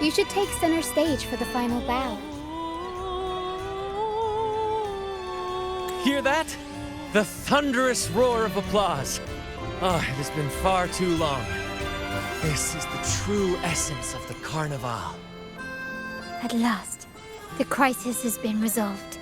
You should take center stage for the final bow. Hear that? The thunderous roar of applause. Oh, it has been far too long. This is the true essence of the Carnival. At last, the crisis has been resolved.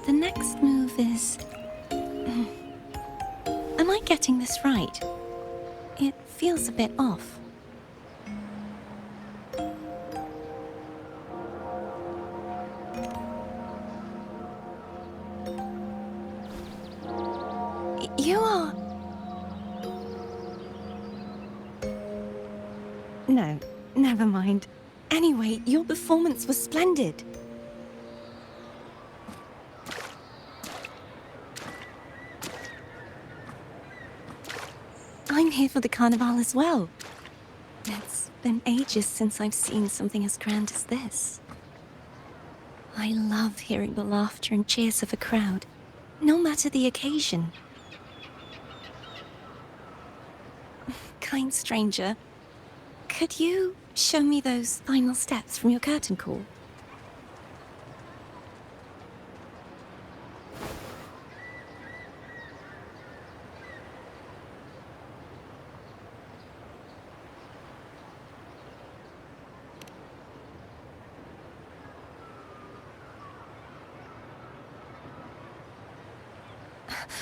The next move is... Am I getting this right? It feels a bit off. You are... No, never mind. Anyway, your performance was splendid. I'm here for the Carnival as well. It's been ages since I've seen something as grand as this. I love hearing the laughter and cheers of a crowd, no matter the occasion. Kind stranger, could you show me those final steps from your curtain call?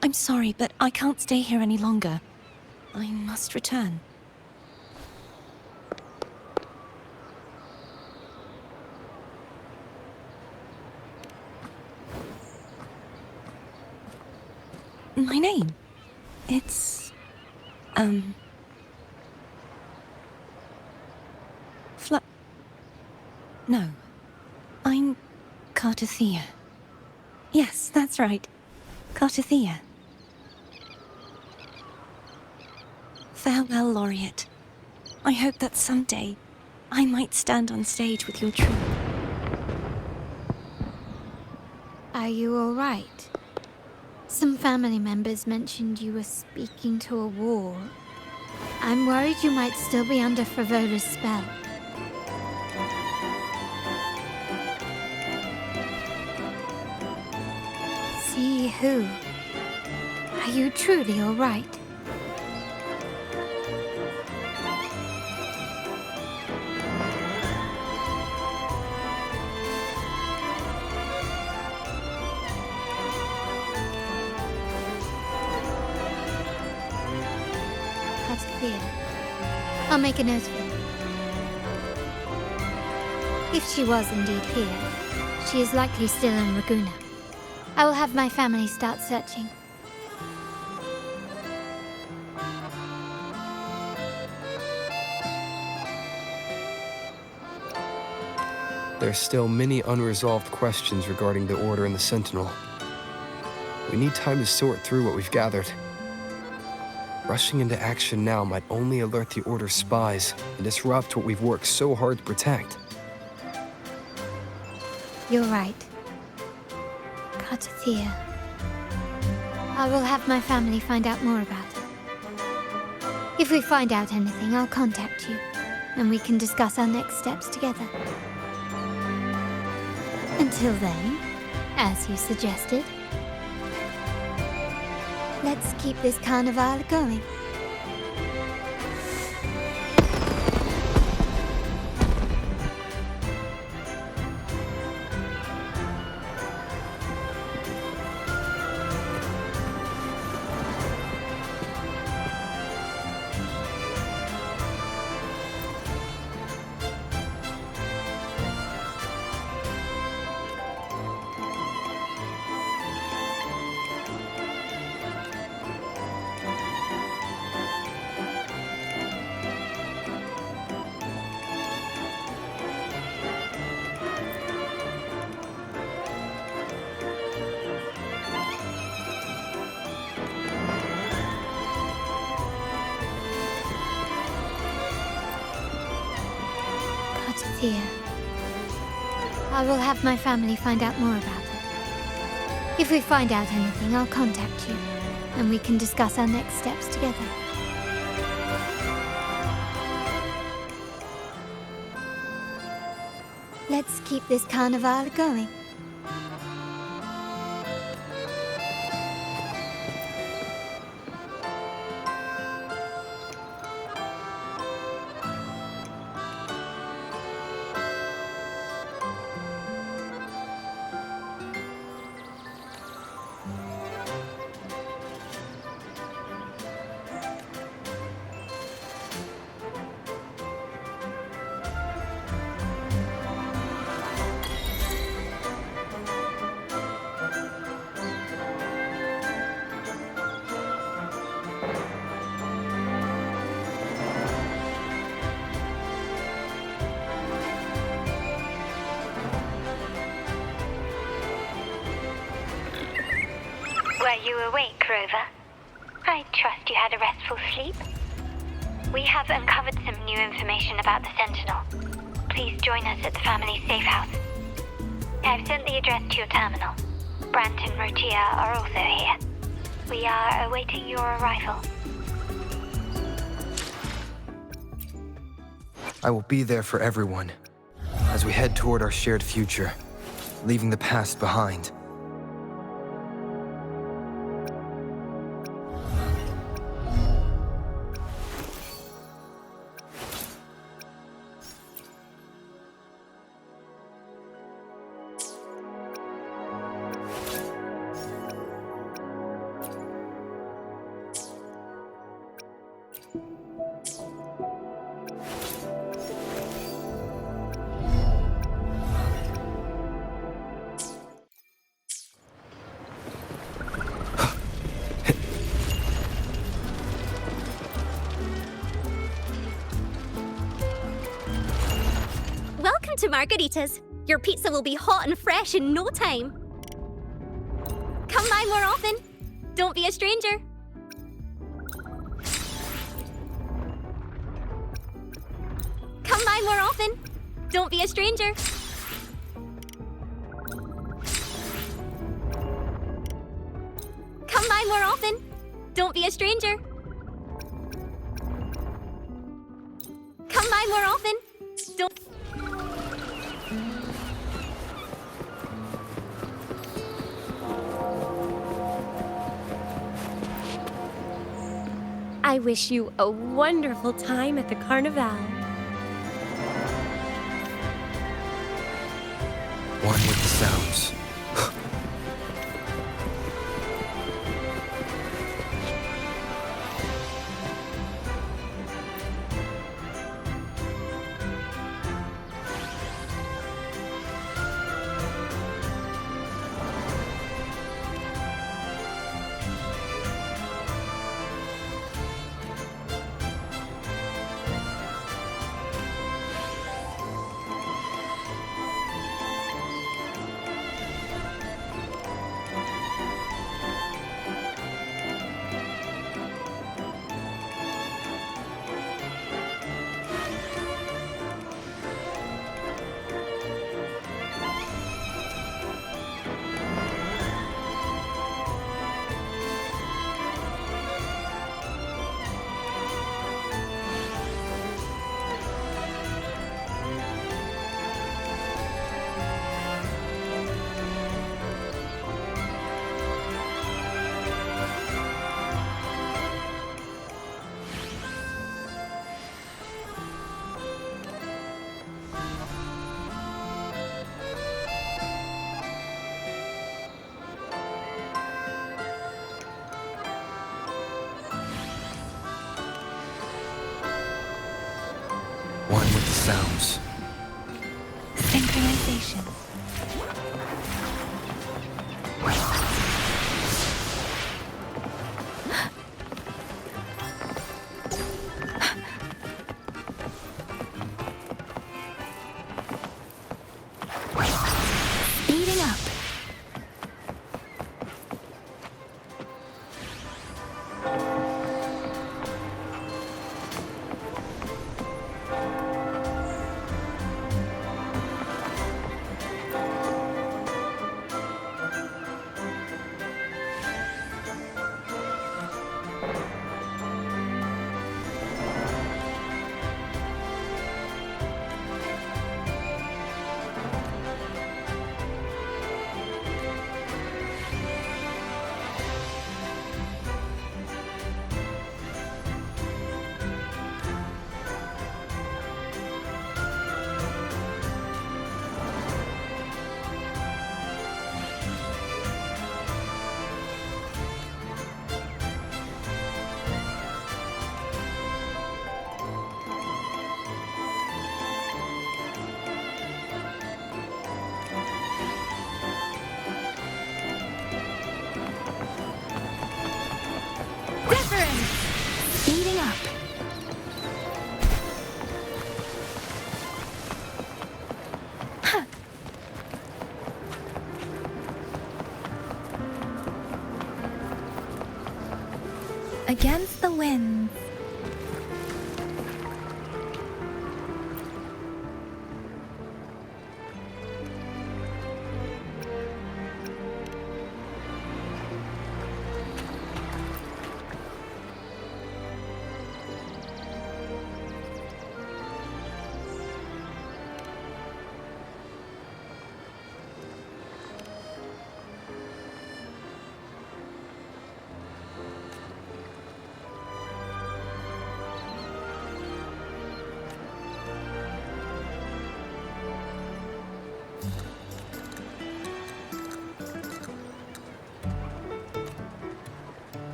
I'm sorry, but I can't stay here any longer. I must return. My name? It's... No. I'm Cartithia. Yes, that's right. Cartithia. Farewell, Laureate. I hope that someday I might stand on stage with your troupe. Are you all right? Some family members mentioned you were speaking to a wall. I'm worried you might still be under Fleurdelys' spell. See who? Are you truly all right? I'll make a note of it. If she was indeed here, she is likely still in Ragusa. I will have my family start searching. There are still many unresolved questions regarding the Order and the Sentinel. We need time to sort through what we've gathered. Rushing into action now might only alert the Order's spies and disrupt what we've worked so hard to protect. You're right. Cartithia. I will have my family find out more about her. If we find out anything, I'll contact you, and we can discuss our next steps together. Until then, as you suggested, let's keep this carnival going. safe here. I will have my family find out more about it. If we find out anything, I'll contact you, and we can discuss our next steps together. Let's keep this carnival going. Were you awake, Rover? I trust you had a restful sleep. We have uncovered some new information about the Sentinel. Please join us at the family safe house. I've sent the address to your terminal. Brant and Rotia are also here. We are awaiting your arrival. I will be there for everyone as we head toward our shared future, leaving the past behind. Welcome to Margaritas. Your pizza will be hot and fresh in no time. Come by more often. Don't be a stranger. Come by more often. Don't be a stranger. Come by more often. Don't be a stranger. Come by more often. Don't. I wish you a wonderful time at the Carnival. One with the sounds. One with the sounds. Synchronization. Speeding up. Against the winds.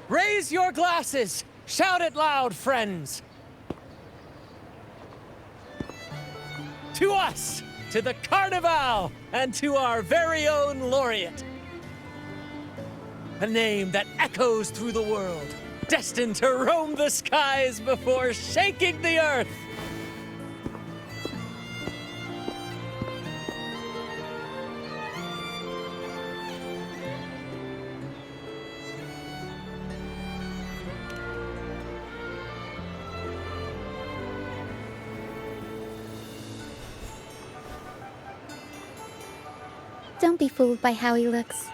Raise your glasses! Shout it loud, friends! To us! To the Carnival! And to our very own laureate! A name that echoes through the world, destined to roam the skies before shaking the earth! Don't be fooled by how he looks.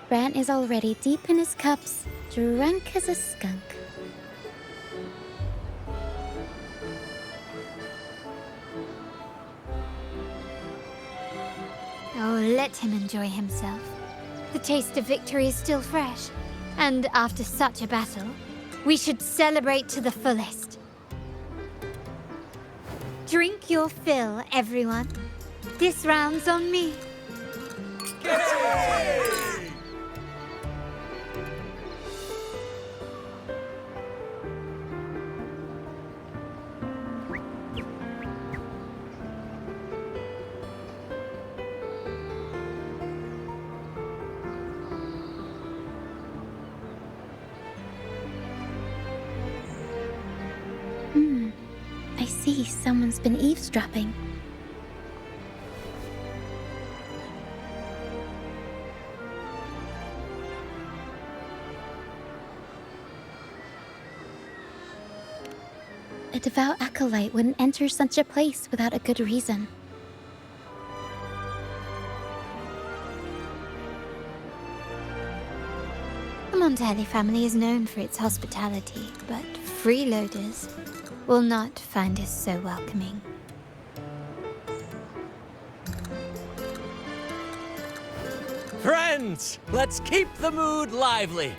Brant is already deep in his cups, drunk as a skunk. Oh, let him enjoy himself. The taste of victory is still fresh. And after such a battle, we should celebrate to the fullest. Drink your fill, everyone. This round's on me. I see someone's been eavesdropping. A devout acolyte wouldn't enter such a place without a good reason. The Montelli family is known for its hospitality, but freeloaders will not find us so welcoming. Friends, let's keep the mood lively.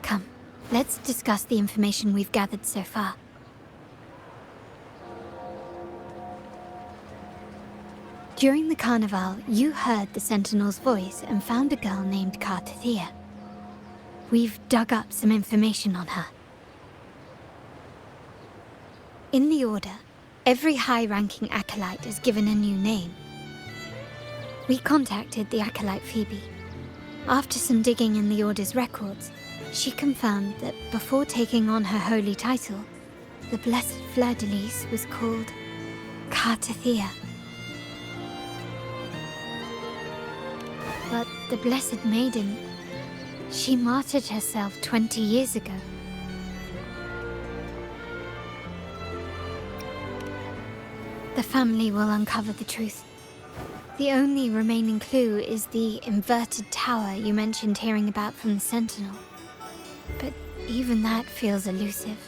Come, let's discuss the information we've gathered so far. During the carnival, you heard the Sentinel's voice and found a girl named Cartithia. We've dug up some information on her. In the Order, every high-ranking acolyte is given a new name. We contacted the acolyte Phoebe. After some digging in the Order's records, she confirmed that before taking on her holy title, the blessed Fleurdelys was called Cartithia. But the blessed Maiden, she martyred herself 20 years ago. The family will uncover the truth. The only remaining clue is the inverted tower you mentioned hearing about from the Sentinel. But even that feels elusive.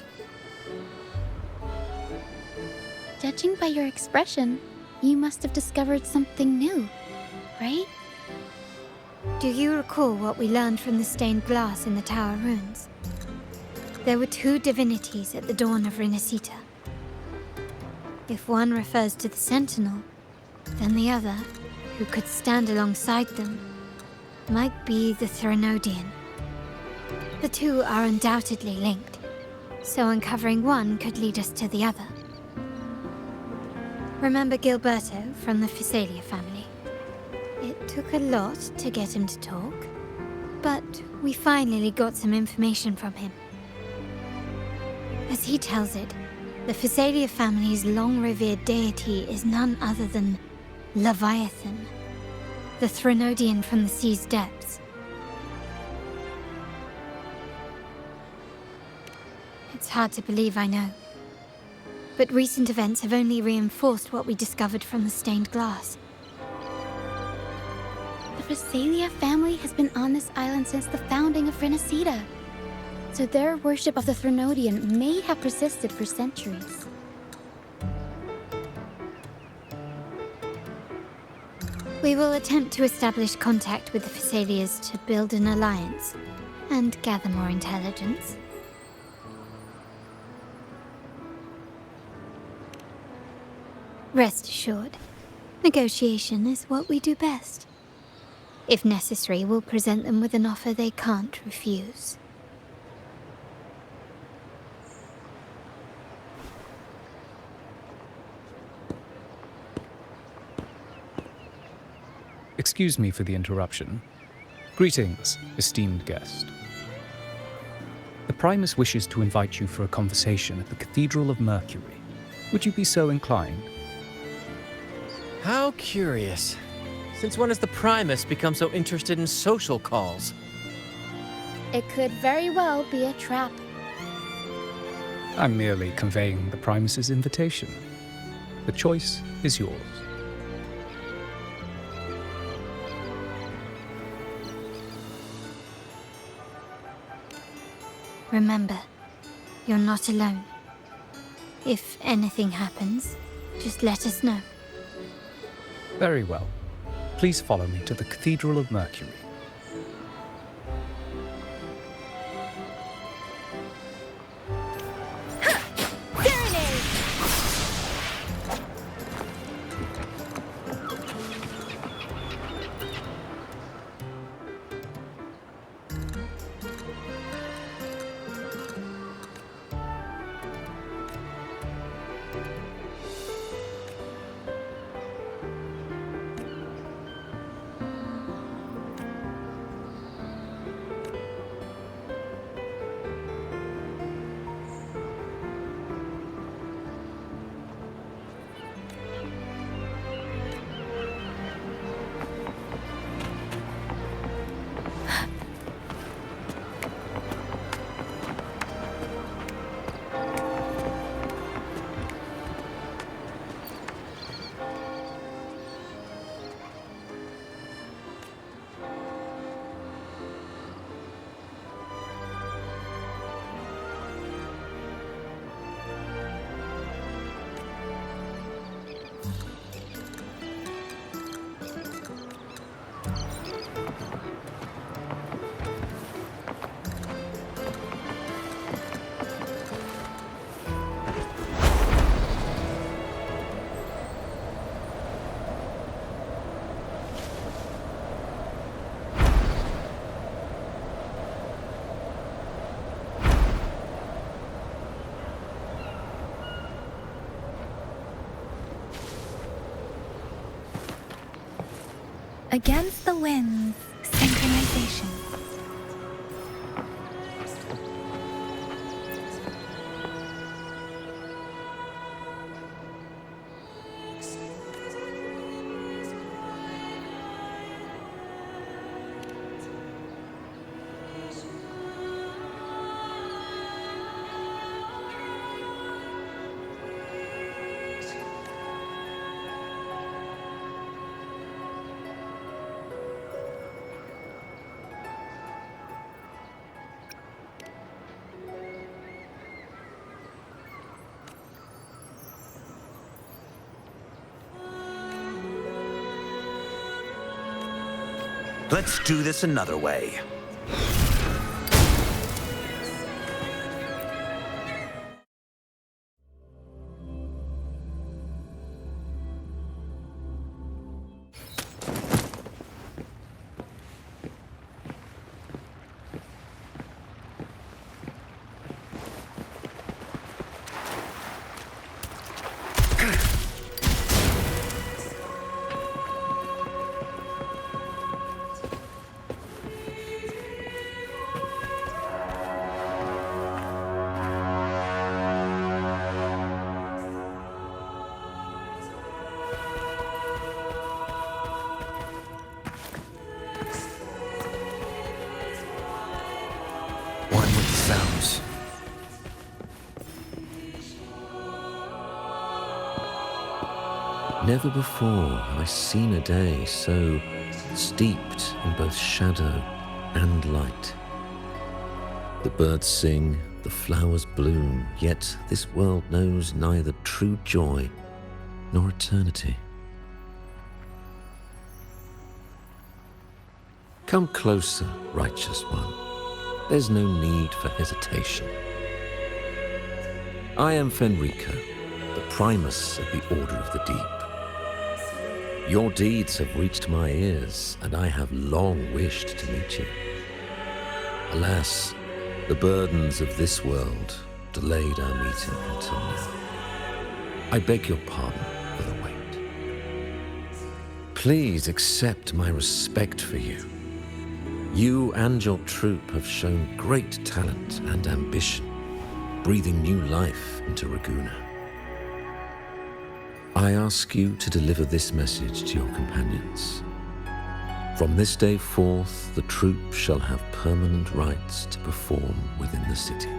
Judging by your expression, you must have discovered something new, right? Do you recall what we learned from the stained glass in the tower ruins? There were two divinities at the dawn of Renasita. If one refers to the Sentinel, then the other, who could stand alongside them, might be the Threnodian. The two are undoubtedly linked, so uncovering one could lead us to the other. Remember Gilberto from the Physalia family? It took a lot to get him to talk, but we finally got some information from him. As he tells it, the Physalia family's long-revered deity is none other than Leviathan, the Threnodian from the sea's depths. It's hard to believe, I know. But recent events have only reinforced what we discovered from the stained glass. The Physalia family has been on this island since the founding of Renacida, so their worship of the Threnodian may have persisted for centuries. We will attempt to establish contact with the Physalias to build an alliance and gather more intelligence. Rest assured, negotiation is what we do best. If necessary, we'll present them with an offer they can't refuse. Excuse me for the interruption. Greetings, esteemed guest. The Primus wishes to invite you for a conversation at the Cathedral of Mercury. Would you be so inclined? How curious. Since when has the Primus become so interested in social calls? It could very well be a trap. I'm merely conveying the Primus's invitation. The choice is yours. Remember, you're not alone. If anything happens, just let us know. Very well. Please follow me to the Cathedral of Mercury. Against the winds, synchronization. Let's do this another way. sounds. Never before have I seen a day so steeped in both shadow and light. The birds sing, the flowers bloom, yet this world knows neither true joy nor eternity. Come closer, righteous one. There's no need for hesitation. I am Fenrico, the primus of the Order of the Deep. Your deeds have reached my ears, and I have long wished to meet you. Alas, the burdens of this world delayed our meeting until now. I beg your pardon for the wait. Please accept my respect for you. You and your troop have shown great talent and ambition, breathing new life into Ragusa. I ask you to deliver this message to your companions. From this day forth, the troop shall have permanent rights to perform within the city.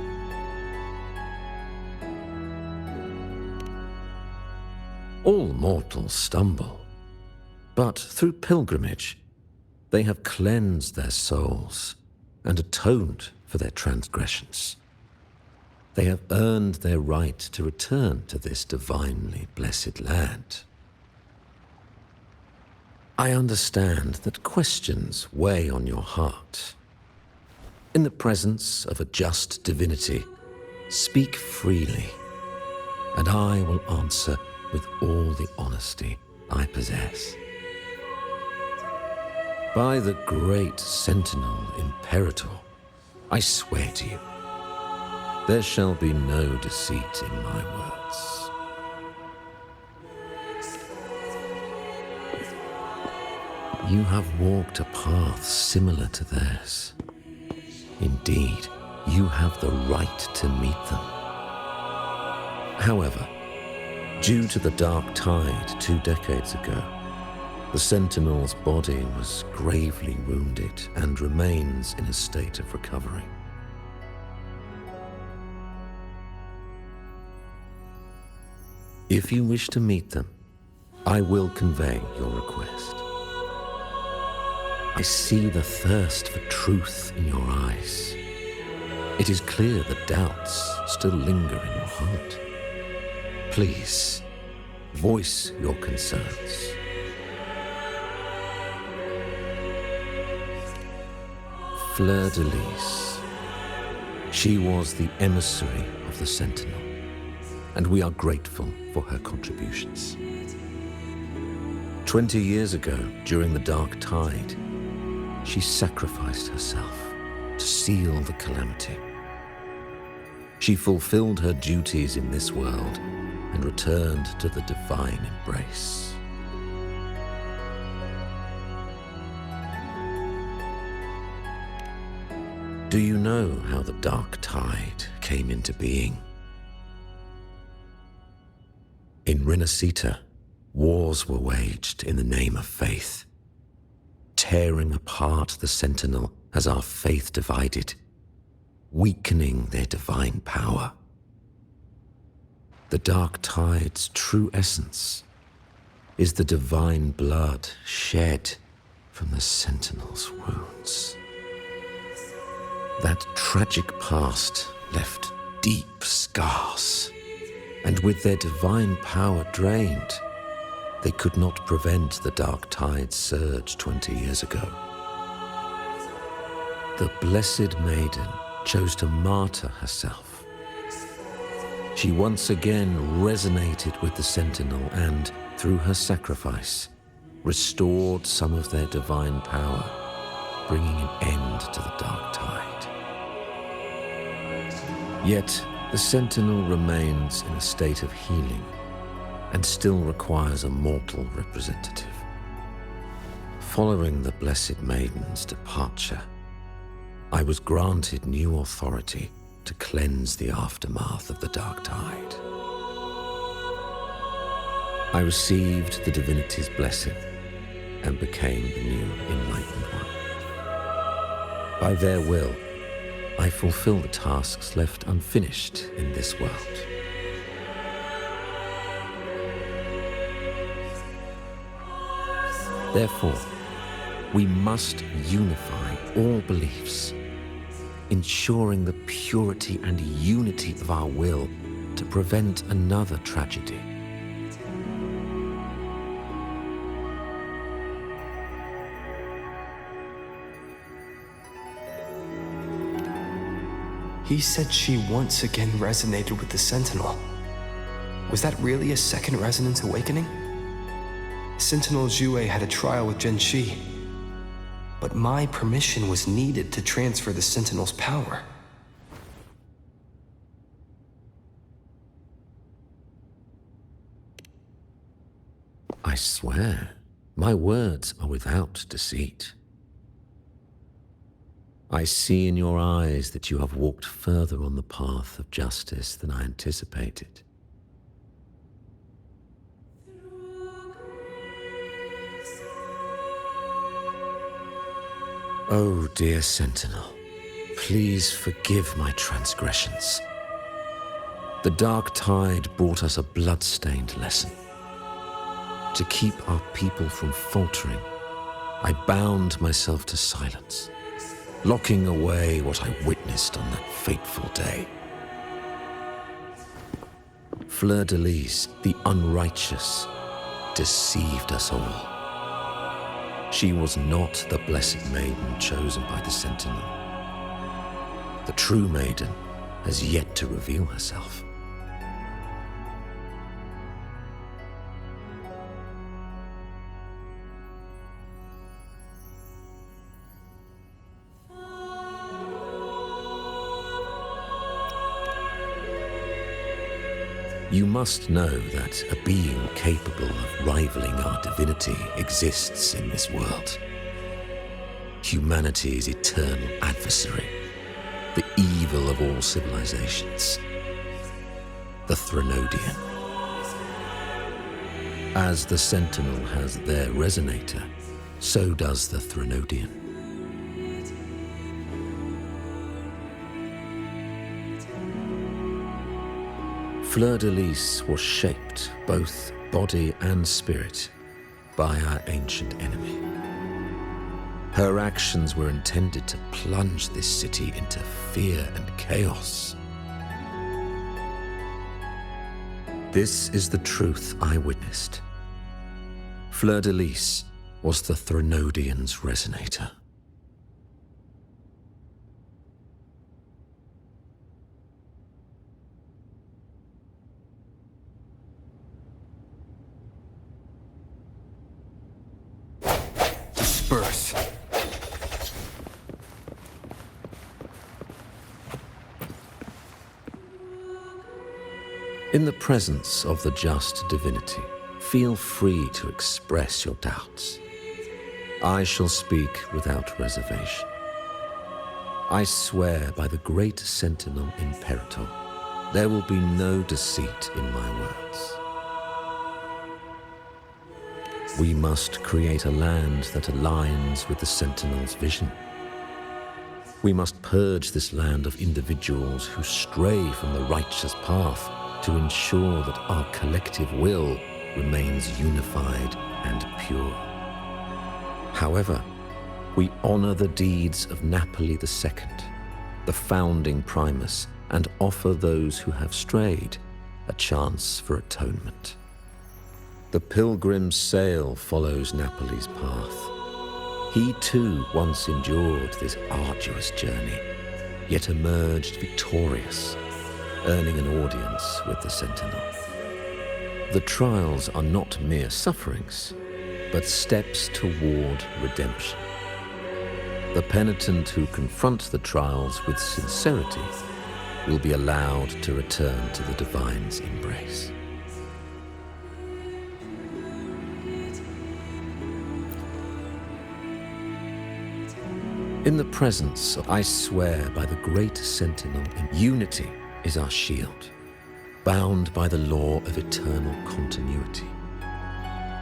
All mortals stumble, but through pilgrimage, they have cleansed their souls and atoned for their transgressions. They have earned their right to return to this divinely blessed land. I understand that questions weigh on your heart. In the presence of a just divinity, speak freely, and I will answer with all the honesty I possess. By the great Sentinel Imperator, I swear to you, there shall be no deceit in my words. You have walked a path similar to theirs. Indeed, you have the right to meet them. However, due to the Dark Tide 2 decades ago, the Sentinel's body was gravely wounded and remains in a state of recovery. If you wish to meet them, I will convey your request. I see the thirst for truth in your eyes. It is clear that doubts still linger in your heart. Please, voice your concerns. Fleurdelys. She was the emissary of the Sentinel, and we are grateful for her contributions. 20 years ago, during the Dark Tide, she sacrificed herself to seal the calamity. She fulfilled her duties in this world and returned to the divine embrace. Do you know how the Dark Tide came into being? In Renacita, wars were waged in the name of faith, tearing apart the Sentinel as our faith divided, weakening their divine power. The Dark Tide's true essence is the divine blood shed from the Sentinel's wounds. That tragic past left deep scars, and with their divine power drained, they could not prevent the Dark Tide's surge 20 years ago. The Blessed Maiden chose to martyr herself. She once again resonated with the Sentinel and, through her sacrifice, restored some of their divine power, bringing an end to the Dark Tide. Yet, the Sentinel remains in a state of healing and still requires a mortal representative. Following the Blessed Maiden's departure, I was granted new authority to cleanse the aftermath of the Dark Tide. I received the divinity's blessing and became the new Enlightened One. By their will, I fulfill the tasks left unfinished in this world. Therefore, we must unify all beliefs, ensuring the purity and unity of our will to prevent another tragedy. He said she once again resonated with the Sentinel. Was that really a second resonance awakening? Sentinel Jue had a trial with Genshi, but my permission was needed to transfer the Sentinel's power. I swear, my words are without deceit. I see in your eyes that you have walked further on the path of justice than I anticipated. Oh, dear Sentinel, please forgive my transgressions. The dark tide brought us a blood-stained lesson. To keep our people from faltering, I bound myself to silence, locking away what I witnessed on that fateful day. Fleurdelys, the unrighteous, deceived us all. She was not the blessed maiden chosen by the Sentinel. The true maiden has yet to reveal herself. You must know that a being capable of rivaling our divinity exists in this world. Humanity's eternal adversary, the evil of all civilizations, the Threnodian. As the Sentinel has their resonator, so does the Threnodian. Fleurdelys was shaped, both body and spirit, by our ancient enemy. Her actions were intended to plunge this city into fear and chaos. This is the truth I witnessed. Fleurdelys was the Threnodian's resonator. Disperse. In the presence of the just divinity, feel free to express your doubts. I shall speak without reservation. I swear by the great Sentinel Imperator, there will be no deceit in my words. We must create a land that aligns with the Sentinel's vision. We must purge this land of individuals who stray from the righteous path to ensure that our collective will remains unified and pure. However, we honor the deeds of Napoli II, the founding Primus, and offer those who have strayed a chance for atonement. The pilgrim's sail follows Napoli's path. He too once endured this arduous journey, yet emerged victorious, earning an audience with the Sentinel. The trials are not mere sufferings, but steps toward redemption. The penitent who confront the trials with sincerity will be allowed to return to the Divine's embrace. In the presence of, I swear by the great Sentinel, unity is our shield, bound by the law of eternal continuity.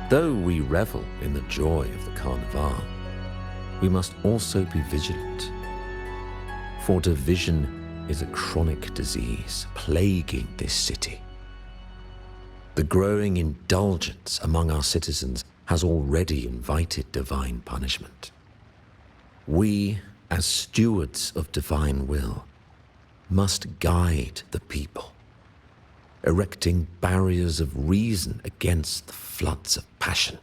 Though we revel in the joy of the Carnival, we must also be vigilant. For division is a chronic disease plaguing this city. The growing indulgence among our citizens has already invited divine punishment. We, as stewards of divine will, must guide the people, erecting barriers of reason against the floods of passion.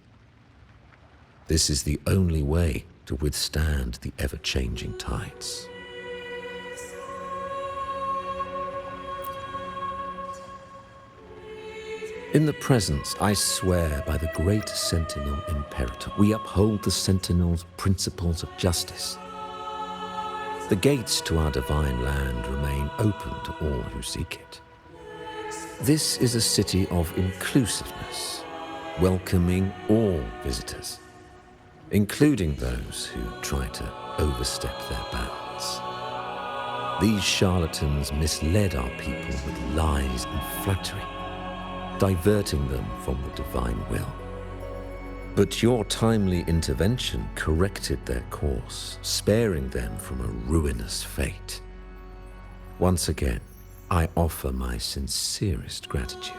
This is the only way to withstand the ever-changing tides. In the presence, I swear by the great Sentinel Imperator, we uphold the Sentinel's principles of justice. The gates to our divine land remain open to all who seek it. This is a city of inclusiveness, welcoming all visitors, including those who try to overstep their bounds. These charlatans misled our people with lies and flattery, diverting them from the divine will. But your timely intervention corrected their course, sparing them from a ruinous fate. Once again, I offer my sincerest gratitude.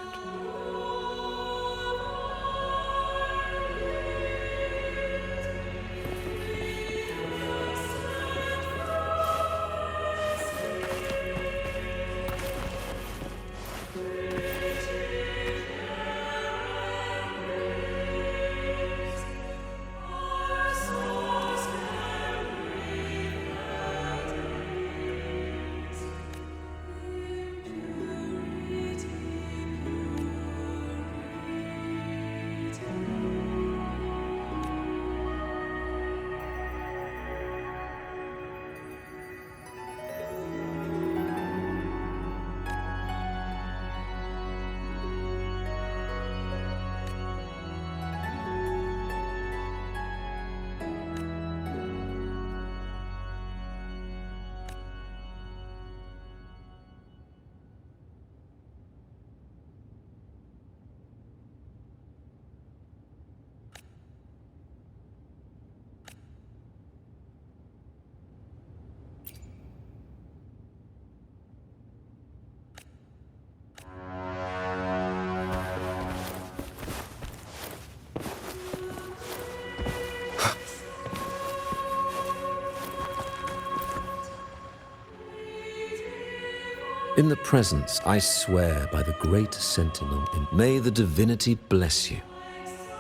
In the presence, I swear by the great Sentinel, may the divinity bless you,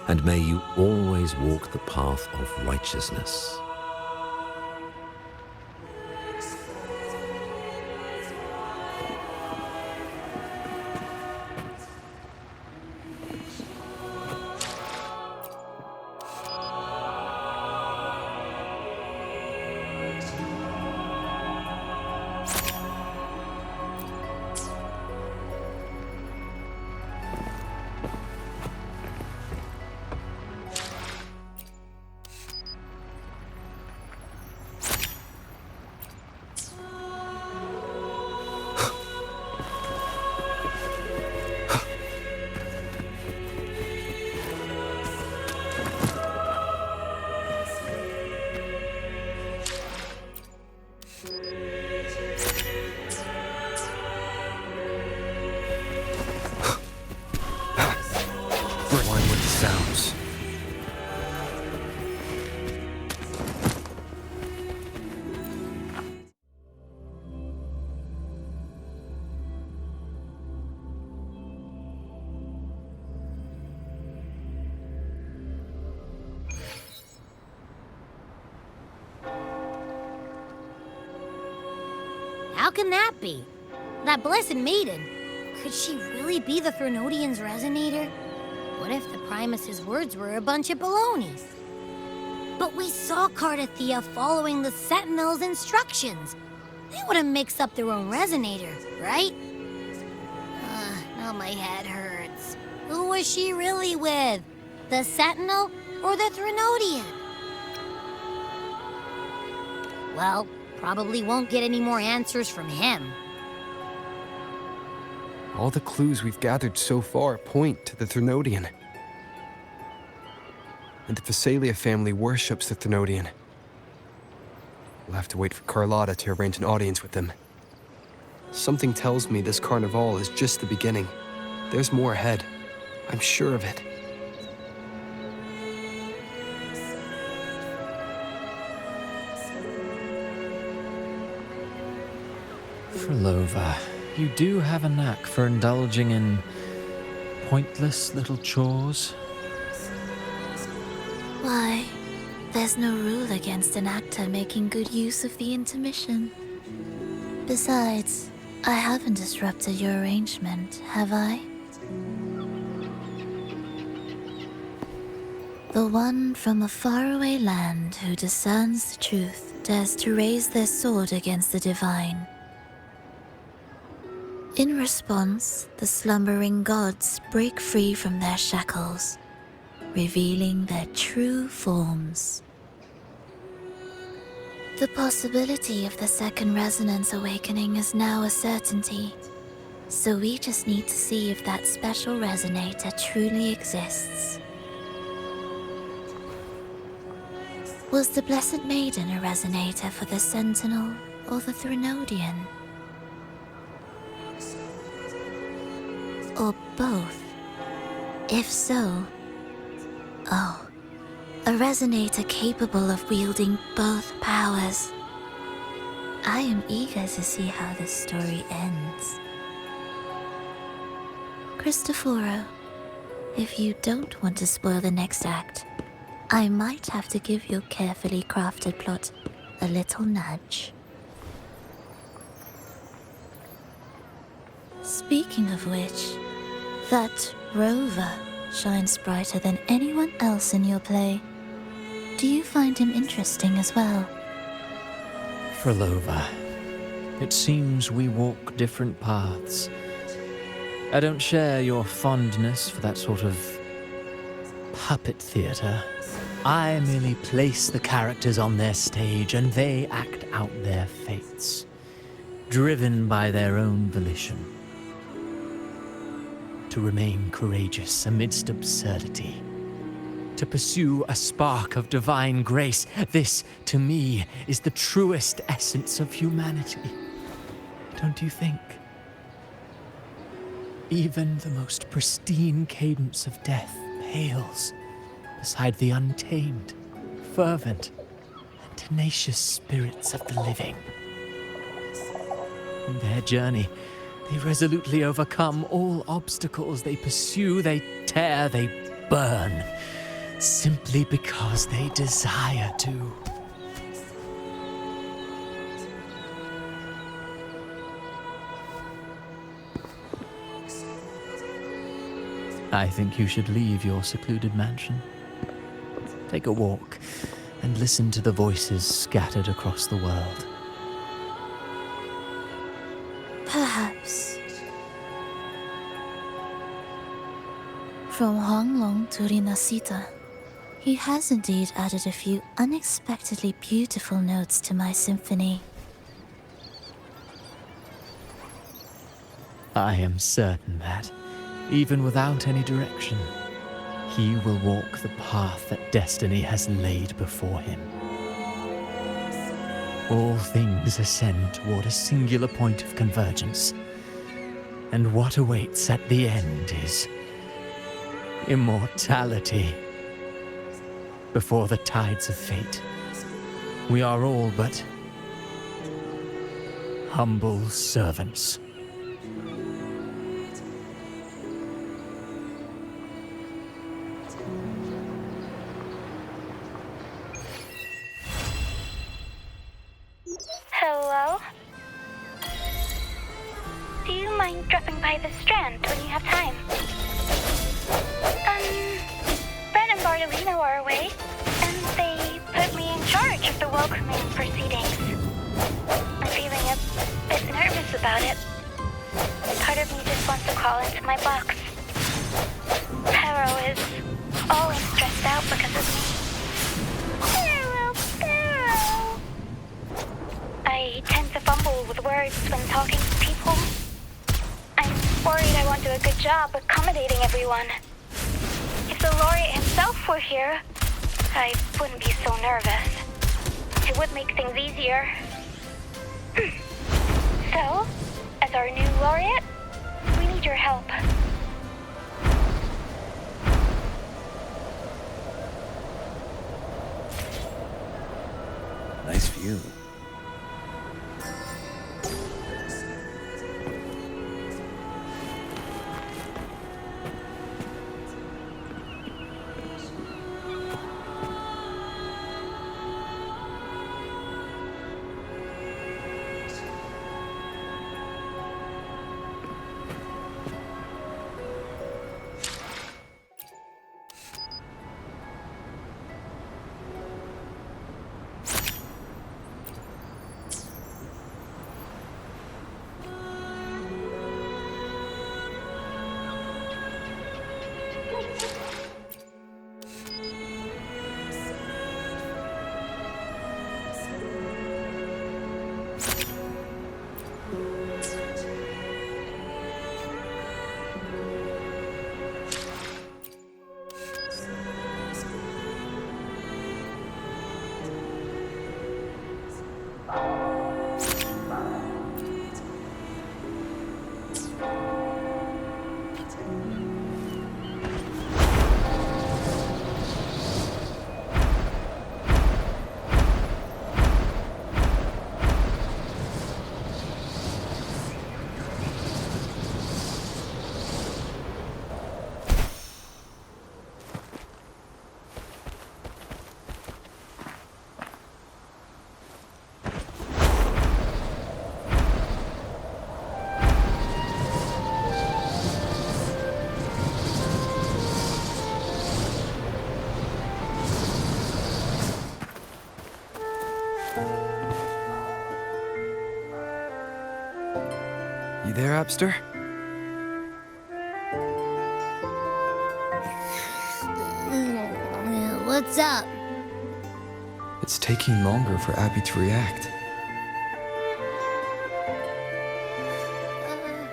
and may you always walk the path of righteousness. How can that be? That blessed Maiden, could she really be the Threnodian's resonator? What if the Primus's words were a bunch of balonies? But we saw Cardathia following the Sentinel's instructions. They wouldn't mix up their own resonator, right? Now my head hurts. Who was she really with? The Sentinel or the Threnodian? Well, probably won't get any more answers from him. All the clues we've gathered so far point to the Threnodian. And the Phasalia family worships the Threnodian. We'll have to wait for Carlotta to arrange an audience with them. Something tells me this carnival is just the beginning. There's more ahead. I'm sure of it. Fleurdelys, you do have a knack for indulging in pointless little chores. Why, there's no rule against an actor making good use of the intermission. Besides, I haven't disrupted your arrangement, have I? The one from a faraway land who discerns the truth dares to raise their sword against the divine. In response, the slumbering gods break free from their shackles, revealing their true forms. The possibility of the second resonance awakening is now a certainty, so we just need to see if that special resonator truly exists. Was the Blessed Maiden a resonator for the Sentinel or the Threnodian? Or both? If so, oh, a resonator capable of wielding both powers. I am eager to see how this story ends. Cristoforo, if you don't want to spoil the next act, I might have to give your carefully crafted plot a little nudge. Speaking of which, that Rover shines brighter than anyone else in your play. Do you find him interesting as well? Fleurdelys, it seems we walk different paths. I don't share your fondness for that sort of puppet theater. I merely place the characters on their stage and they act out their fates, driven by their own volition. To remain courageous amidst absurdity, to pursue a spark of divine grace. This, to me, is the truest essence of humanity. Don't you think? Even the most pristine cadence of death pales beside the untamed, fervent, and tenacious spirits of the living. In their journey, they resolutely overcome all obstacles. They pursue, they tear, they burn, simply because they desire to. I think you should leave your secluded mansion. Take a walk and listen to the voices scattered across the world. Perhaps. From Honglong to Rinasita, he has indeed added a few unexpectedly beautiful notes to my symphony. I am certain that, even without any direction, he will walk the path that destiny has laid before him. All things ascend toward a singular point of convergence, and what awaits at the end is immortality. Before the tides of fate, we are all but humble servants. Hello? Do you mind dropping by the Strand when you have time? Brett and Bartolino are away, and they put me in charge of the welcoming proceedings. I'm feeling a bit nervous about it. Part of me just wants to crawl into my box. Harrow is always stressed out because of me. Harrow! I tend to fumble with words when talking to people. I'm worried I won't do a good job accommodating everyone. If the laureate himself were here, I wouldn't be so nervous. It would make things easier. So, as our new laureate, we need your help. Nice view. You there, Abster? What's up? It's taking longer for Abby to react.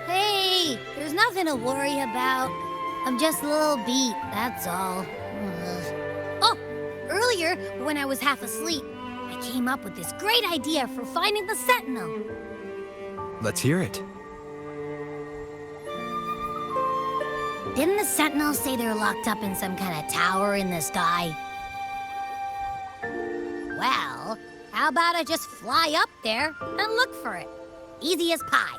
Hey, there's nothing to worry about. I'm just a little beat, that's all. Oh, earlier, when I was half asleep, I came up with this great idea for finding the Sentinel. Let's hear it. Didn't the Sentinels say they're locked up in some kind of tower in the sky? Well, how about I just fly up there and look for it? Easy as pie.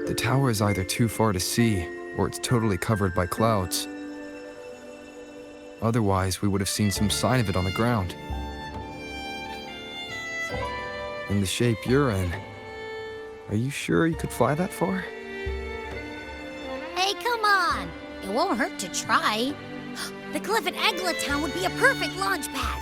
The tower is either too far to see, or it's totally covered by clouds. Otherwise, we would have seen some sign of it on the ground. In the shape you're in, are you sure you could fly that far? Hey, come on! It won't hurt to try. The cliff at Eglet Town would be a perfect launch pad.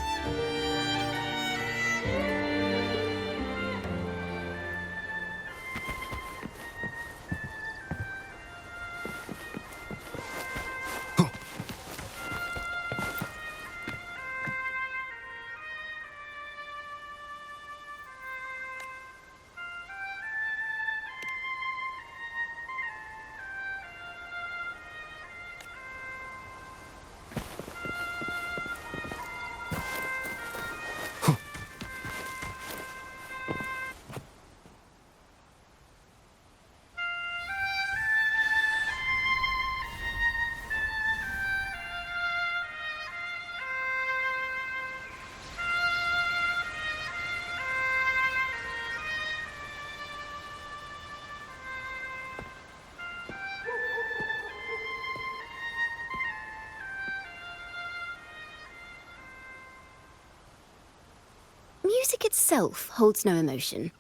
Music itself holds no emotion.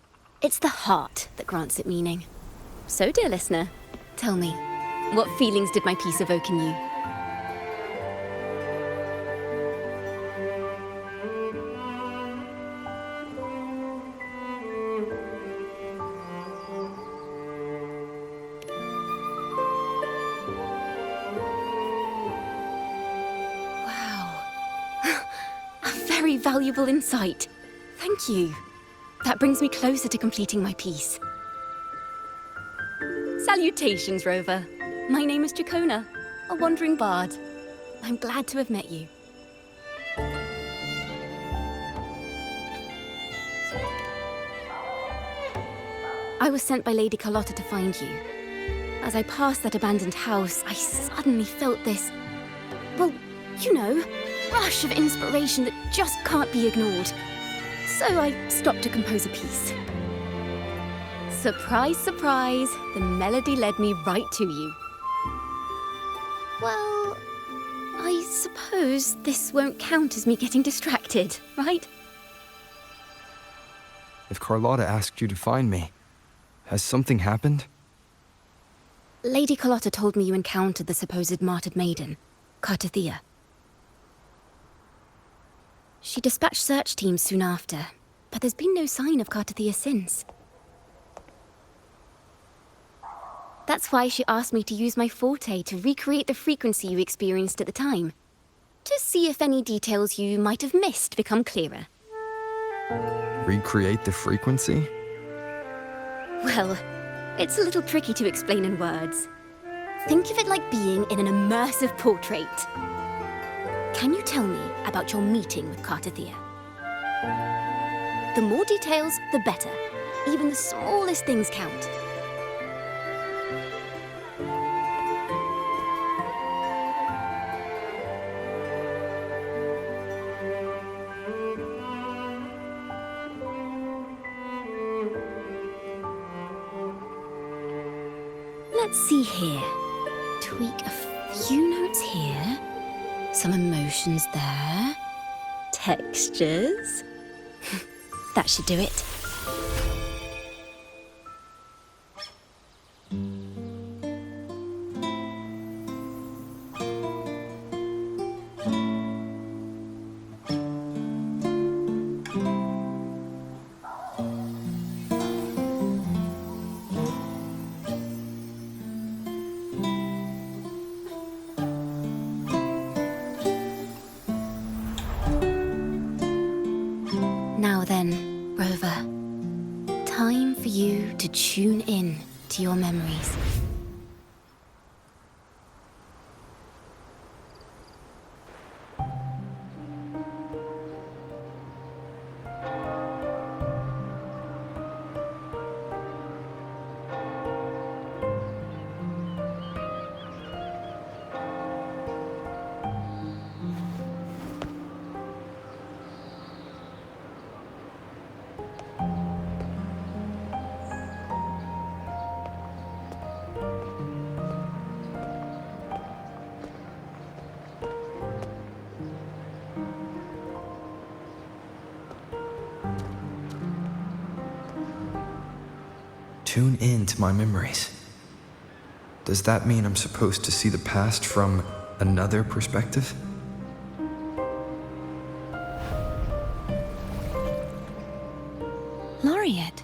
It's the heart that grants it meaning. So, dear listener, tell me, what feelings did my piece evoke in you? Wow. A very valuable insight. Thank you. That brings me closer to completing my piece. Salutations, Rover. My name is Chacona, a wandering bard. I'm glad to have met you. I was sent by Lady Carlotta to find you. As I passed that abandoned house, I suddenly felt this, well, you know, rush of inspiration that just can't be ignored. So I stopped to compose a piece. Surprise, surprise, the melody led me right to you. Well, I suppose this won't count as me getting distracted, right? If Carlotta asked you to find me, has something happened? Lady Carlotta told me you encountered the supposed martyred maiden, Cartithia. She dispatched search teams soon after, but there's been no sign of Cartithia since. That's why she asked me to use my forte to recreate the frequency you experienced at the time, to see if any details you might have missed become clearer. Recreate the frequency? Well, it's a little tricky to explain in words. Think of it like being in an immersive portrait. Can you tell me about your meeting with Cartithia? The more details, the better. Even the smallest things count. Let's see here. Tweak a few notes here. Some emotions there. Textures. That should do it. Now then, Rover. Time for you to tune in to your memories. Tune in to my memories. Does that mean I'm supposed to see the past from another perspective? Laureate.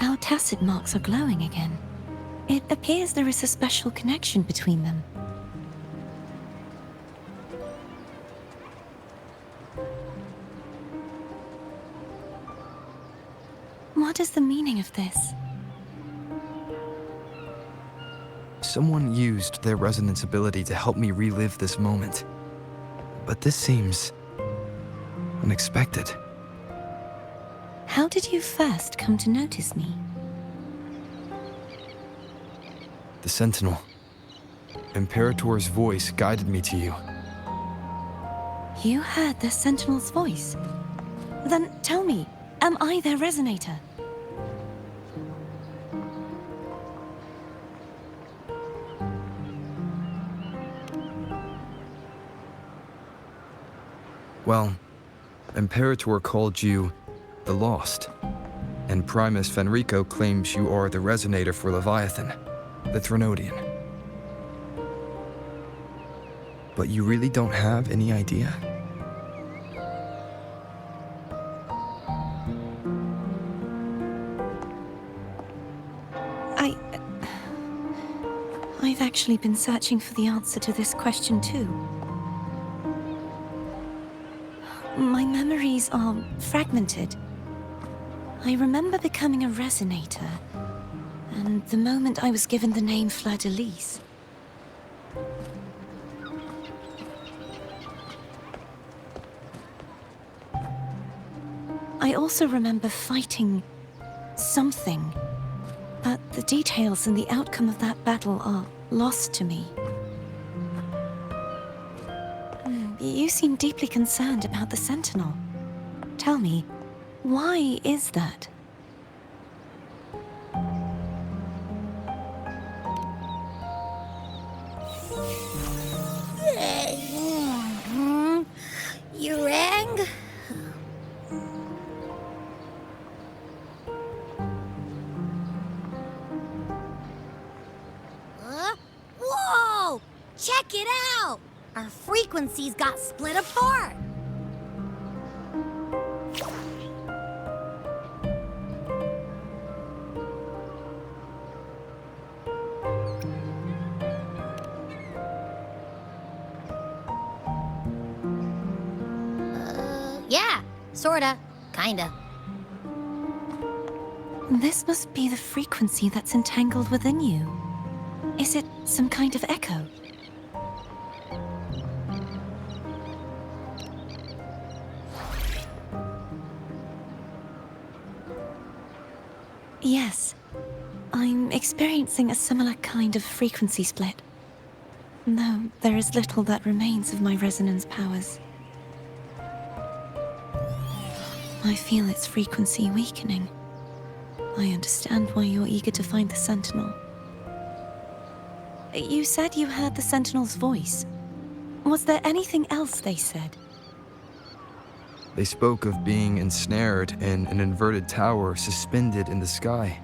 Our tacit marks are glowing again. It appears there is a special connection between them. What is the meaning of this? Someone used their resonance ability to help me relive this moment. But this seems unexpected. How did you first come to notice me? The Sentinel. Imperator's voice guided me to you. You heard the Sentinel's voice? Then tell me, am I their resonator? Well, Imperator called you the Lost, and Primus Fenrico claims you are the resonator for Leviathan, the Threnodian. But you really don't have any idea? I've actually been searching for the answer to this question too. My memories are fragmented. I remember becoming a resonator, and the moment I was given the name Fleurdelys. I also remember fighting something, but the details and the outcome of that battle are lost to me. You seem deeply concerned about the Sentinel. Tell me, why is that? You rang? Whoa! Check it out! Our frequencies got split apart. Yeah, sorta, kinda. This must be the frequency that's entangled within you. Is it some kind of echo? Yes, I'm experiencing a similar kind of frequency split. Though there is little that remains of my resonance powers. I feel its frequency weakening. I understand why you're eager to find the Sentinel. You said you heard the Sentinel's voice. Was there anything else they said? They spoke of being ensnared in an inverted tower suspended in the sky.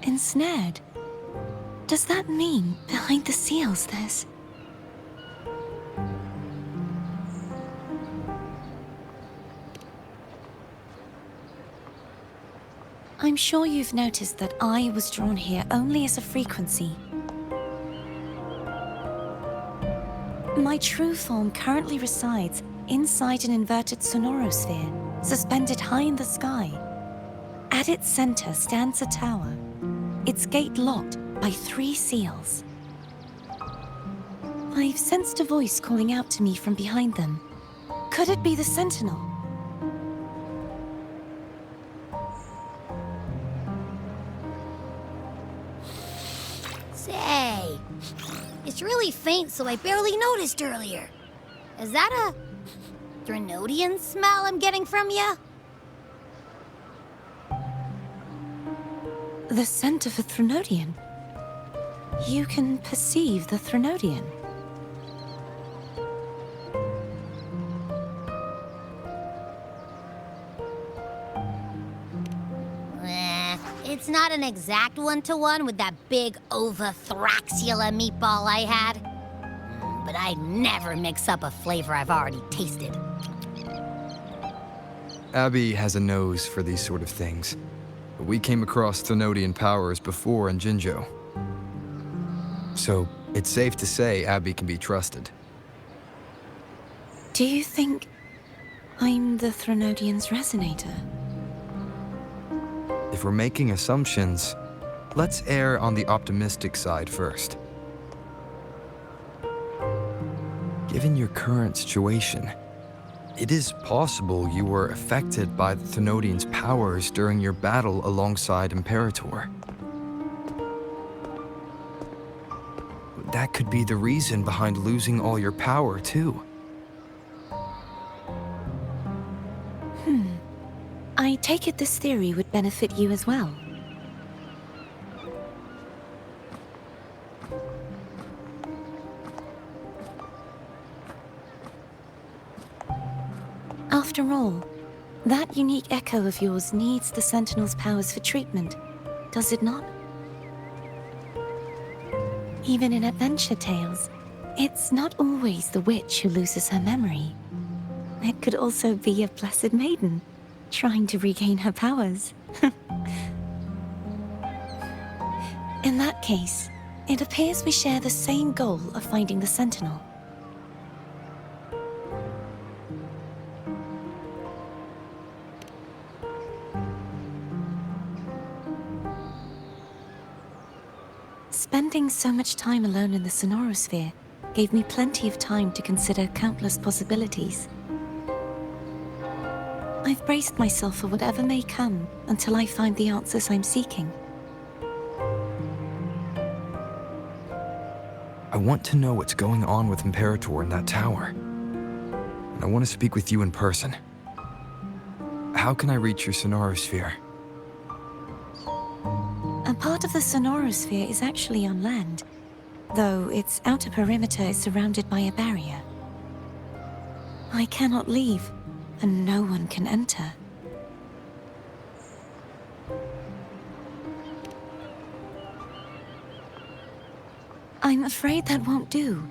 Ensnared? Does that mean behind the seals there's... I'm sure you've noticed that I was drawn here only as a frequency. My true form currently resides inside an inverted sonorosphere, suspended high in the sky. At its center stands a tower, its gate locked by 3 seals. I've sensed a voice calling out to me from behind them. Could it be the Sentinel? Say, it's really faint, so I barely noticed earlier. Is that a Threnodian smell I'm getting from you? The scent of a Threnodian? You can perceive the Threnodian? It's not an exact one-to-one with that big Ovathraxula meatball I had. But I never mix up a flavor I've already tasted. Abby has a nose for these sort of things. We came across Threnodian powers before in Jinzhou. So it's safe to say Abby can be trusted. Do you think I'm the Threnodian's resonator? If we're making assumptions, let's err on the optimistic side first. Given your current situation, it is possible you were affected by the Threnodian's powers during your battle alongside Imperator. That could be the reason behind losing all your power, too. I take it this theory would benefit you as well. After all, that unique echo of yours needs the Sentinel's powers for treatment, does it not? Even in adventure tales, it's not always the witch who loses her memory. It could also be a blessed maiden, trying to regain her powers. In that case, it appears we share the same goal of finding the Sentinel. Spending so much time alone in the sonorosphere gave me plenty of time to consider countless possibilities. I've braced myself for whatever may come until I find the answers I'm seeking. I want to know what's going on with Imperator in that tower. And I want to speak with you in person. How can I reach your sonorosphere? A part of the sonorosphere is actually on land, though its outer perimeter is surrounded by a barrier. I cannot leave, and no one can enter. I'm afraid that won't do.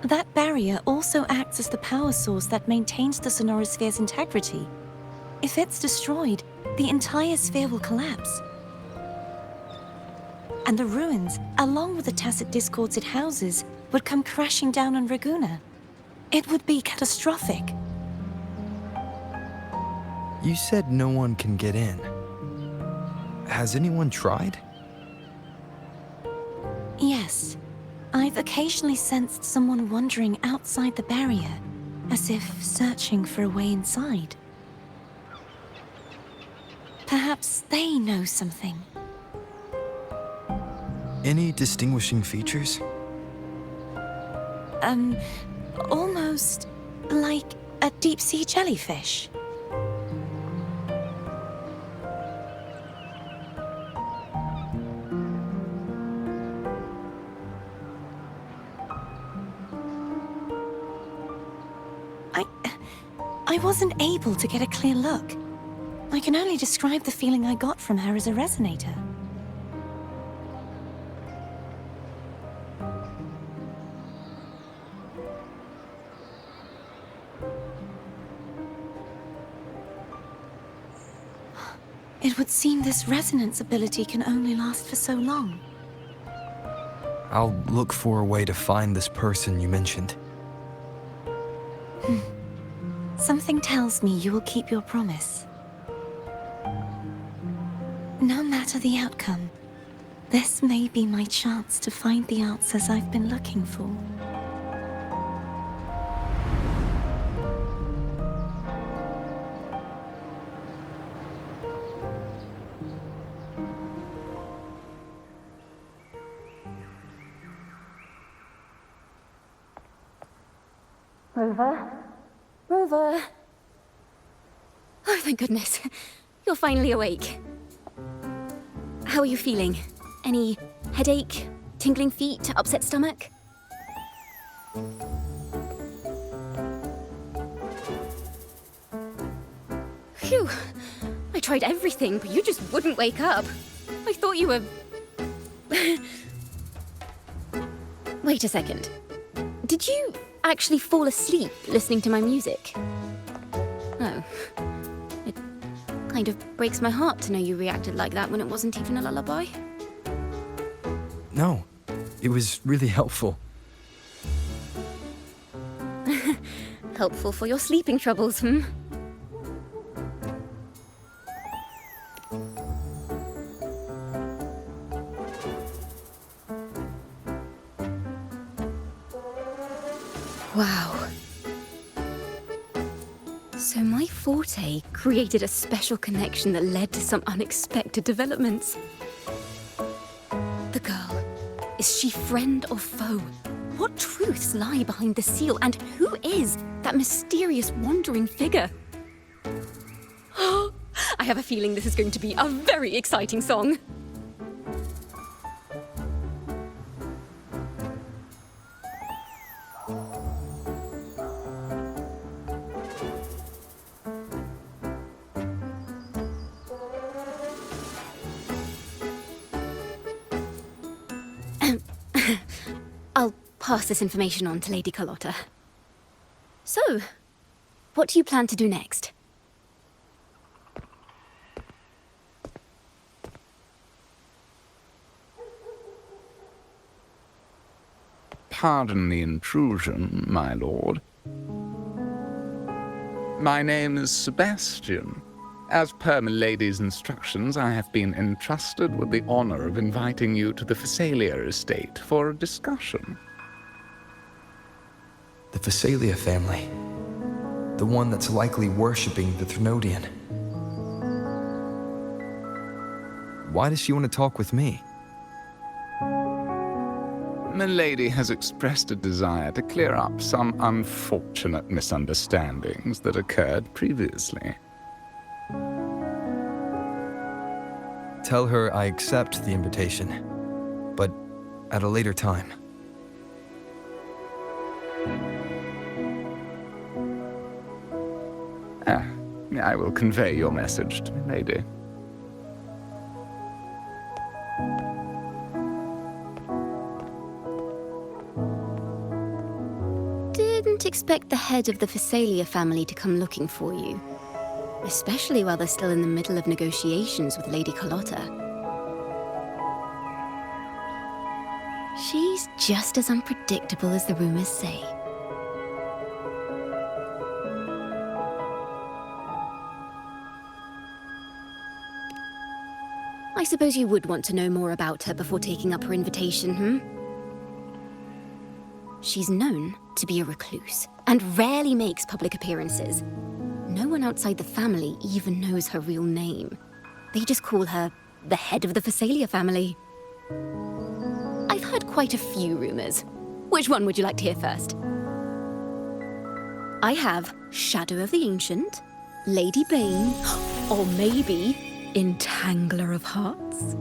That barrier also acts as the power source that maintains the sonorosphere's integrity. If it's destroyed, the entire sphere will collapse. And the ruins, along with the tacit discords it houses, would come crashing down on Raguna. It would be catastrophic. You said no one can get in. Has anyone tried? Yes. I've occasionally sensed someone wandering outside the barrier, as if searching for a way inside. Perhaps they know something. Any distinguishing features? Almost like a deep-sea jellyfish. I wasn't able to get a clear look. I can only describe the feeling I got from her as a resonator. It would seem this resonance ability can only last for so long. I'll look for a way to find this person you mentioned. Something tells me you will keep your promise. No matter the outcome, this may be my chance to find the answers I've been looking for. Rover? Rover! Oh, thank goodness. You're finally awake. How are you feeling? Any headache, tingling feet, upset stomach? Phew. I tried everything, but you just wouldn't wake up. I thought you were... Wait a second. Did you actually fall asleep listening to my music? Oh. It kind of breaks my heart to know you reacted like that when it wasn't even a lullaby. No, it was really helpful. Helpful for your sleeping troubles, hmm? Wow. So my forte created a special connection that led to some unexpected developments. The girl, is she friend or foe? What truths lie behind the seal, and who is that mysterious wandering figure? I have a feeling this is going to be a very exciting song. I'll pass this information on to Lady Carlotta. So, what do you plan to do next? Pardon the intrusion, my lord. My name is Sebastian. As per Milady's instructions, I have been entrusted with the honor of inviting you to the Phasalia estate for a discussion. The Phasalia family. The one that's likely worshipping the Threnodian. Why does she want to talk with me? Milady has expressed a desire to clear up some unfortunate misunderstandings that occurred previously. Tell her I accept the invitation, but at a later time. I will convey your message to Milady. Didn't expect the head of the Phasalia family to come looking for you. Especially while they're still in the middle of negotiations with Lady Carlotta. She's just as unpredictable as the rumors say. I suppose you would want to know more about her before taking up her invitation, hmm? She's known to be a recluse, and rarely makes public appearances. No one outside the family even knows her real name. They just call her the head of the Phasalia family. I've heard quite a few rumors. Which one would you like to hear first? I have Shadow of the Ancient, Lady Bane, or maybe Entangler of Hearts.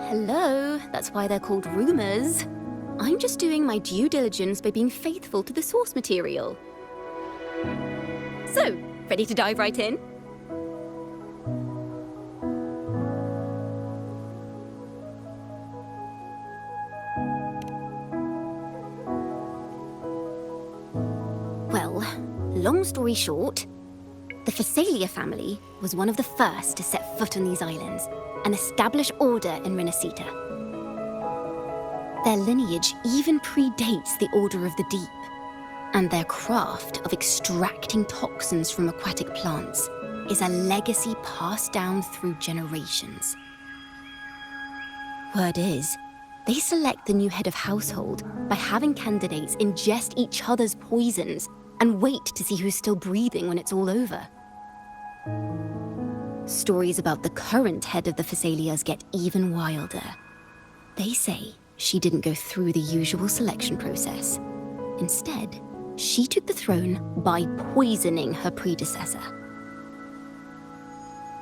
Hello, that's why they're called rumors. I'm just doing my due diligence by being faithful to the source material. So, ready to dive right in? Well, long story short, the Phasalia family was one of the first to set foot on these islands and establish order in Renacita. Their lineage even predates the Order of the Deep, and their craft of extracting toxins from aquatic plants is a legacy passed down through generations. Word is, they select the new head of household by having candidates ingest each other's poisons and wait to see who's still breathing when it's all over. Stories about the current head of the Phasalias get even wilder. They say she didn't go through the usual selection process. Instead, she took the throne by poisoning her predecessor.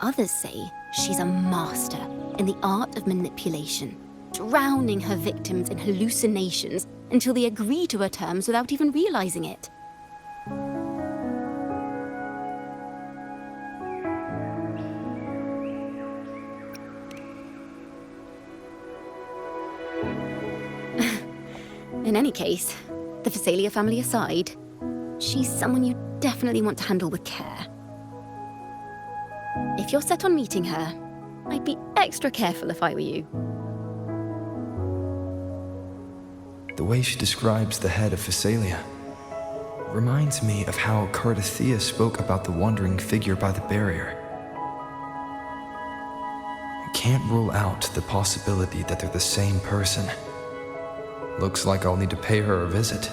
Others say she's a master in the art of manipulation, drowning her victims in hallucinations until they agree to her terms without even realizing it. In any case, the Phasalia family aside, she's someone you definitely want to handle with care. If you're set on meeting her, I'd be extra careful if I were you. The way she describes the head of Phasalia reminds me of how Cardothea spoke about the wandering figure by the barrier. I can't rule out the possibility that they're the same person. Looks like I'll need to pay her a visit.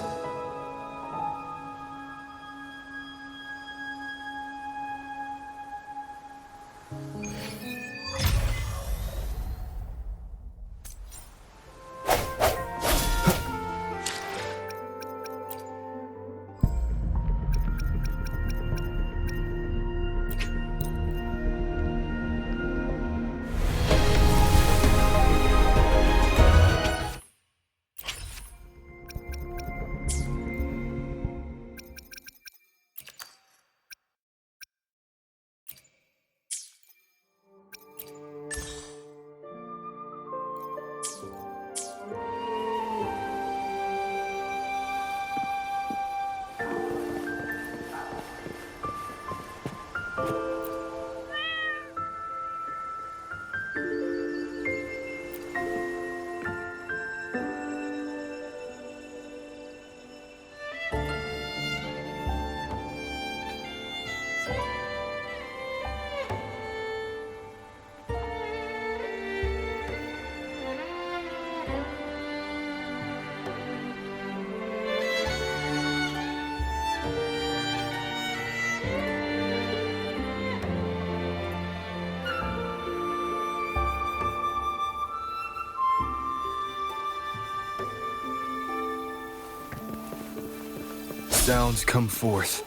Sounds come forth.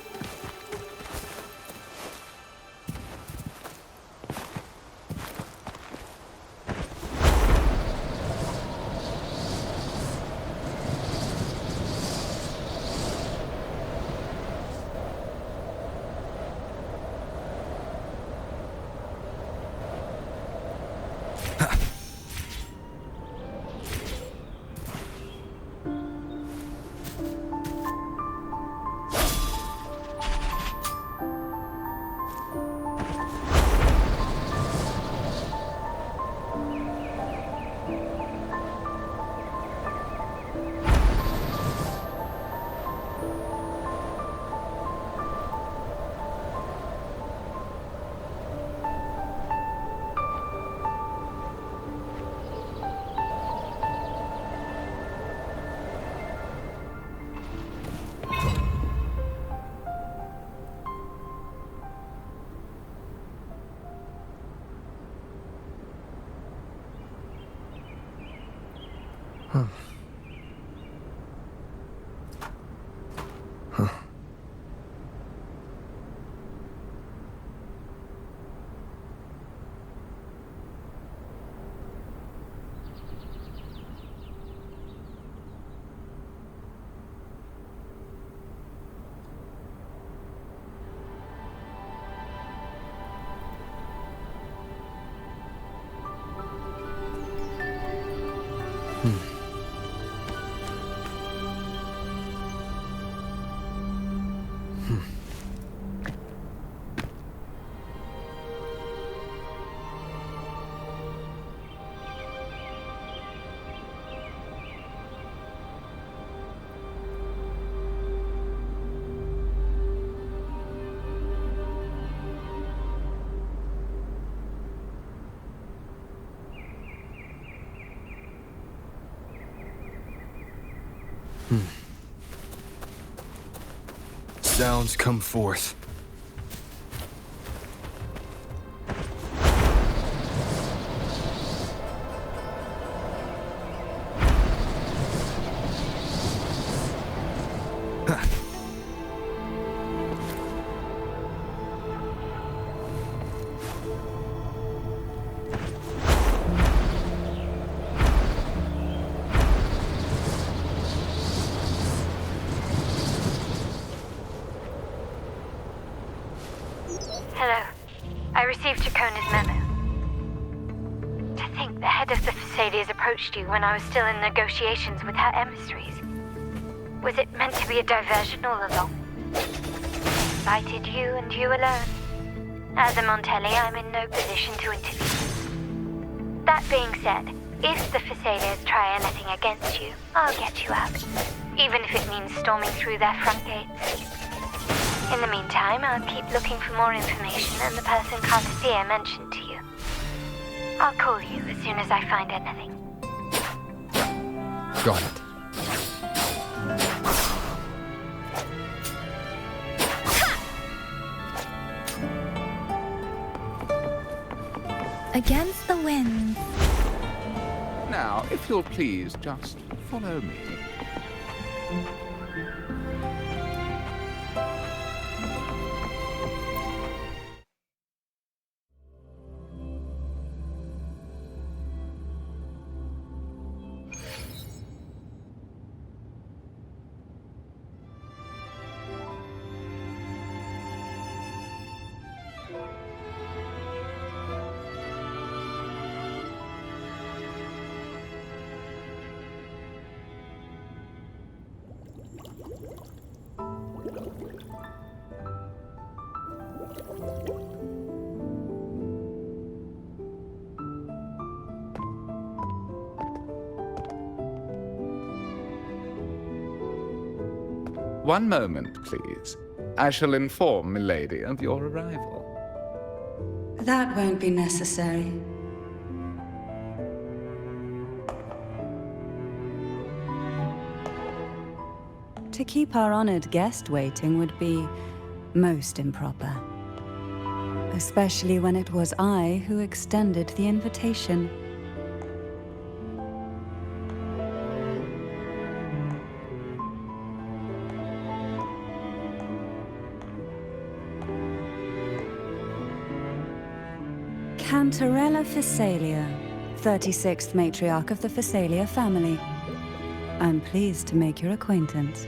Sounds come forth. Hello. I received Chacona's memo. To think the head of the Fleurdelys approached you when I was still in negotiations with her emissaries. Was it meant to be a diversion all along? Invited you and you alone. As a Montelli, I'm in no position to intervene. That being said, if the Fleurdelys try anything against you, I'll get you out. Even if it means storming through their front gates. In the meantime, I'll keep looking for more information and the person Crier mentioned to you. I'll call you as soon as I find anything. Got it. Against the wind. Now, if you'll please, just follow me. One moment, please. I shall inform Milady of your arrival. That won't be necessary. To keep our honored guest waiting would be most improper. Especially when it was I who extended the invitation. Cantarella Phasalia, 36th matriarch of the Phasalia family. I'm pleased to make your acquaintance.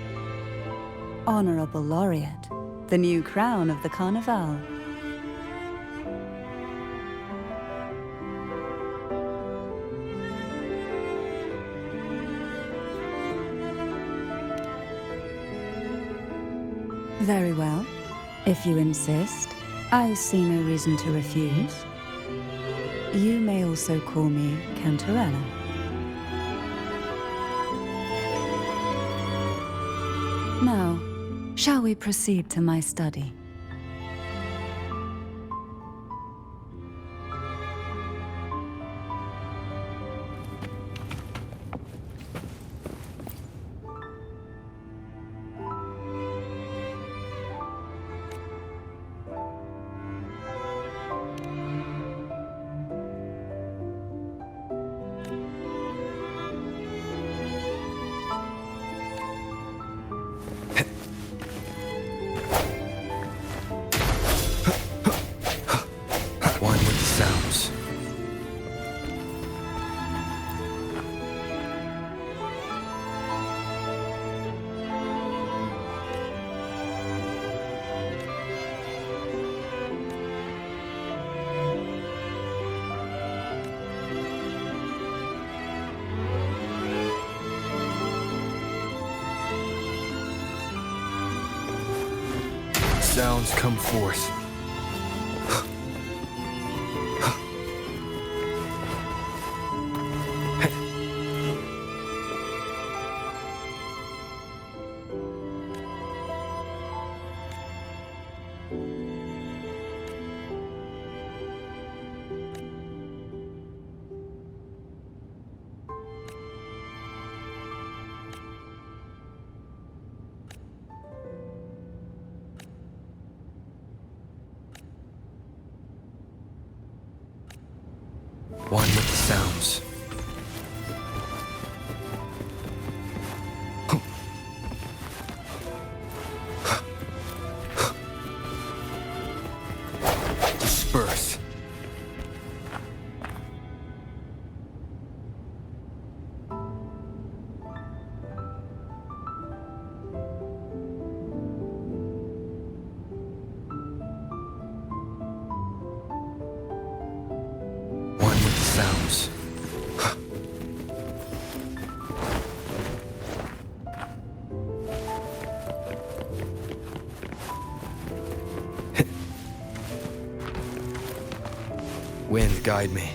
Honorable Laureate, the new crown of the Carnival. Very well. If you insist, I see no reason to refuse. You may also call me Cantarella. Now, shall we proceed to my study? Sounds come forth. One with the sounds. Disperse. Sounds. Wind, guide me.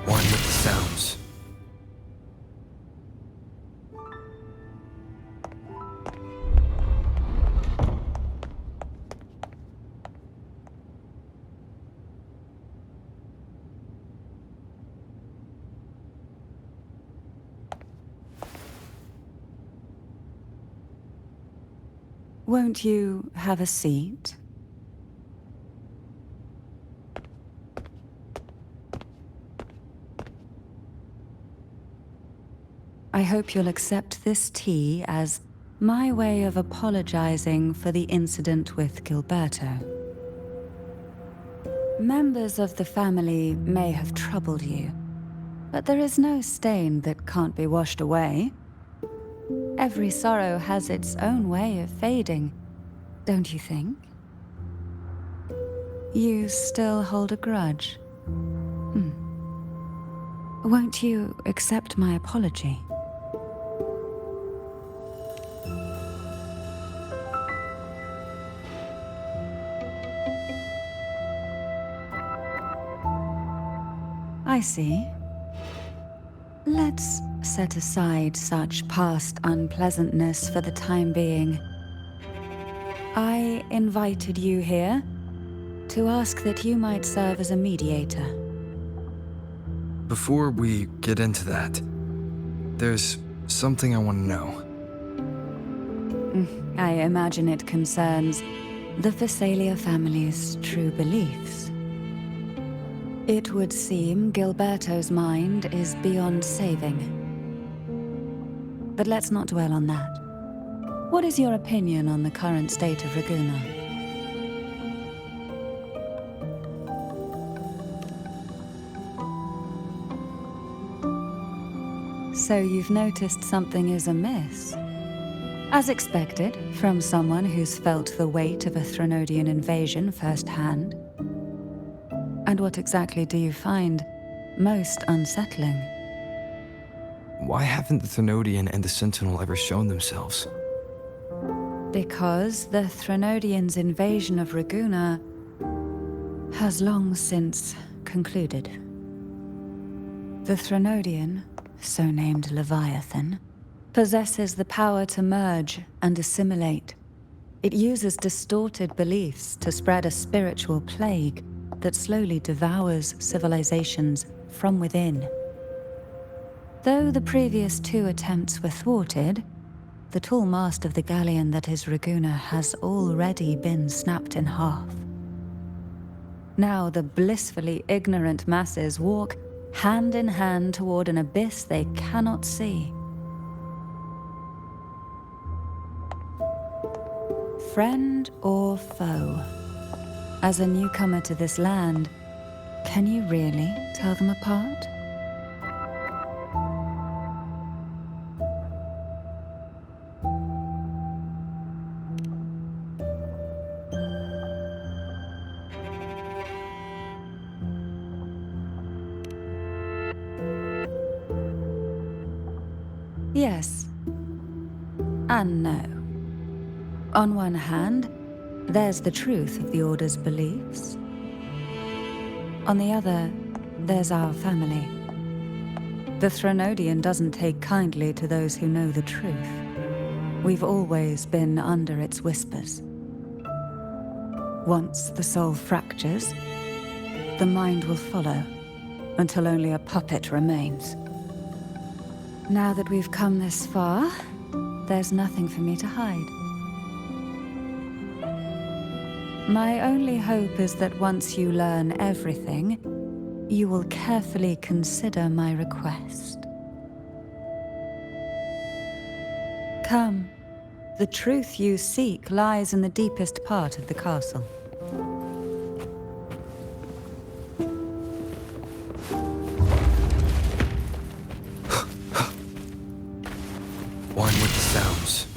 One with the sounds. Won't you have a seat? I hope you'll accept this tea as my way of apologizing for the incident with Gilberto. Members of the family may have troubled you, But there is no stain that can't be washed away. Every sorrow has its own way of fading, don't you think? You still hold a grudge? Won't you accept my apology? I see. Let's set aside such past unpleasantness for the time being. I invited you here to ask that you might serve as a mediator. Before we get into that, there's something I want to know. I imagine it concerns the Phasalia family's true beliefs. It would seem Gilberto's mind is beyond saving. But let's not dwell on that. What is your opinion on the current state of Ragunna? So you've noticed something is amiss? As expected, from someone who's felt the weight of a Threnodian invasion firsthand. And what exactly do you find most unsettling? Why haven't the Threnodian and the Sentinel ever shown themselves? Because the Threnodians' invasion of Ragunna has long since concluded. The Threnodian, so named Leviathan, possesses the power to merge and assimilate. It uses distorted beliefs to spread a spiritual plague that slowly devours civilizations from within. Though the previous 2 attempts were thwarted, the tall mast of the galleon that is Ragunna has already been snapped in half. Now the blissfully ignorant masses walk hand in hand toward an abyss they cannot see. Friend or foe? As a newcomer to this land, can you really tell them apart? Yes. And no. On one hand, there's the truth of the Order's beliefs. On the other, there's our family. The Threnodian doesn't take kindly to those who know the truth. We've always been under its whispers. Once the soul fractures, the mind will follow, until only a puppet remains. Now that we've come this far, there's nothing for me to hide. My only hope is that once you learn everything, you will carefully consider my request. Come. The truth you seek lies in the deepest part of the castle. One with the sounds.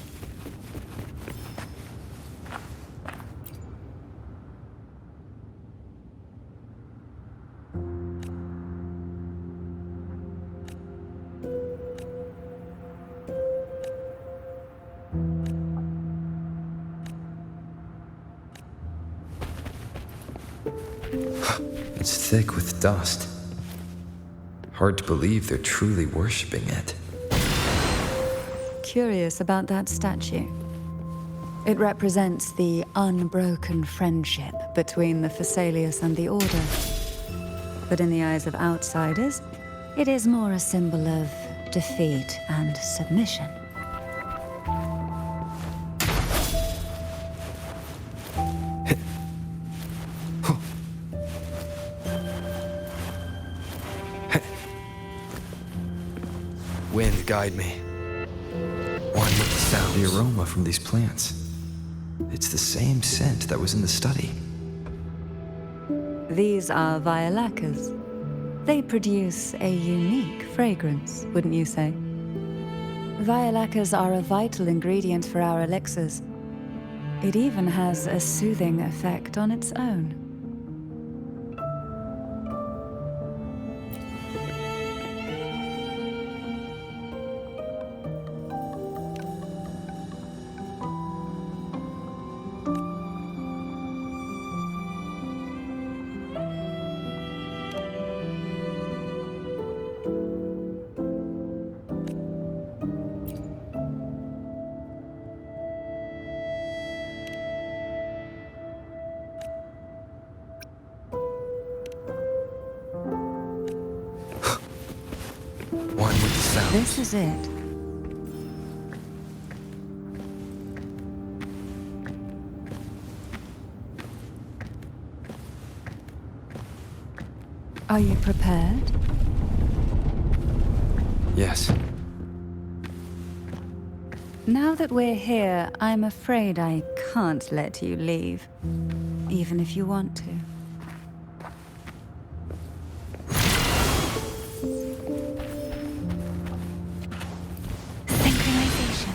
It's thick with dust. Hard to believe they're truly worshipping it. Curious about that statue. It represents the unbroken friendship between the Phasaelius and the Order. But in the eyes of outsiders, it is more a symbol of defeat and submission. Wind, guide me. One with the sound. The aroma from these plants. It's the same scent that was in the study. These are violacas, They produce a unique fragrance, wouldn't you say? Violacas are a vital ingredient for our elixirs. It even has a soothing effect on its own. One with the sound. This is it. Are you prepared? Yes. Now that we're here, I'm afraid I can't let you leave, even if you want to. Synchronization.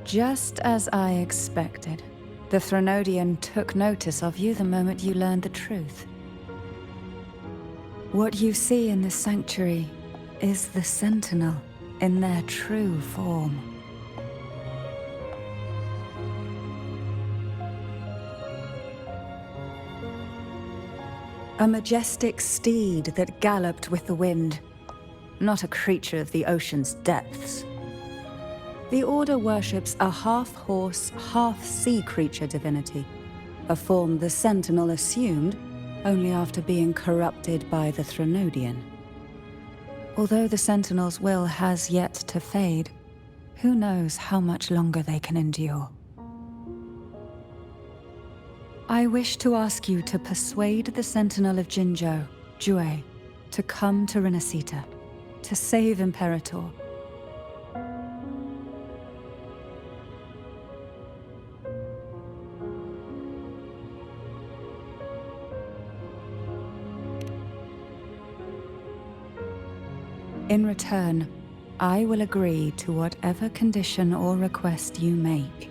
Just as I expected, the Threnodian took notice of you the moment you learned the truth. What you see in the sanctuary is the Sentinel in their true form. A majestic steed that galloped with the wind, not a creature of the ocean's depths. The Order worships a half-horse, half-sea creature divinity, a form the Sentinel assumed only after being corrupted by the Threnodian. Although the Sentinel's will has yet to fade, who knows how much longer they can endure. I wish to ask you to persuade the Sentinel of Jinzhou, Jue, to come to Renacita, to save Imperator. In return, I will agree to whatever condition or request you make.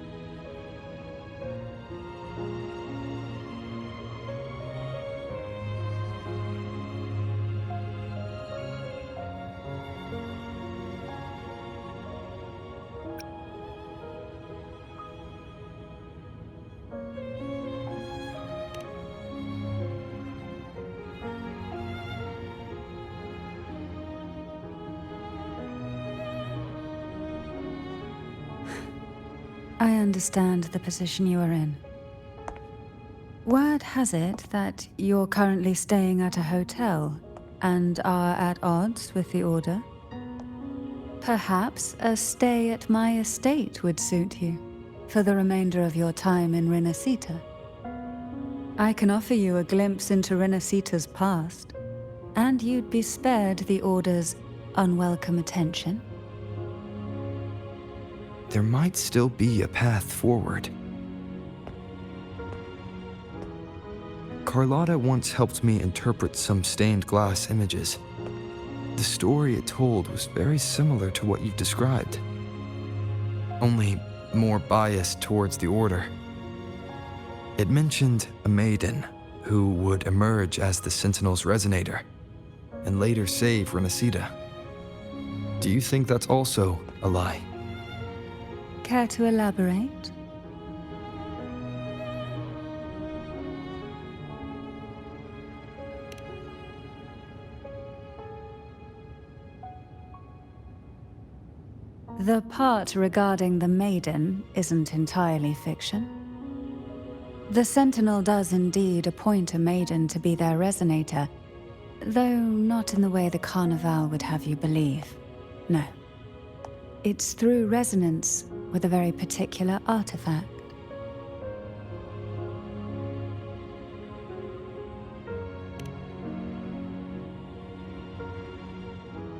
I understand the position you are in. Word has it that you're currently staying at a hotel and are at odds with the Order. Perhaps a stay at my estate would suit you for the remainder of your time in Renacita. I can offer you a glimpse into Renacita's past, and you'd be spared the Order's unwelcome attention. There might still be a path forward. Carlotta once helped me interpret some stained glass images. The story it told was very similar to what you've described, only more biased towards the Order. It mentioned a maiden who would emerge as the Sentinel's resonator and later save Renacita. Do you think that's also a lie? Care to elaborate? The part regarding the Maiden isn't entirely fiction. The Sentinel does indeed appoint a Maiden to be their resonator, Though not in the way the Carnival would have you believe. No. It's through resonance with a very particular artifact.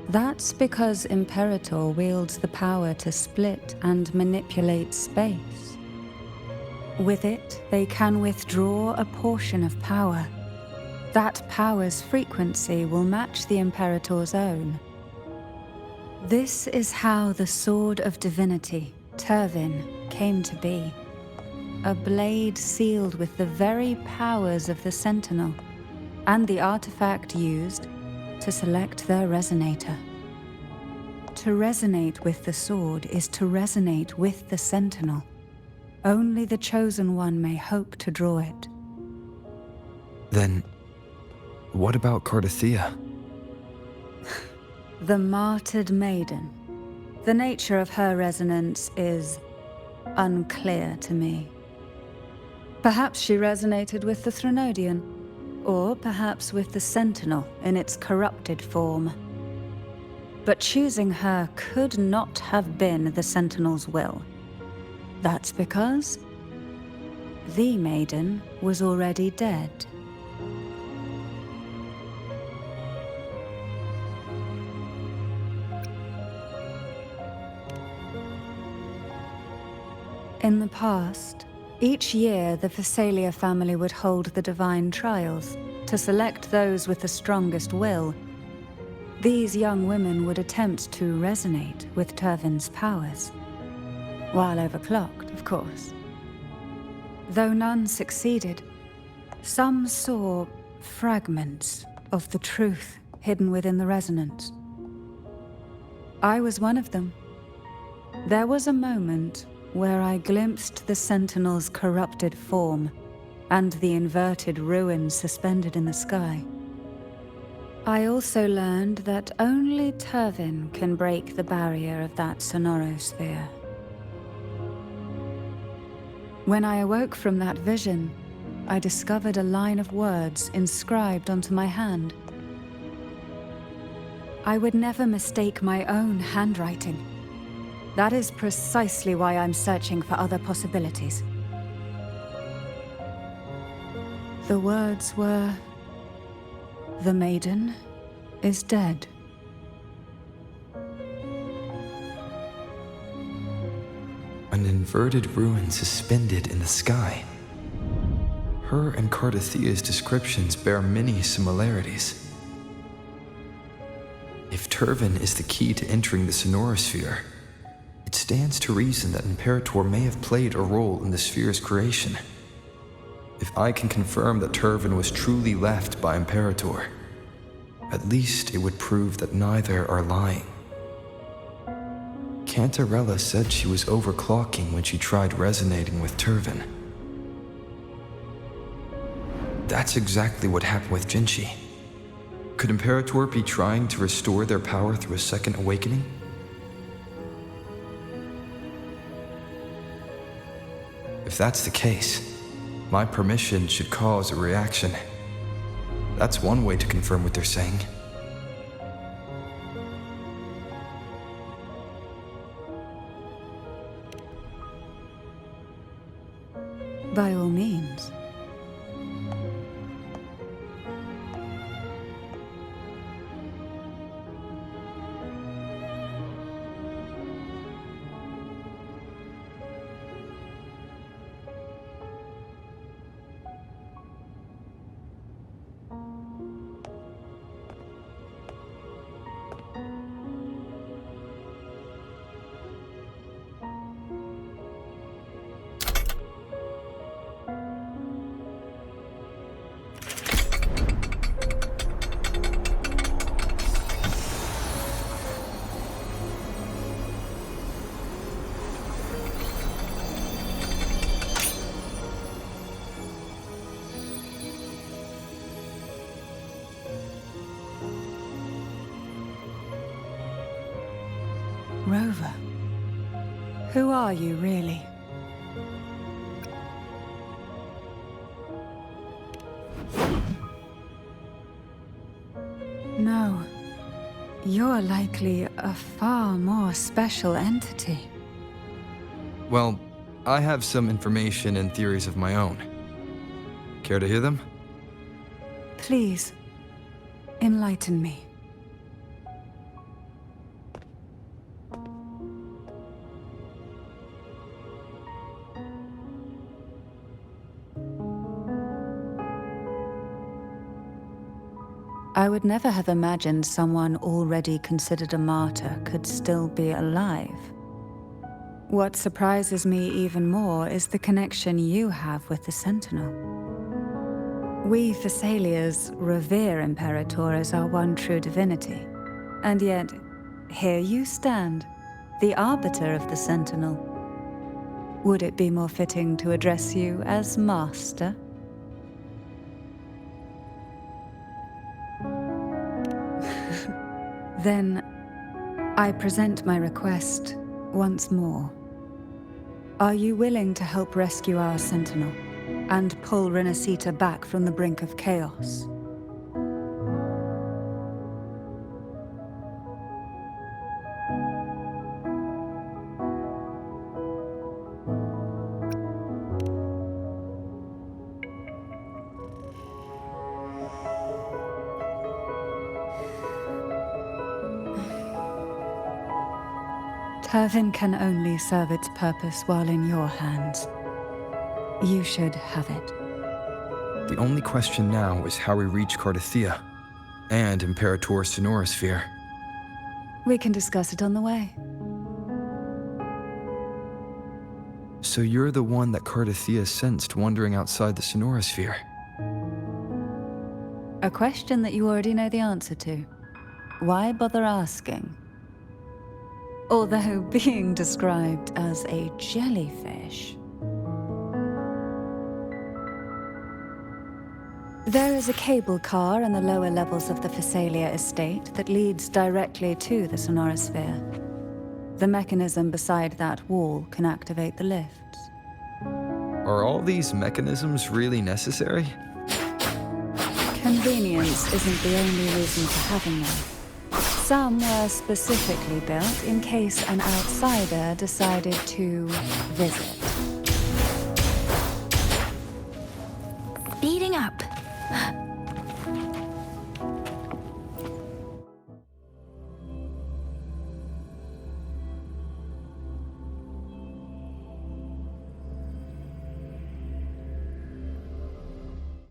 That's because Imperator wields the power to split and manipulate space. With it, they can withdraw a portion of power. That power's frequency will match the Imperator's own. This is how the Sword of Divinity, Turvin, came to be. A blade sealed with the very powers of the Sentinel, and the artifact used to select their resonator. To resonate with the sword is to resonate with the Sentinel. Only the Chosen One may hope to draw it. Then, what about Cardathea? The martyred maiden. The nature of her resonance is unclear to me. Perhaps she resonated with the Threnodian, or perhaps with the Sentinel in its corrupted form. But choosing her could not have been the Sentinel's will. That's because the Maiden was already dead. In the past, each year the Fleurdelys family would hold the Divine Trials to select those with the strongest will. These young women would attempt to resonate with Turvin's powers, while overclocked, of course. Though none succeeded, some saw fragments of the truth hidden within the resonance. I was one of them. There was a moment where I glimpsed the Sentinel's corrupted form and the inverted ruins suspended in the sky. I also learned that only Turvin can break the barrier of that sonorosphere. When I awoke from that vision, I discovered a line of words inscribed onto my hand. I would never mistake my own handwriting. That is precisely why I'm searching for other possibilities. The words were, "The Maiden is dead." An inverted ruin suspended in the sky. Her and Cardathea's descriptions bear many similarities. If Turvin is the key to entering the sonorosphere, it stands to reason that Imperator may have played a role in the sphere's creation. If I can confirm that Turvin was truly left by Imperator, at least it would prove that neither are lying. Cantarella said she was overclocking when she tried resonating with Turvin. That's exactly what happened with Jinchi. Could Imperator be trying to restore their power through a second awakening? If that's the case, my permission should cause a reaction. That's one way to confirm what they're saying. By all means. Rover, who are you really? You're likely a far more special entity. Well, I have some information and theories of my own. Care to hear them? Please, enlighten me. I would never have imagined someone already considered a martyr could still be alive. What surprises me even more is the connection you have with the Sentinel. We Thessalians revere Imperator as our one true divinity, and yet, here you stand, the arbiter of the Sentinel. Would it be more fitting to address you as Master? Then, I present my request once more. Are you willing to help rescue our Sentinel and pull Renacita back from the brink of chaos? Turvin can only serve its purpose while in your hands. You should have it. The only question now is how we reach Cardathia and Imperator's Sonorosphere. We can discuss it on the way. So you're the one that Cardathia sensed wandering outside the Sonorosphere? A question that you already know the answer to. Why bother asking? Although being described as a jellyfish. There is a cable car in the lower levels of the Thessalia estate that leads directly to the Sonorosphere. The mechanism beside that wall can activate the lifts. Are all these mechanisms really necessary? Convenience isn't the only reason for having them. Some were specifically built in case an outsider decided to visit. Speeding up.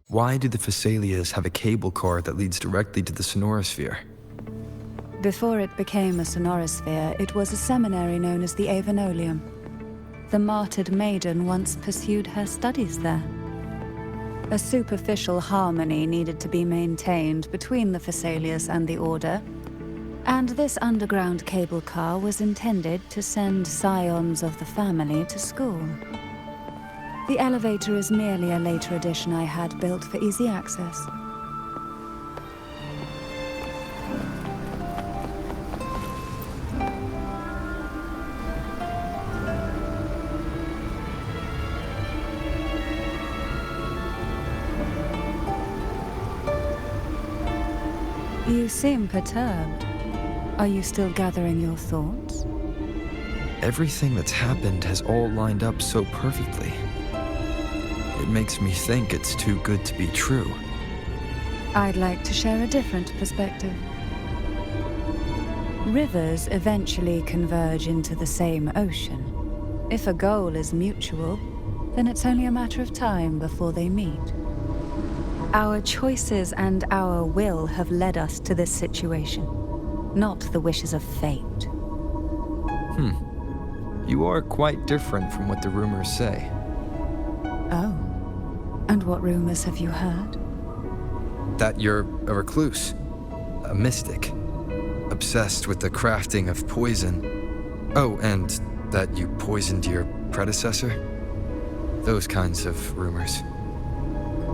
Why do the Thessalians have a cable car that leads directly to the Sonorosphere? Before it became a Sonorosphere, it was a seminary known as the Avenolium. The martyred Maiden once pursued her studies there. A superficial harmony needed to be maintained between the Thessalians and the Order, and this underground cable car was intended to send scions of the family to school. The elevator is merely a later addition I had built for easy access. You seem perturbed. Are you still gathering your thoughts? Everything that's happened has all lined up so perfectly. It makes me think it's too good to be true. I'd like to share a different perspective. Rivers eventually converge into the same ocean. If a goal is mutual, then it's only a matter of time before they meet. Our choices and our will have led us to this situation, not the wishes of fate. You are quite different from what the rumors say. Oh. And what rumors have you heard? That you're a recluse, a mystic, obsessed with the crafting of poison. Oh, and that you poisoned your predecessor? Those kinds of rumors.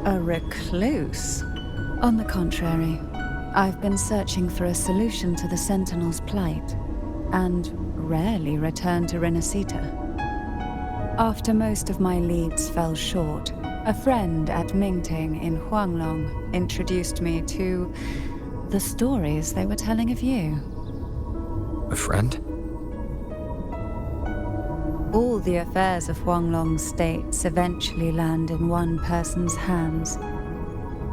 A recluse? On the contrary, I've been searching for a solution to the Sentinel's plight, and rarely return to Renacita. After most of my leads fell short, a friend at Mingting in Huanglong introduced me to the stories they were telling of you. A friend? All the affairs of Huanglong's states eventually land in one person's hands.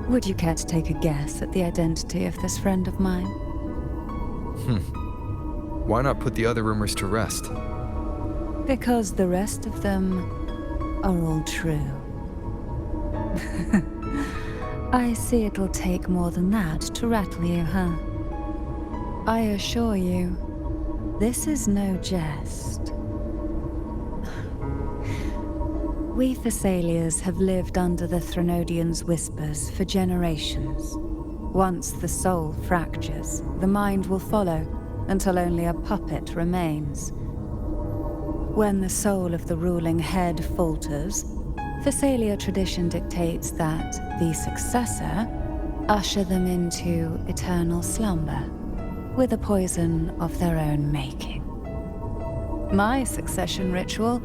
Would you care to take a guess at the identity of this friend of mine? Why not put the other rumors to rest? Because the rest of them are all true. I see it'll take more than that to rattle you, huh? I assure you, this is no jest. We Thessalians have lived under the Threnodians' whispers for generations. Once the soul fractures, the mind will follow, until only a puppet remains. When the soul of the ruling head falters, Thessalia tradition dictates that the successor usher them into eternal slumber, with a poison of their own making. My succession ritual?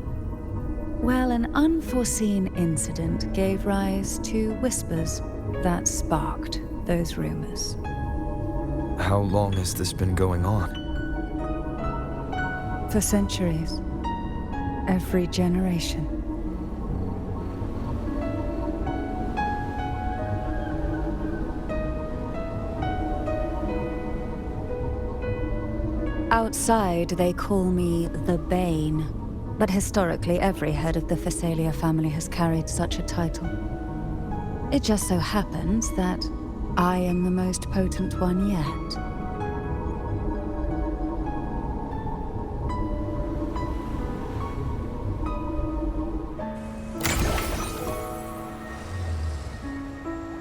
Well, an unforeseen incident gave rise to whispers that sparked those rumors. How long has this been going on? For centuries. Every generation. Outside, they call me the Bane. But historically, every head of the Thessalia family has carried such a title. It just so happens that I am the most potent one yet.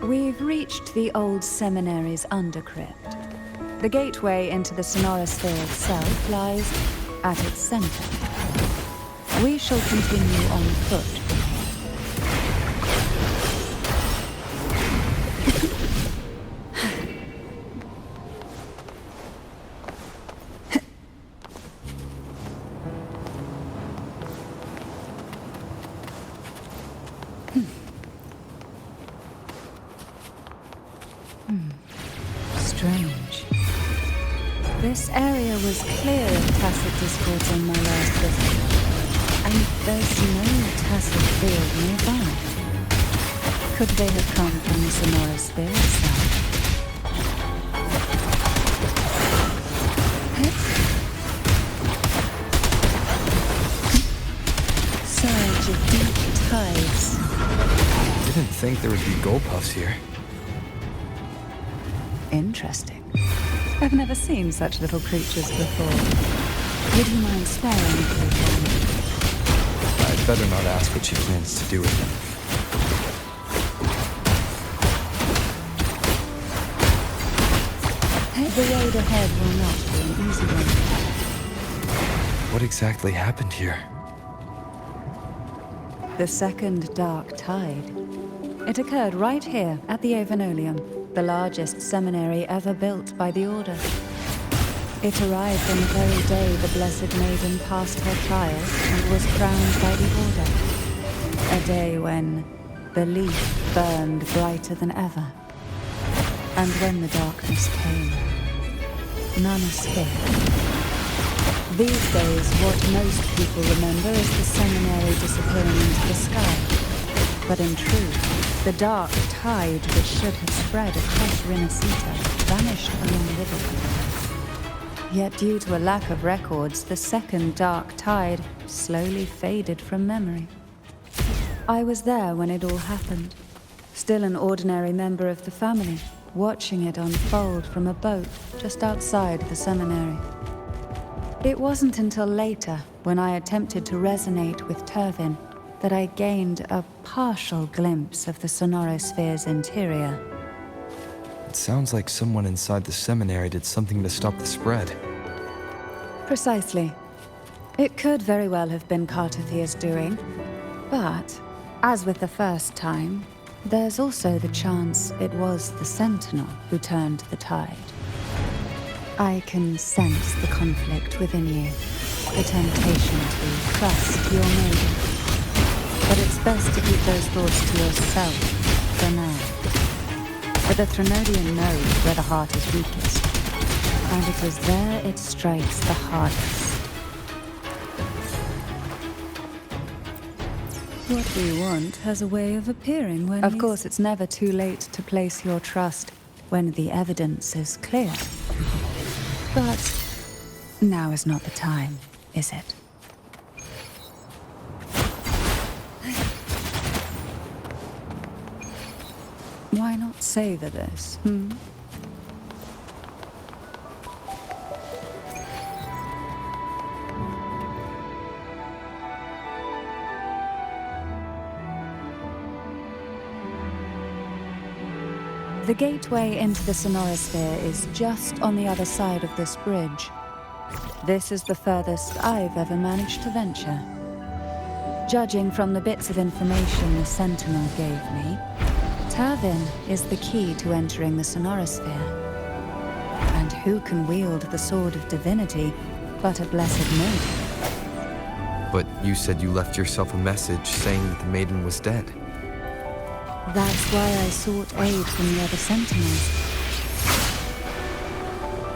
We've reached the old seminary's undercrypt. The gateway into the Sonorosphere itself lies at its center. We shall continue on foot. Strange. This area was clear of tacet discords on my last visit. And there's no tacet field nearby. Could they have come from the Sonorosphere itself? Surge of deep tides. Didn't think there would be gold puffs here. Interesting. I've never seen such little creatures before. Would you mind sparing me, please? I'd better not ask what she plans to do with them. The road ahead will not be an easy one. What exactly happened here? The second dark tide. It occurred right here at the Avenolium, the largest seminary ever built by the Order. It arrived on the very day the Blessed Maiden passed her trials and was crowned by the Order. A day when belief burned brighter than ever. And when the darkness came, none escaped. These days, what most people remember is the seminary disappearing into the sky. But in truth, the dark tide that should have spread across Rinasita vanished along the river. Yet due to a lack of records, the second dark tide slowly faded from memory. I was there when it all happened, still an ordinary member of the family, watching it unfold from a boat just outside the seminary. It wasn't until later, when I attempted to resonate with Turvin, that I gained a partial glimpse of the Sonorosphere's interior. It sounds like someone inside the seminary did something to stop the spread. Precisely. It could very well have been Cartothia's doing, but, as with the first time, there's also the chance it was the Sentinel who turned the tide. I can sense the conflict within you, the temptation to trust your maiden. But it's best to keep those thoughts to yourself for now. But the Threnodian knows where the heart is weakest, and it is there it strikes the hardest. What we want has a way of appearing when Of course, it's never too late to place your trust when the evidence is clear. But now is not the time, is it? Why not savor this, The gateway into the Sonorosphere is just on the other side of this bridge. This is the furthest I've ever managed to venture. Judging from the bits of information the Sentinel gave me, Tervin is the key to entering the Sonorosphere. And who can wield the Sword of Divinity but a blessed maiden? But you said you left yourself a message saying that the maiden was dead. That's why I sought aid from the other Sentinels.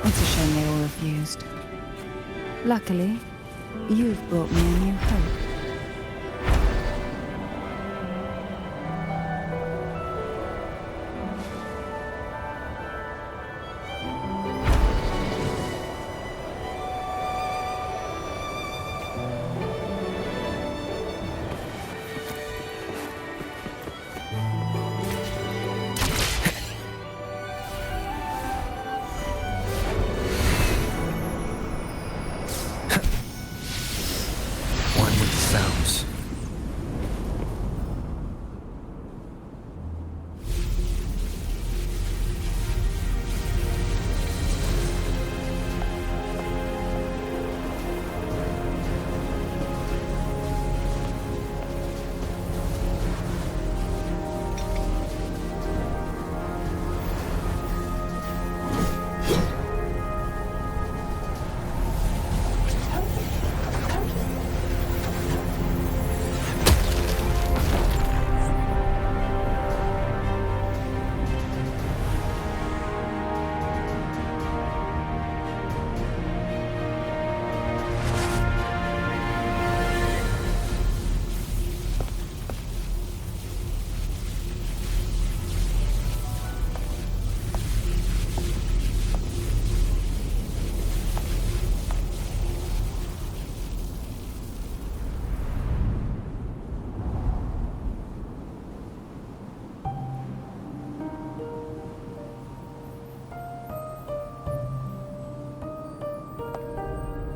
It's a shame they all refused. Luckily, you've brought me a new hope. Sounds.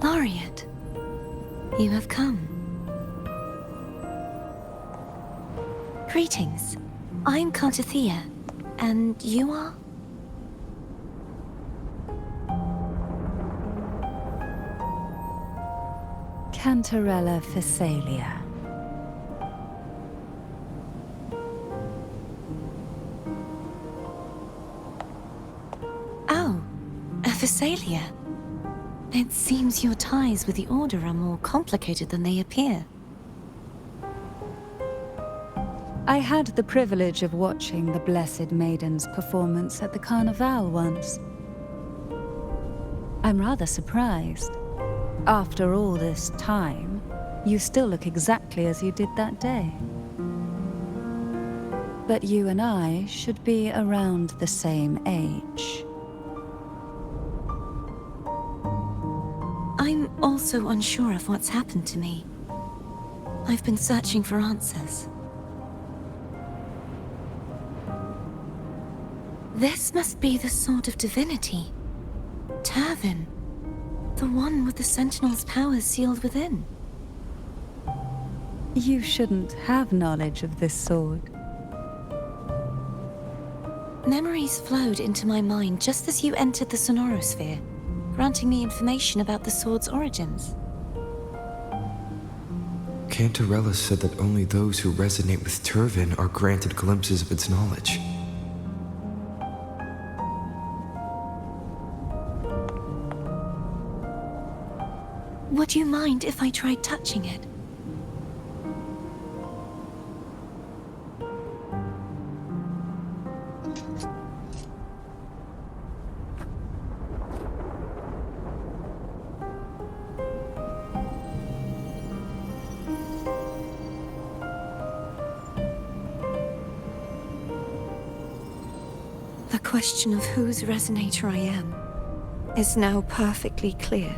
Laureate, you have come. Greetings. I'm Thea, and you are? Cantarella Phasalia. Oh, a Phasalia. It seems your ties with the Order are more complicated than they appear. I had the privilege of watching the Blessed Maiden's performance at the Carnival once. I'm rather surprised. After all this time, you still look exactly as you did that day. But you and I should be around the same age. I'm also unsure of what's happened to me. I've been searching for answers. This must be the Sword of Divinity. Tervin, the one with the Sentinel's powers sealed within. You shouldn't have knowledge of this sword. Memories flowed into my mind just as you entered the Sonorosphere, granting me information about the sword's origins. Cantarella said that only those who resonate with Tervin are granted glimpses of its knowledge. Would you mind if I tried touching it? The question of whose resonator I am is now perfectly clear.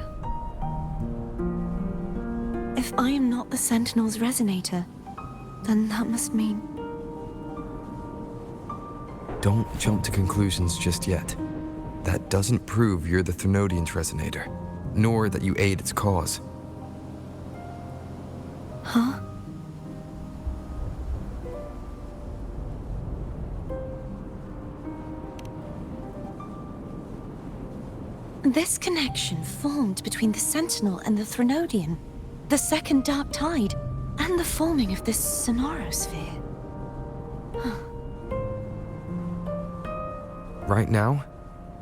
If I am not the Sentinel's resonator, then that must mean... Don't jump to conclusions just yet. That doesn't prove you're the Threnodian's resonator, nor that you aid its cause. Huh? This connection formed between the Sentinel and the Threnodian, the second Dark Tide, and the forming of this sonorosphere. Right now,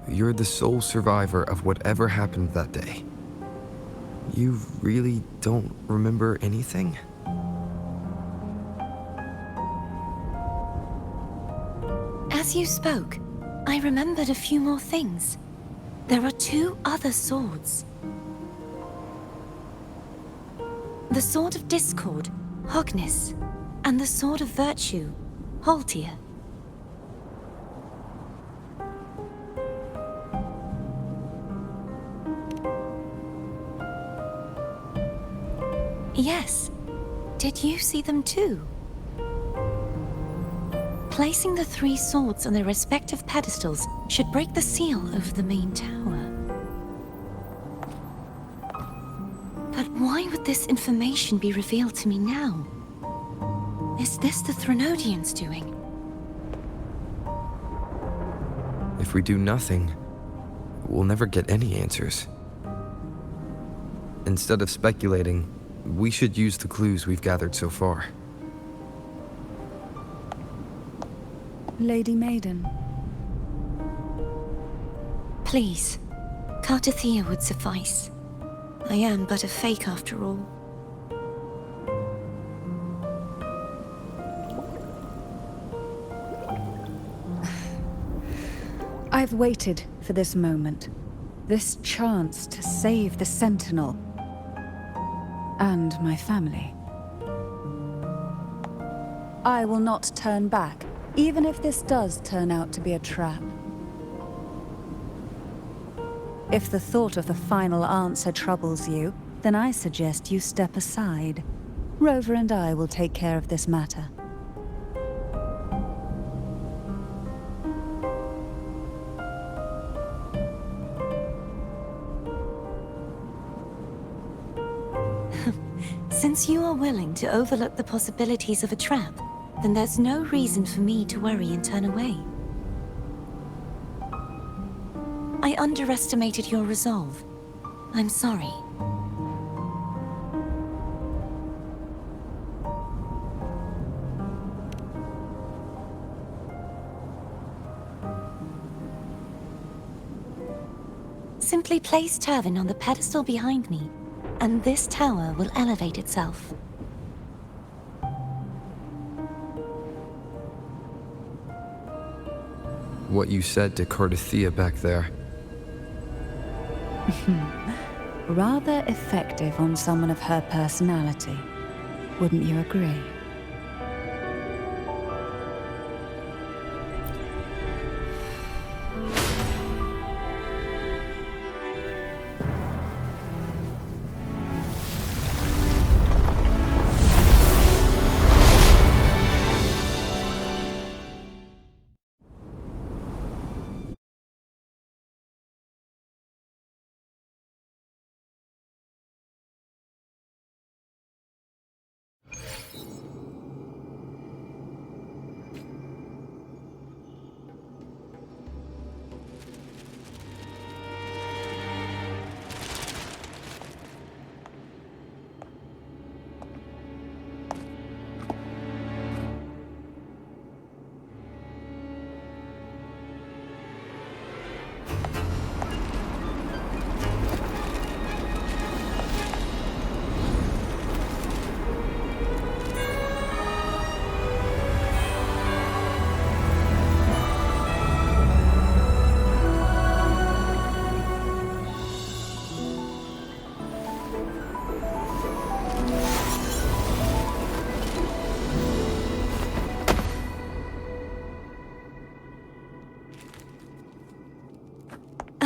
you're the sole survivor of whatever happened that day. You really don't remember anything? As you spoke, I remembered a few more things. There are 2 other swords. The Sword of Discord, Hognis, and the Sword of Virtue, Haltia. Yes. Did you see them too? Placing the 3 swords on their respective pedestals should break the seal over the main tower. But why would this information be revealed to me now? Is this the Threnodians' doing? If we do nothing, we'll never get any answers. Instead of speculating, we should use the clues we've gathered so far. Lady Maiden. Please, Cartothea would suffice. I am but a fake after all. I've waited for this moment. This chance to save the Sentinel. And my family. I will not turn back, even if this does turn out to be a trap. If the thought of the final answer troubles you, then I suggest you step aside. Rover and I will take care of this matter. Since you are willing to overlook the possibilities of a trap, then there's no reason for me to worry and turn away. I underestimated your resolve. I'm sorry. Simply place Turvin on the pedestal behind me, and this tower will elevate itself. What you said to Cartothea back there. Rather effective on someone of her personality. Wouldn't you agree?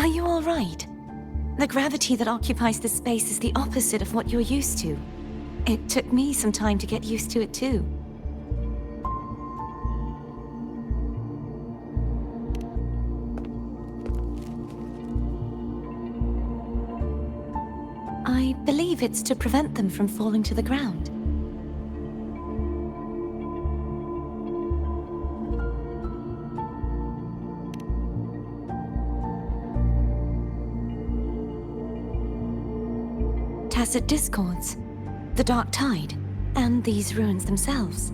you all right? The gravity that occupies this space is the opposite of what you're used to. It took me some time to get used to it too. I believe it's to prevent them from falling to the ground. Tacit discords, the dark tide, and these ruins themselves.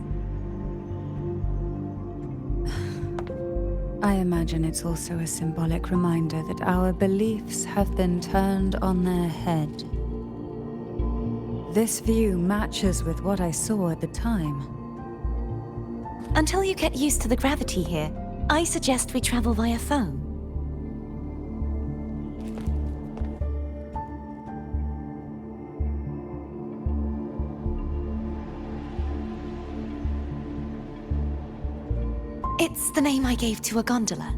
I imagine it's also a symbolic reminder that our beliefs have been turned on their head. This view matches with what I saw at the time. Until you get used to the gravity here, I suggest we travel via phone. It's the name I gave to a gondola.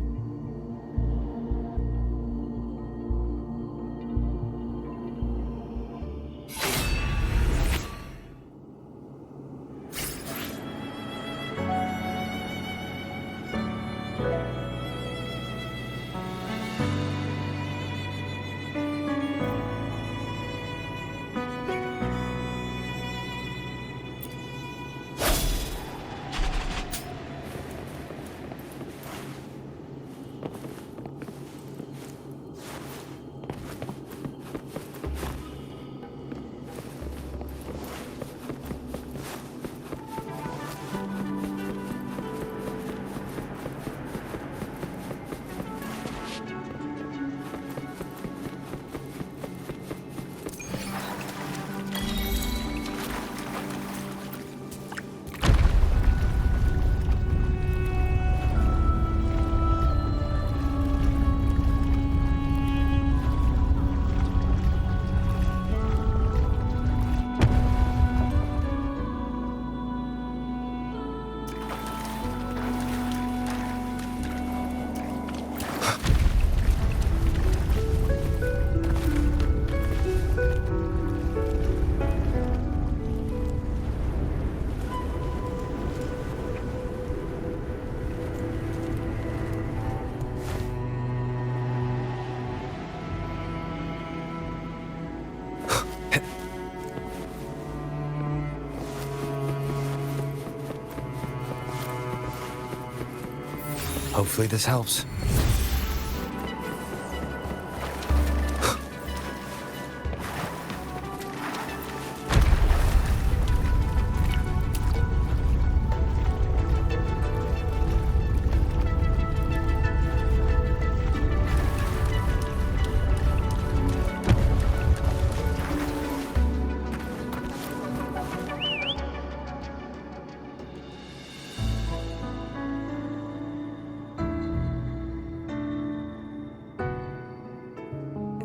Hopefully this helps.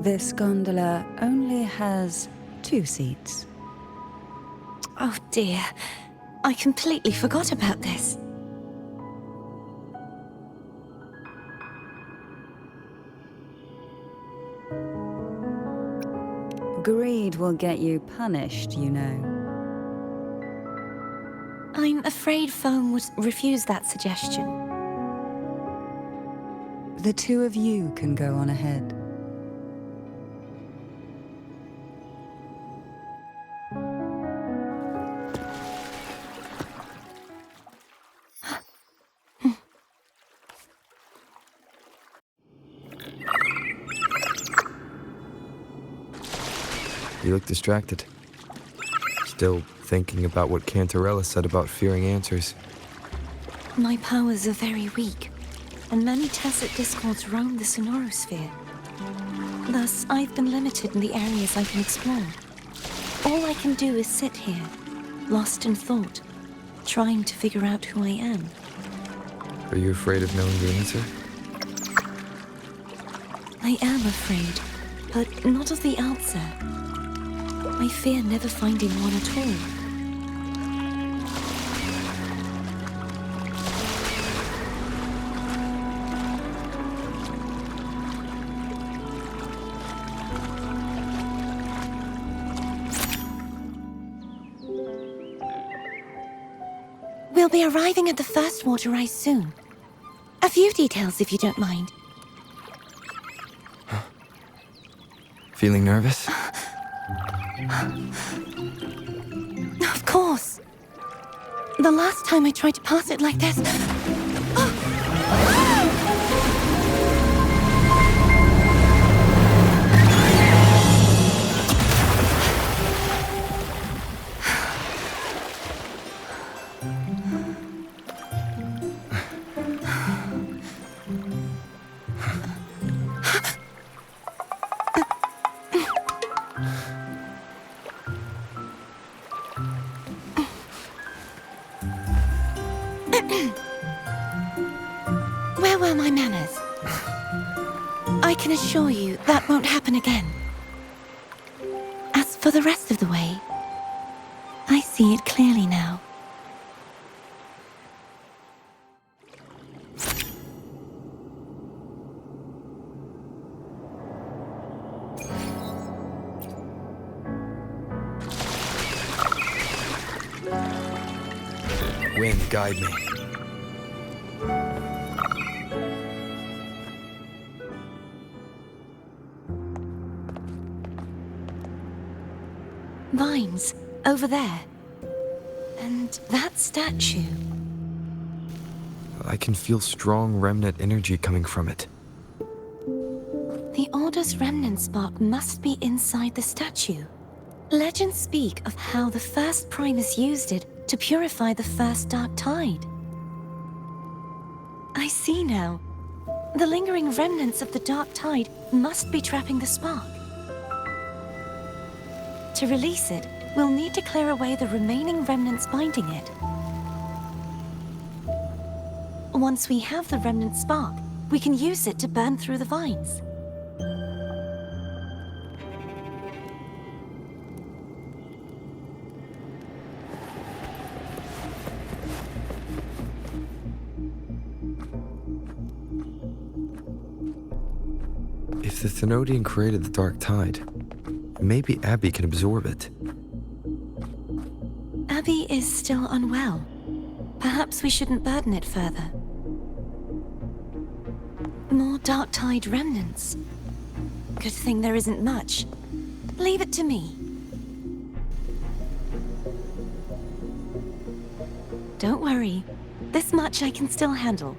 This gondola only has 2 seats. Oh dear, I completely forgot about this. Greed will get you punished, you know. I'm afraid Foam would refuse that suggestion. The 2 of you can go on ahead. You look distracted. Still thinking about what Cantarella said about fearing answers. My powers are very weak, and many tacit discords roam the sonorosphere. Thus, I've been limited in the areas I can explore. All I can do is sit here, lost in thought, trying to figure out who I am. Are you afraid of knowing the answer? I am afraid, but not of the answer. I fear never finding one at all. We'll be arriving at the first water rise soon. A few details, if you don't mind. Feeling nervous? Of course. The last time I tried to pass it like this... Where were my manners? I can assure you that won't happen again. As for the rest of the way, I see it clearly now. Wind, guide me. Vines, over there. And that statue. I can feel strong remnant energy coming from it. The Order's remnant spark must be inside the statue. Legends speak of how the first Primus used it to purify the first dark tide. I see now. The lingering remnants of the dark tide must be trapping the spark. To release it, we'll need to clear away the remaining remnants binding it. Once we have the remnant spark, we can use it to burn through the vines. If the Thenodian created the dark tide, maybe Abby can absorb it. Abby is still unwell. Perhaps we shouldn't burden it further. More dark tide remnants. Good thing there isn't much. Leave it to me. Don't worry. This much I can still handle.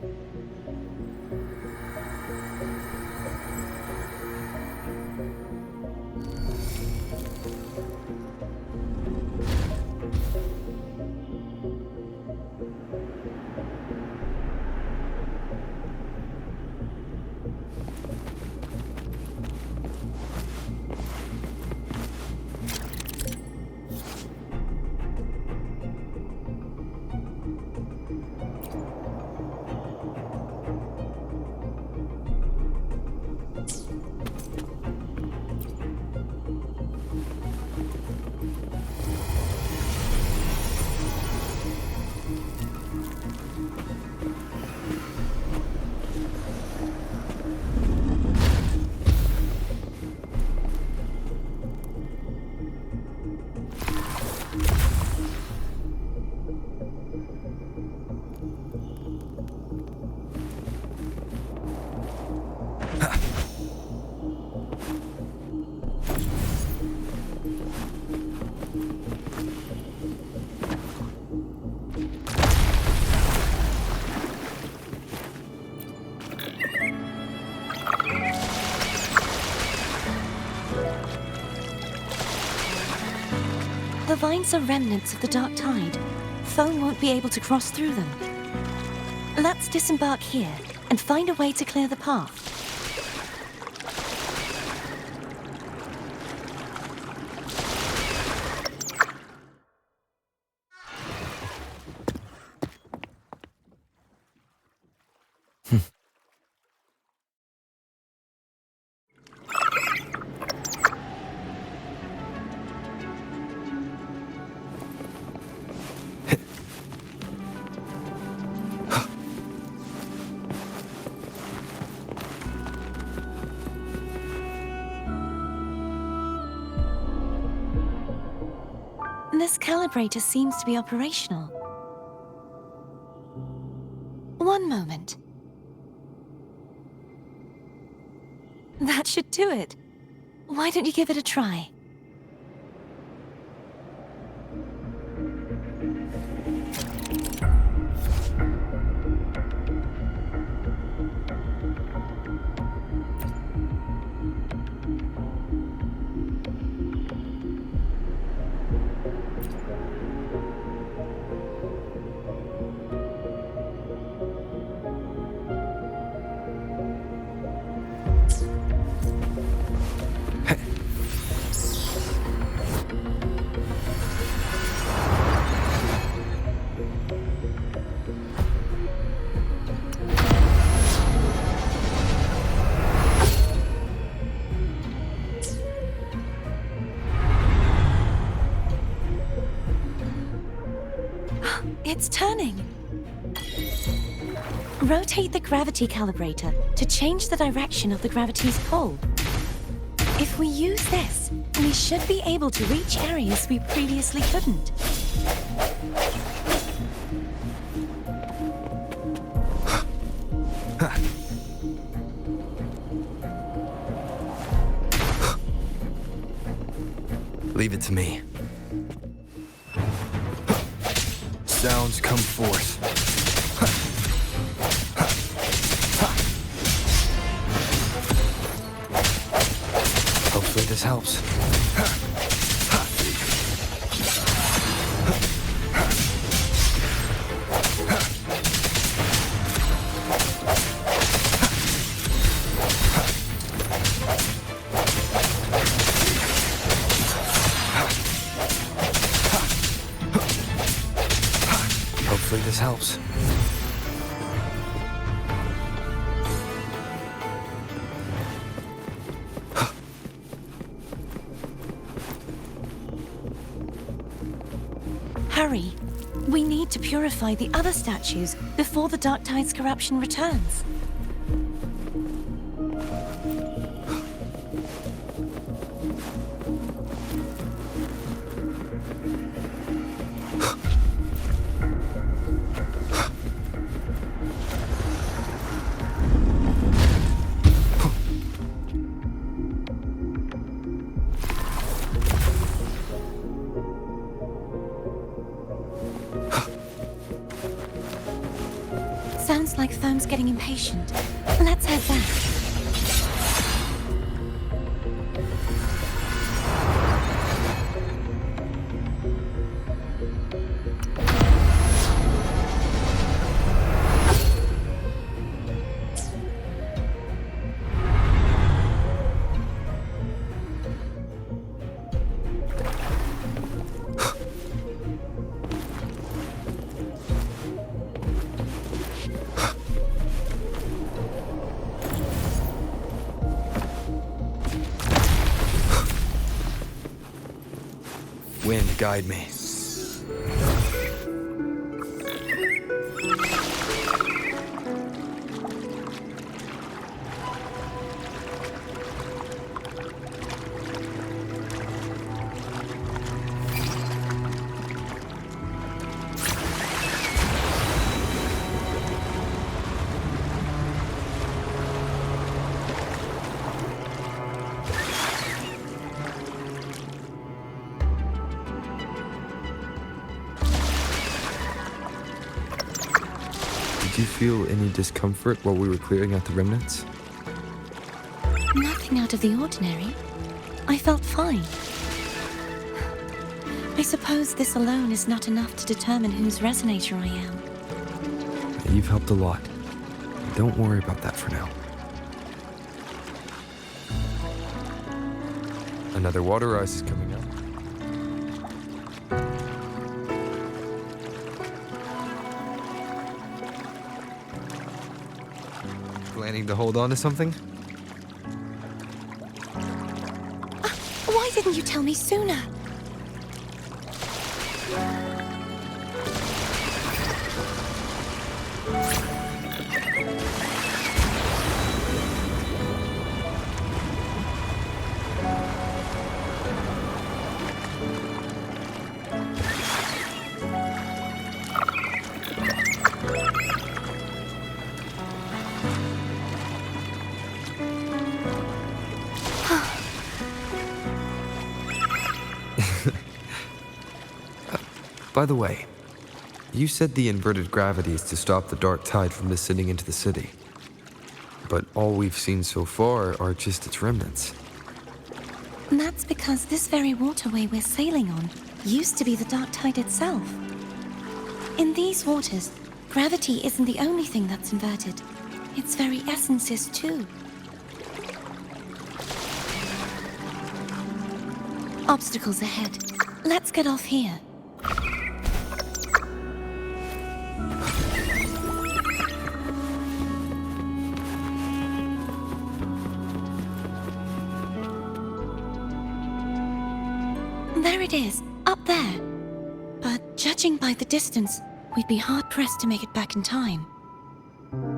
The vines are remnants of the dark tide. Foam won't be able to cross through them. Let's disembark here and find a way to clear the path. This calibrator seems to be operational. One moment. That should do it. Why don't you give it a try? It's turning. Rotate the gravity calibrator to change the direction of the gravity's pull. If we use this, we should be able to reach areas we previously couldn't. Leave it to me. Sounds come forth. Hopefully this helps. Hopefully this helps. Hurry. We need to purify the other statues before the Dark Tide's corruption returns. Sounds like Foam's getting impatient. Let's head back. Wind, guide me. Did you feel any discomfort while we were clearing out the remnants? Nothing out of the ordinary. I felt fine. I suppose this alone is not enough to determine whose resonator I am. You've helped a lot. Don't worry about that for now. Another water rise is coming up. Planning to hold on to something? Why didn't you tell me sooner? By the way, you said the inverted gravity is to stop the dark tide from descending into the city. But all we've seen so far are just its remnants. And that's because this very waterway we're sailing on used to be the dark tide itself. In these waters, gravity isn't the only thing that's inverted. Its very essence is too. Obstacles ahead. Let's get off here. There it is, up there. But judging by the distance, we'd be hard-pressed to make it back in time.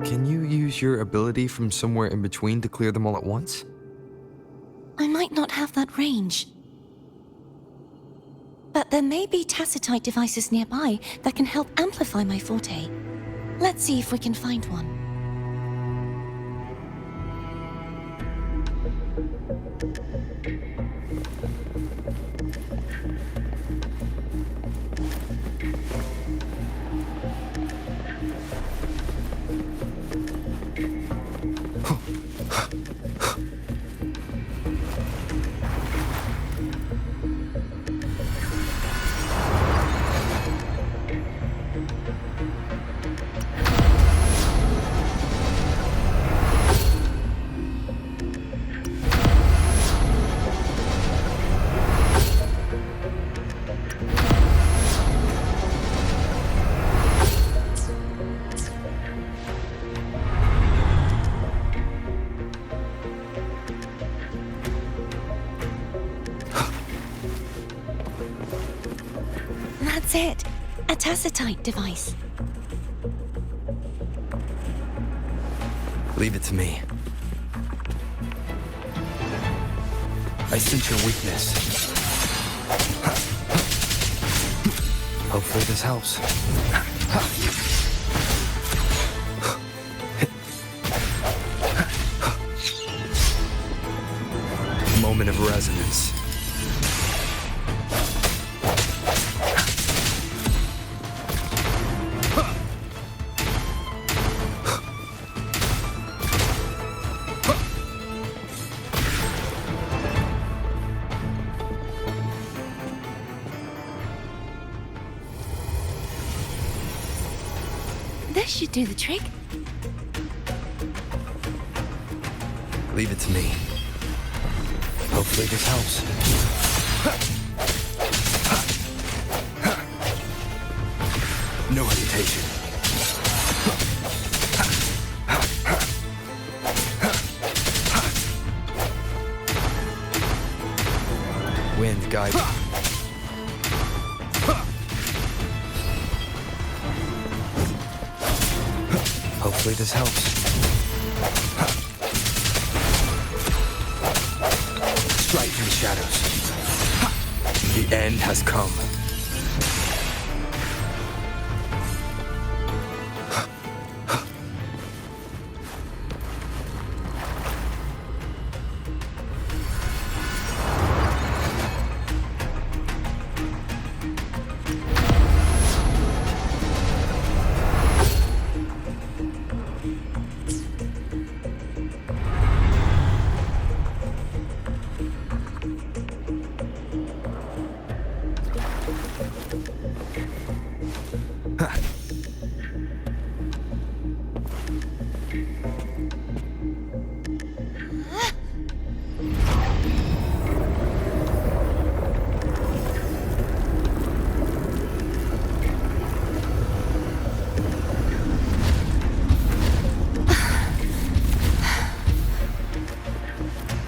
Can you use your ability from somewhere in between to clear them all at once? I might not have that range. But there may be tacitite devices nearby that can help amplify my forte. Let's see if we can find one. That's it. A tacitite device. Leave it to me. I sense your weakness. Hopefully this helps. Moment of resonance. This should do the trick. Leave it to me. Hopefully this helps. No hesitation. Wind guide. Hopefully this helps. Strike through the shadows. The end has come.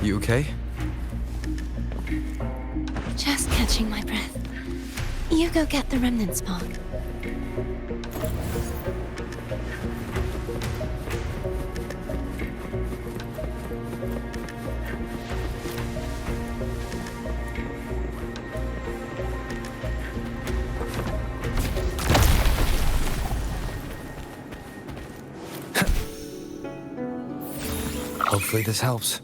You okay? Just catching my breath. You go get the remnant spark. Hopefully this helps.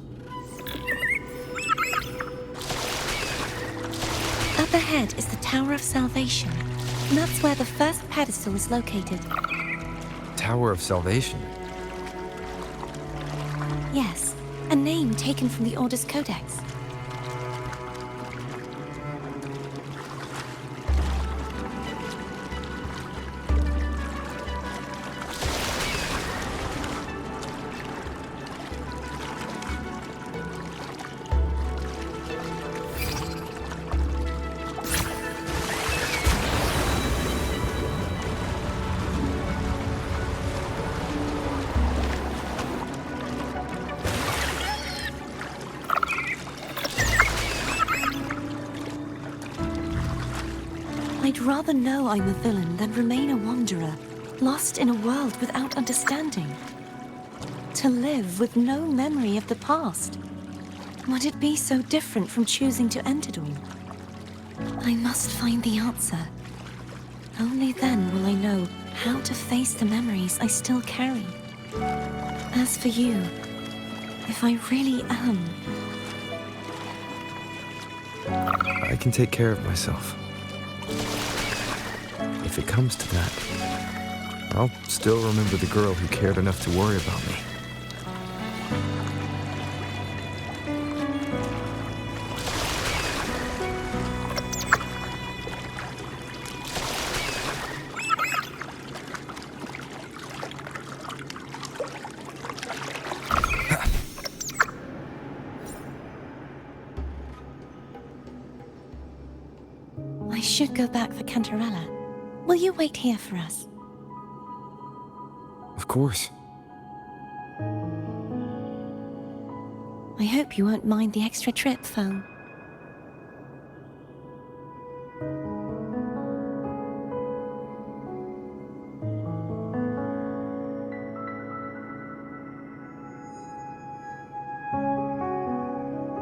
Up ahead is the Tower of Salvation. And that's where the first pedestal is located. Tower of Salvation. Yes, a name taken from the Order's Codex. I'd rather know I'm a villain than remain a wanderer, lost in a world without understanding. To live with no memory of the past. Would it be so different from choosing to end it all? I must find the answer. Only then will I know how to face the memories I still carry. As for you, if I really am... I can take care of myself. If it comes to that, I'll still remember the girl who cared enough to worry about me. I should go back for Cantarella. Will you wait here for us? Of course. I hope you won't mind the extra trip, Foe.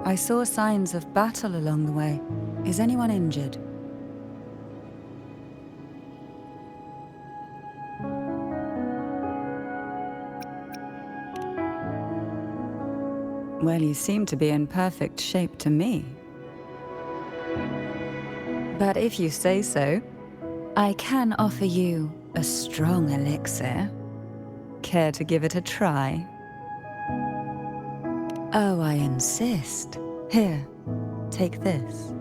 I saw signs of battle along the way. Is anyone injured? Well, you seem to be in perfect shape to me. But if you say so, I can offer you a strong elixir. Care to give it a try? Oh, I insist. Here, take this.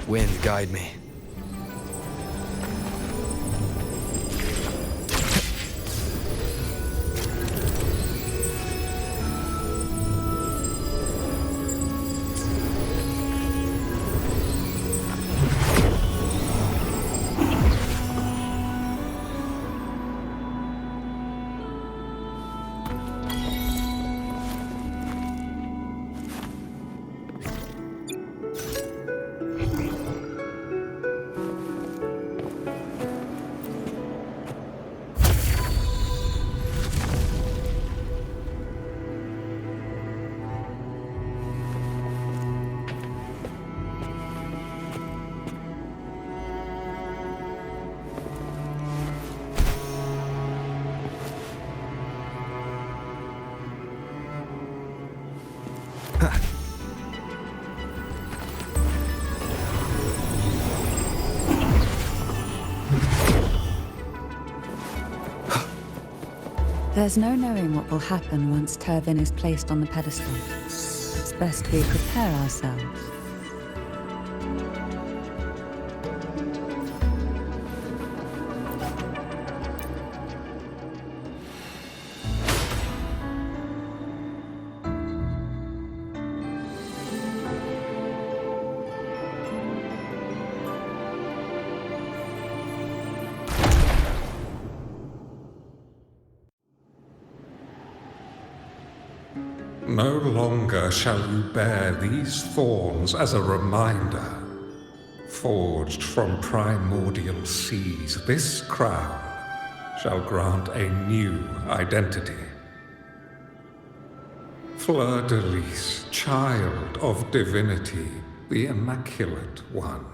Wind, guide me. There's no knowing what will happen once Turvin is placed on the pedestal. It's best we prepare ourselves. No longer shall you bear these thorns as a reminder. Forged from primordial seas, this crown shall grant a new identity. Fleurdelys, child of divinity, the Immaculate One,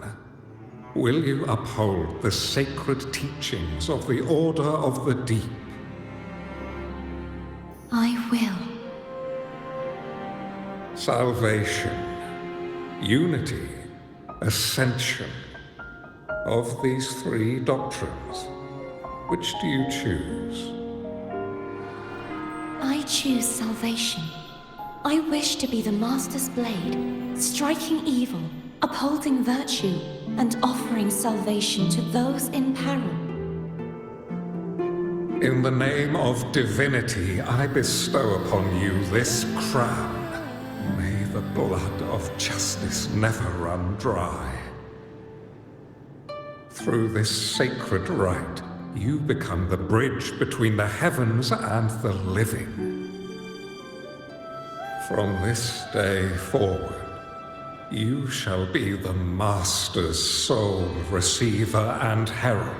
will you uphold the sacred teachings of the Order of the Deep? I will. Salvation, unity, ascension. Of these three doctrines, which do you choose? I choose salvation. I wish to be the Master's blade, striking evil, upholding virtue, and offering salvation to those in peril. In the name of divinity, I bestow upon you this crown. May the blood of justice never run dry. Through this sacred rite, you become the bridge between the heavens and the living. From this day forward, you shall be the Master's sole receiver and herald.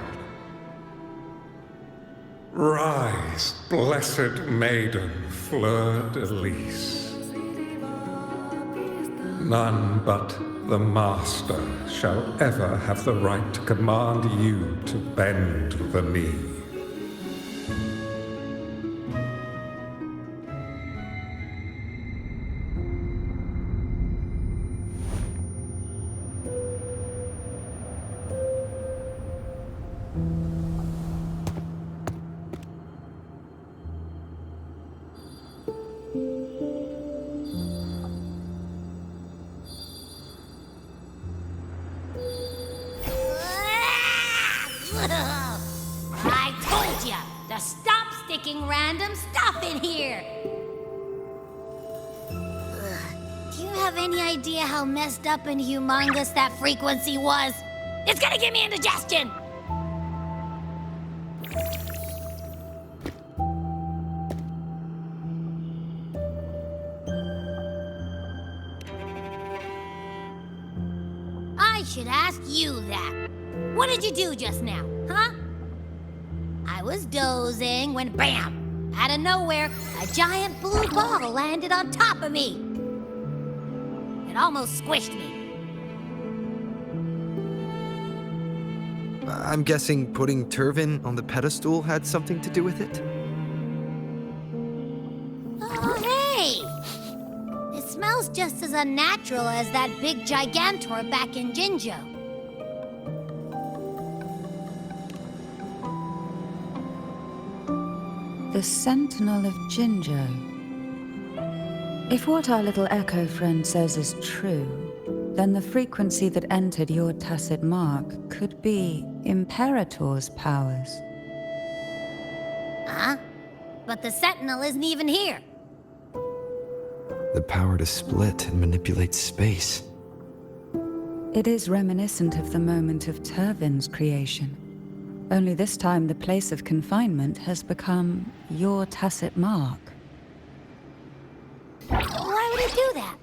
Rise, blessed maiden Fleurdelys. None but the Master shall ever have the right to command you to bend the knee. I told ya to stop sticking random stuff in here! Do you have any idea how messed up and humongous that frequency was? It's gonna give me indigestion! I should ask you that. What did you do just now, huh? I was dozing when bam! Out of nowhere, a giant blue ball landed on top of me. It almost squished me. I'm guessing putting Turvin on the pedestal had something to do with it? Oh, hey! It smells just as unnatural as that big gigantor back in Jinjo. The Sentinel of Jinjo. If what our little echo friend says is true, then the frequency that entered your tacit mark could be Imperator's powers. Huh? But the Sentinel isn't even here. The power to split and manipulate space. It is reminiscent of the moment of Turvin's creation. Only this time the place of confinement has become your tacit mark. Why would it do that?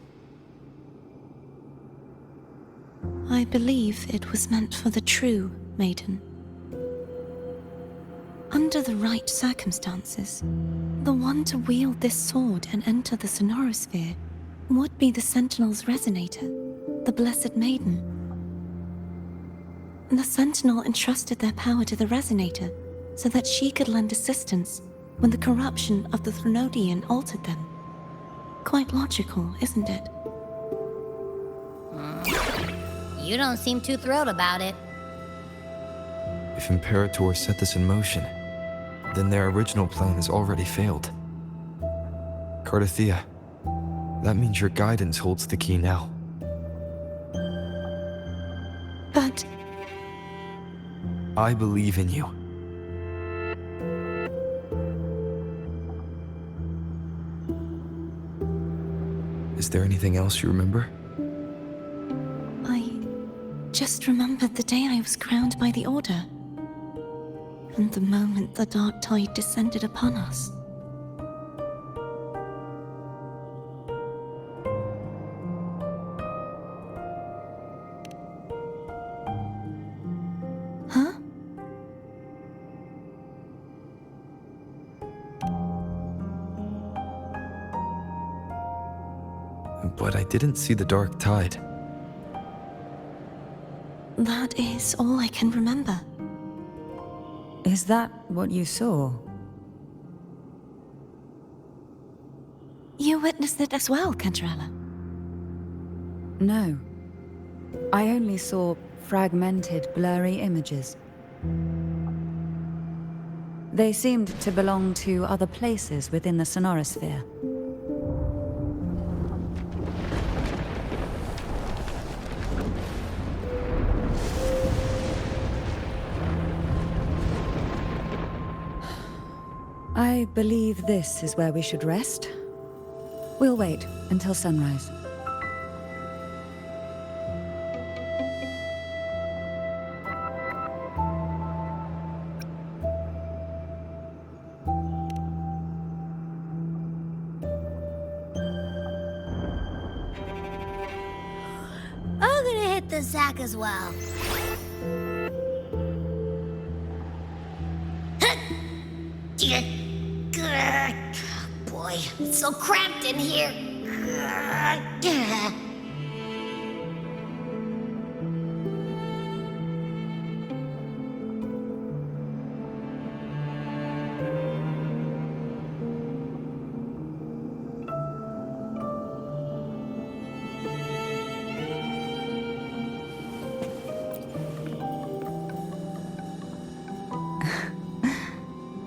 I believe it was meant for the true Maiden. Under the right circumstances, the one to wield this sword and enter the sonorosphere would be the Sentinel's resonator, the Blessed Maiden. The Sentinel entrusted their power to the resonator so that she could lend assistance when the corruption of the Threnodian altered them. Quite logical, isn't it? You don't seem too thrilled about it. If Imperator set this in motion, then their original plan has already failed. Cardathea, that means your guidance holds the key now. But I believe in you. Is there anything else you remember? I just remembered the day I was crowned by the Order, and the moment the dark tide descended upon us. Huh? But I didn't see the dark tide. That is all I can remember. Is that what you saw? You witnessed it as well, Cantarella? No. I only saw fragmented, blurry images. They seemed to belong to other places within the sonorosphere. I believe this is where we should rest. We'll wait until sunrise. I'm gonna hit the sack as well. Boy, it's so cramped in here.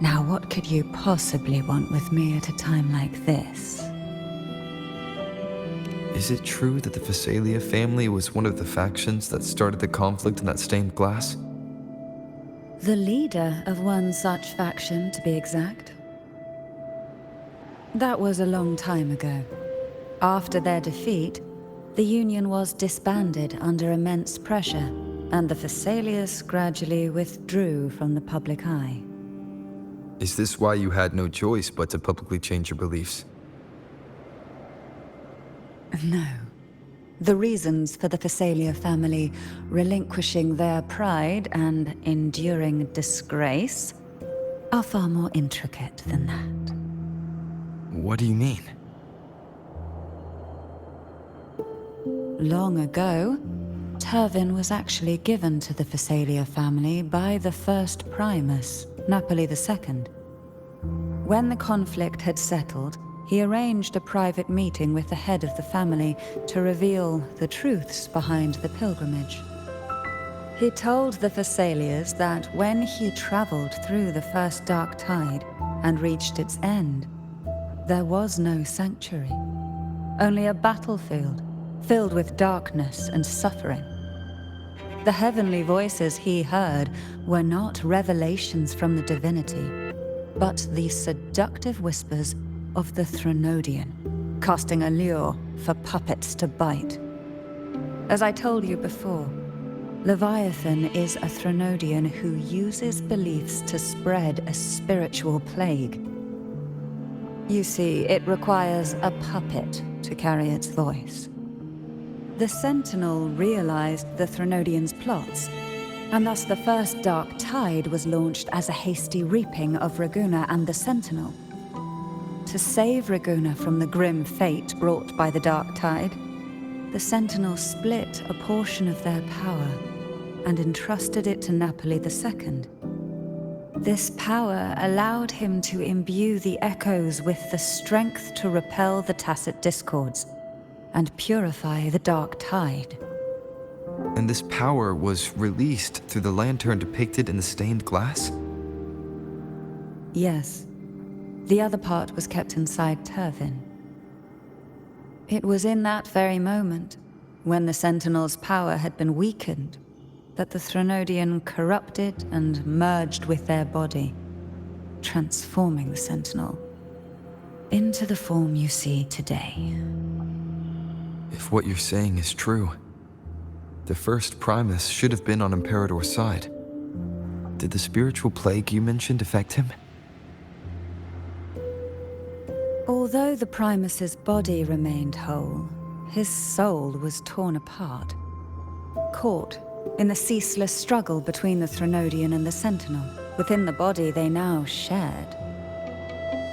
Now, what could you possibly want with me at a time like this? Is it true that the Fleurdelys family was one of the factions that started the conflict in that stained glass? The leader of one such faction, to be exact. That was a long time ago. After their defeat, the Union was disbanded under immense pressure, and the Fleurdelys gradually withdrew from the public eye. Is this why you had no choice but to publicly change your beliefs? No. The reasons for the Fleurdelys family relinquishing their pride and enduring disgrace are far more intricate than that. What do you mean? Long ago, Turvin was actually given to the Fleurdelys family by the first Primus, Napoli II. When the conflict had settled, he arranged a private meeting with the head of the family to reveal the truths behind the pilgrimage. He told the Fleurdelys that when he traveled through the first dark tide and reached its end, there was no sanctuary, only a battlefield filled with darkness and suffering. The heavenly voices he heard were not revelations from the divinity, but the seductive whispers of the Threnodian, casting a lure for puppets to bite. As I told you before, Leviathan is a Threnodian who uses beliefs to spread a spiritual plague. You see, it requires a puppet to carry its voice. The Sentinel realized the Threnodian's plots, and thus the first Dark Tide was launched as a hasty reaping of Raguna and the Sentinel. To save Raguna from the grim fate brought by the Dark Tide, the Sentinel split a portion of their power and entrusted it to Napoli II. This power allowed him to imbue the echoes with the strength to repel the tacit discords and purify the Dark Tide. And this power was released through the lantern depicted in the stained glass? Yes. The other part was kept inside Turvin. It was in that very moment, when the Sentinel's power had been weakened, that the Threnodian corrupted and merged with their body, transforming the Sentinel into the form you see today. If what you're saying is true, the first Primus should have been on Imperator's side. Did the spiritual plague you mentioned affect him? Although the Primus's body remained whole, his soul was torn apart, caught in the ceaseless struggle between the Threnodian and the Sentinel. Within the body they now shared.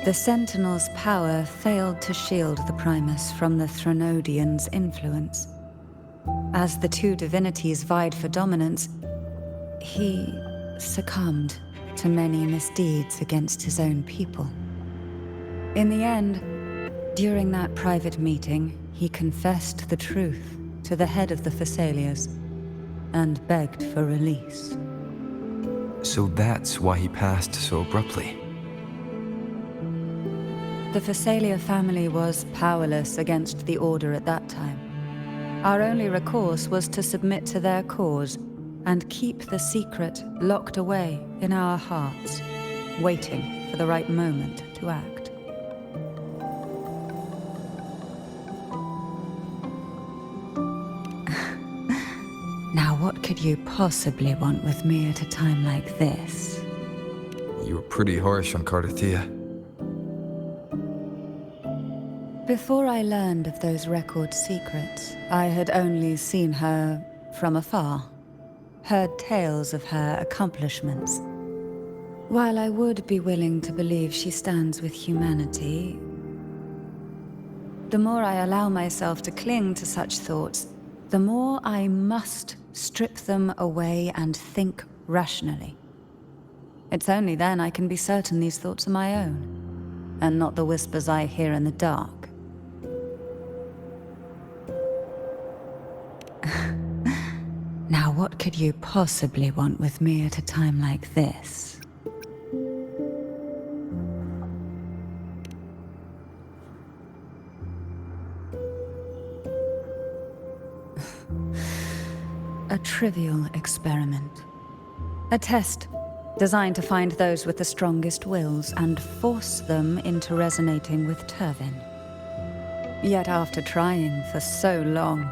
The Sentinel's power failed to shield the Primus from the Threnodian's influence. As the two divinities vied for dominance, he succumbed to many misdeeds against his own people. In the end, during that private meeting, he confessed the truth to the head of the Thessalias and begged for release. So that's why he passed so abruptly. The Thessalia family was powerless against the Order at that time. Our only recourse was to submit to their cause and keep the secret locked away in our hearts, waiting for the right moment to act. Now what could you possibly want with me at a time like this? You were pretty harsh on Cardathia. Before I learned of those record secrets, I had only seen her from afar, heard tales of her accomplishments. While I would be willing to believe she stands with humanity, the more I allow myself to cling to such thoughts, the more I must strip them away and think rationally. It's only then I can be certain these thoughts are my own, and not the whispers I hear in the dark. Now what could you possibly want with me at a time like this? A trivial experiment. A test designed to find those with the strongest wills and force them into resonating with Turvin. Yet after trying for so long,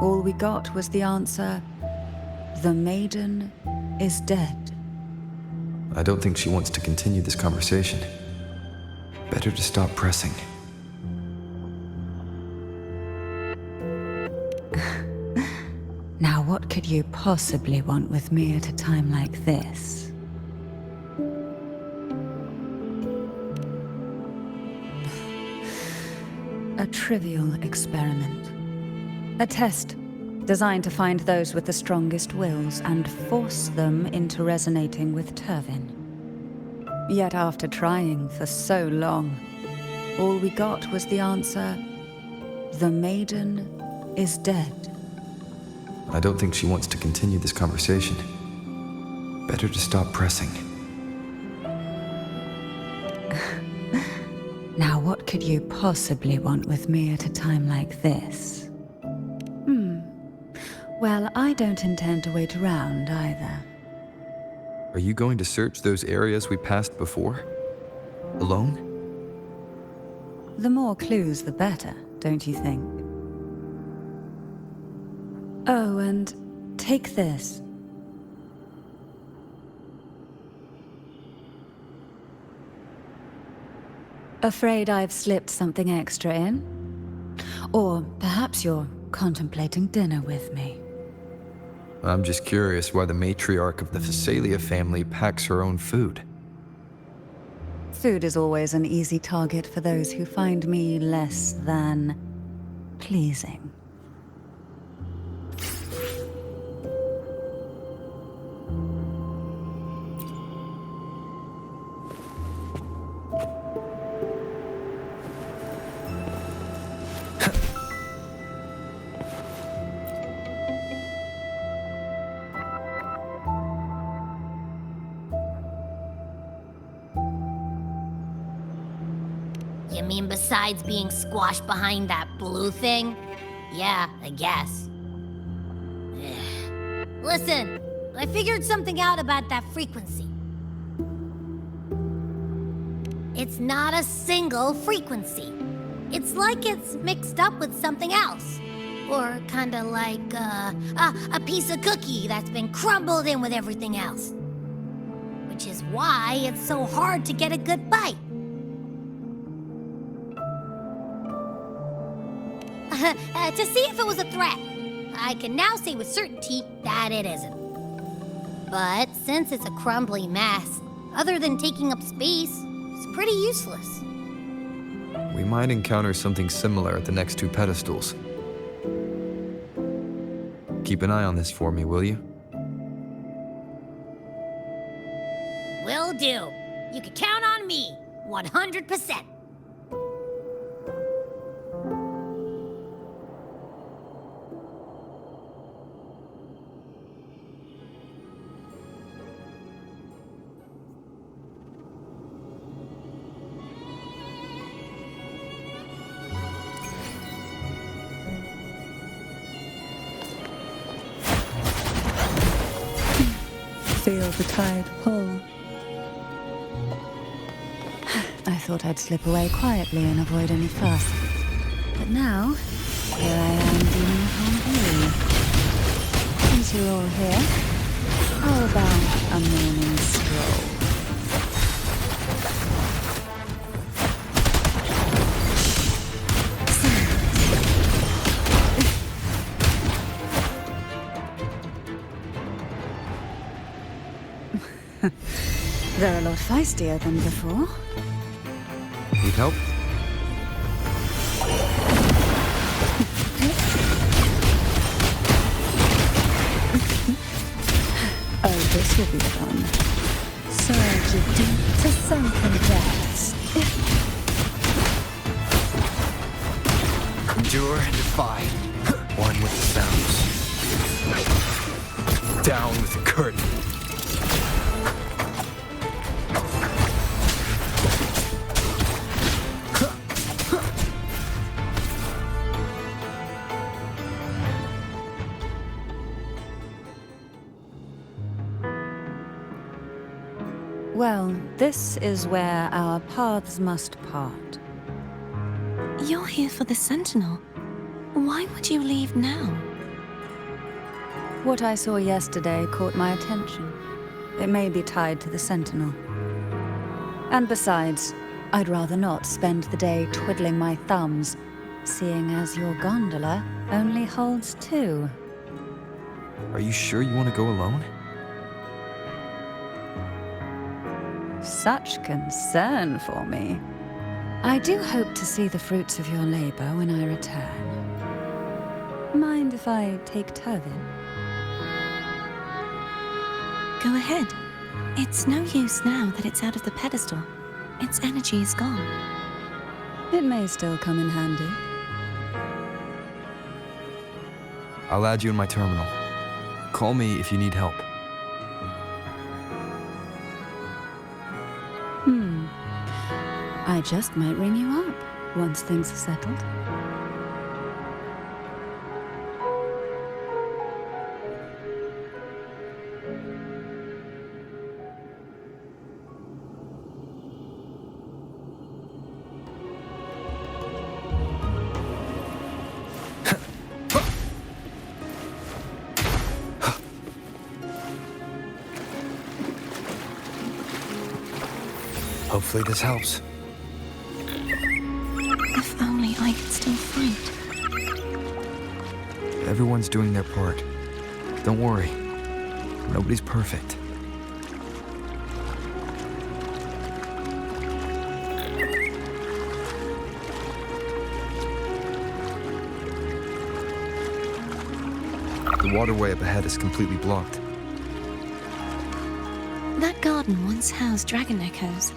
all we got was the answer, "The Maiden is dead." I don't think she wants to continue this conversation. Better to stop pressing. Now what could you possibly want with me at a time like this? A trivial experiment. A test designed to find those with the strongest wills and force them into resonating with Turvin. Yet after trying for so long, all we got was the answer, "The Maiden is dead." I don't think she wants to continue this conversation. Better to stop pressing. Now what could you possibly want with me at a time like this? Well, I don't intend to wait around either. Are you going to search those areas we passed before? Alone? The more clues, the better, don't you think? Oh, and take this. Afraid I've slipped something extra in? Or perhaps you're contemplating dinner with me. I'm just curious why the matriarch of the Thessalia family packs her own food. Food is always an easy target for those who find me less than pleasing. You mean besides being squashed behind that blue thing? Yeah, I guess. Listen, I figured something out about that frequency. It's not a single frequency. It's like it's mixed up with something else. Or kinda like, a piece of cookie that's been crumbled in with everything else. Which is why it's so hard to get a good bite. To see if it was a threat, I can now say with certainty that it isn't. But since it's a crumbly mess, other than taking up space, it's pretty useless. We might encounter something similar at the next two pedestals. Keep an eye on this for me, will you? Will do. You can count on me, 100%. Feel the tide pull. I thought I'd slip away quietly and avoid any fuss. But now, here I am dealing with you. Since you're all here, how about a morning stroll? They're a lot feistier than before. Need help? Oh, this will be fun. Surge you deep to sunken depths. Endure and defy. One with the sounds. Down with the curtain. Well, this is where our paths must part. You're here for the Sentinel. Why would you leave now? What I saw yesterday caught my attention. It may be tied to the Sentinel. And besides, I'd rather not spend the day twiddling my thumbs, seeing as your gondola only holds 2. Are you sure you want to go alone? Such concern for me. I do hope to see the fruits of your labor when I return. Mind if I take Turvin? Go ahead. It's no use now that it's out of the pedestal. Its energy is gone. It may still come in handy. I'll add you in my terminal. Call me if you need help. I just might ring you up once things are settled. Hopefully this helps. If only I could still fight. Everyone's doing their part. Don't worry. Nobody's perfect. The waterway up ahead is completely blocked. That garden once housed dragon echoes.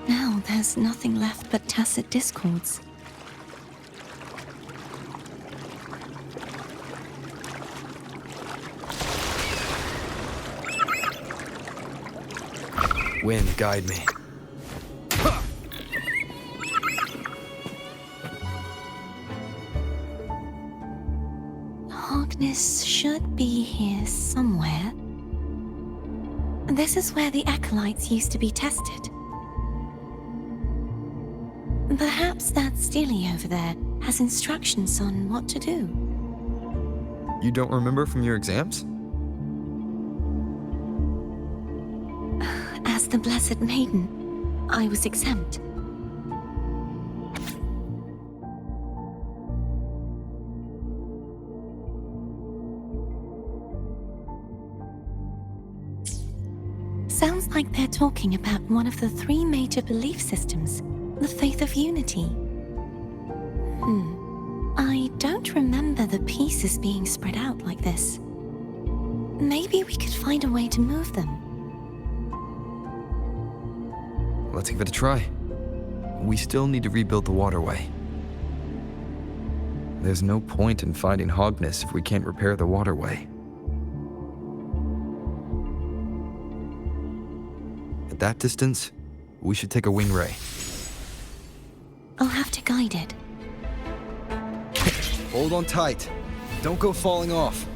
Now there's nothing left but tacit discords. Wind, guide me. Hogness should be here somewhere. This is where the acolytes used to be tested. Perhaps that Steely over there has instructions on what to do. You don't remember from your exams? As the Blessed Maiden, I was exempt. Sounds like they're talking about one of the 3 major belief systems, the faith of unity. I don't remember the pieces being spread out like this. Maybe we could find a way to move them. Let's give it a try. We still need to rebuild the waterway. There's no point in finding Hogness if we can't repair the waterway. At that distance, we should take a wing ray. I'll have to guide it. Hold on tight. Don't go falling off.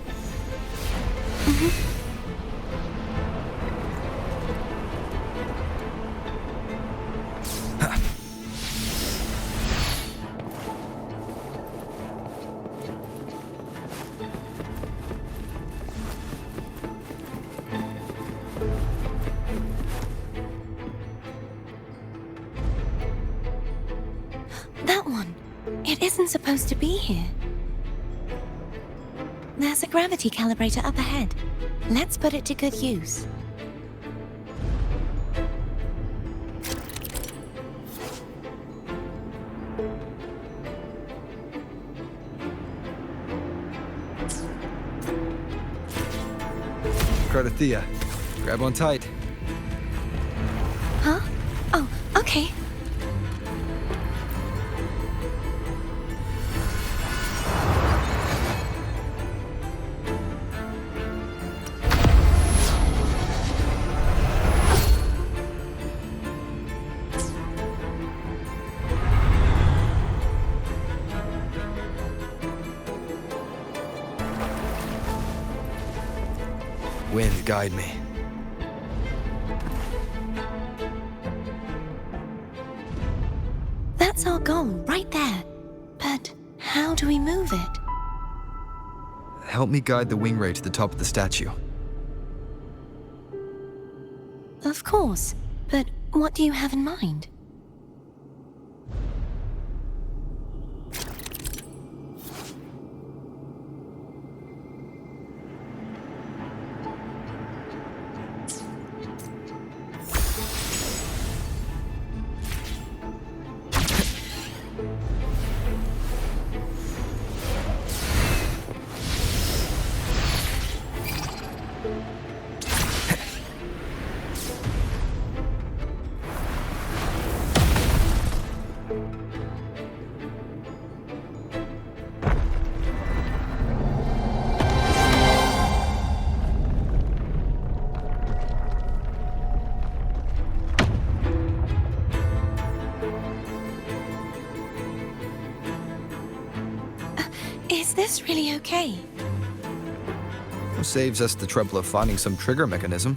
That one. It isn't supposed to be here. There's a gravity calibrator up ahead. Let's put it to good use. Crier, grab on tight. Huh? Oh, okay. Wind, guide me. That's our goal, right there. But how do we move it? Help me guide the wing ray to the top of the statue. Of course, but what do you have in mind? Is this really okay? Saves us the trouble of finding some trigger mechanism.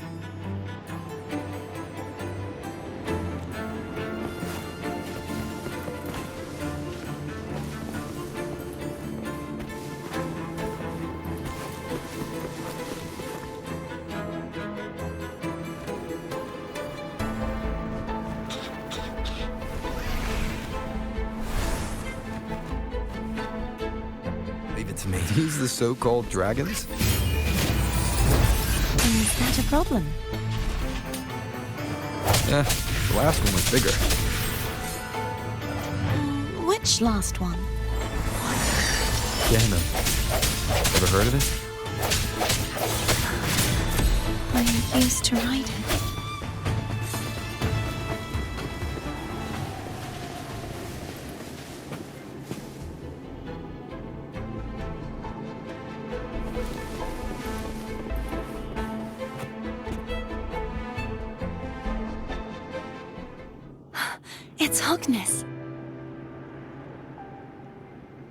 Leave it to me. These the so-called dragons? Is that a problem? Yeah, the last one was bigger. Which last one? Gehenna. Ever heard of it? I used to ride it. It's Hogness.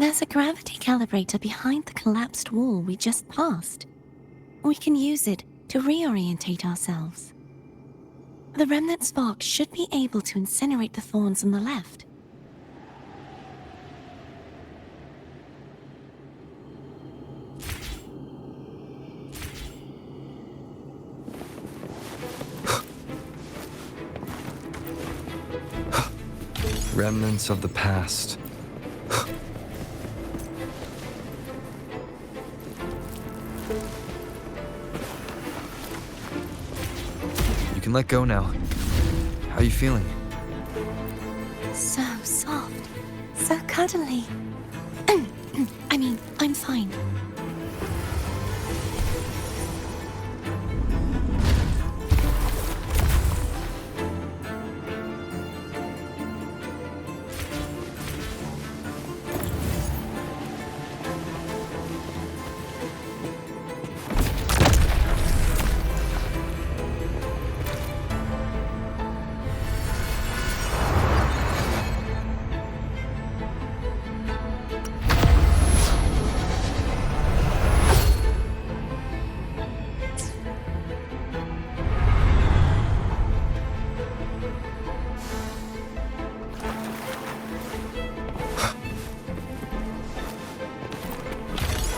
There's a gravity calibrator behind the collapsed wall we just passed. We can use it to reorientate ourselves. The remnant spark should be able to incinerate the thorns on the left. Remnants of the past. You can let go now. How are you feeling? So soft, so cuddly. I mean, I'm fine.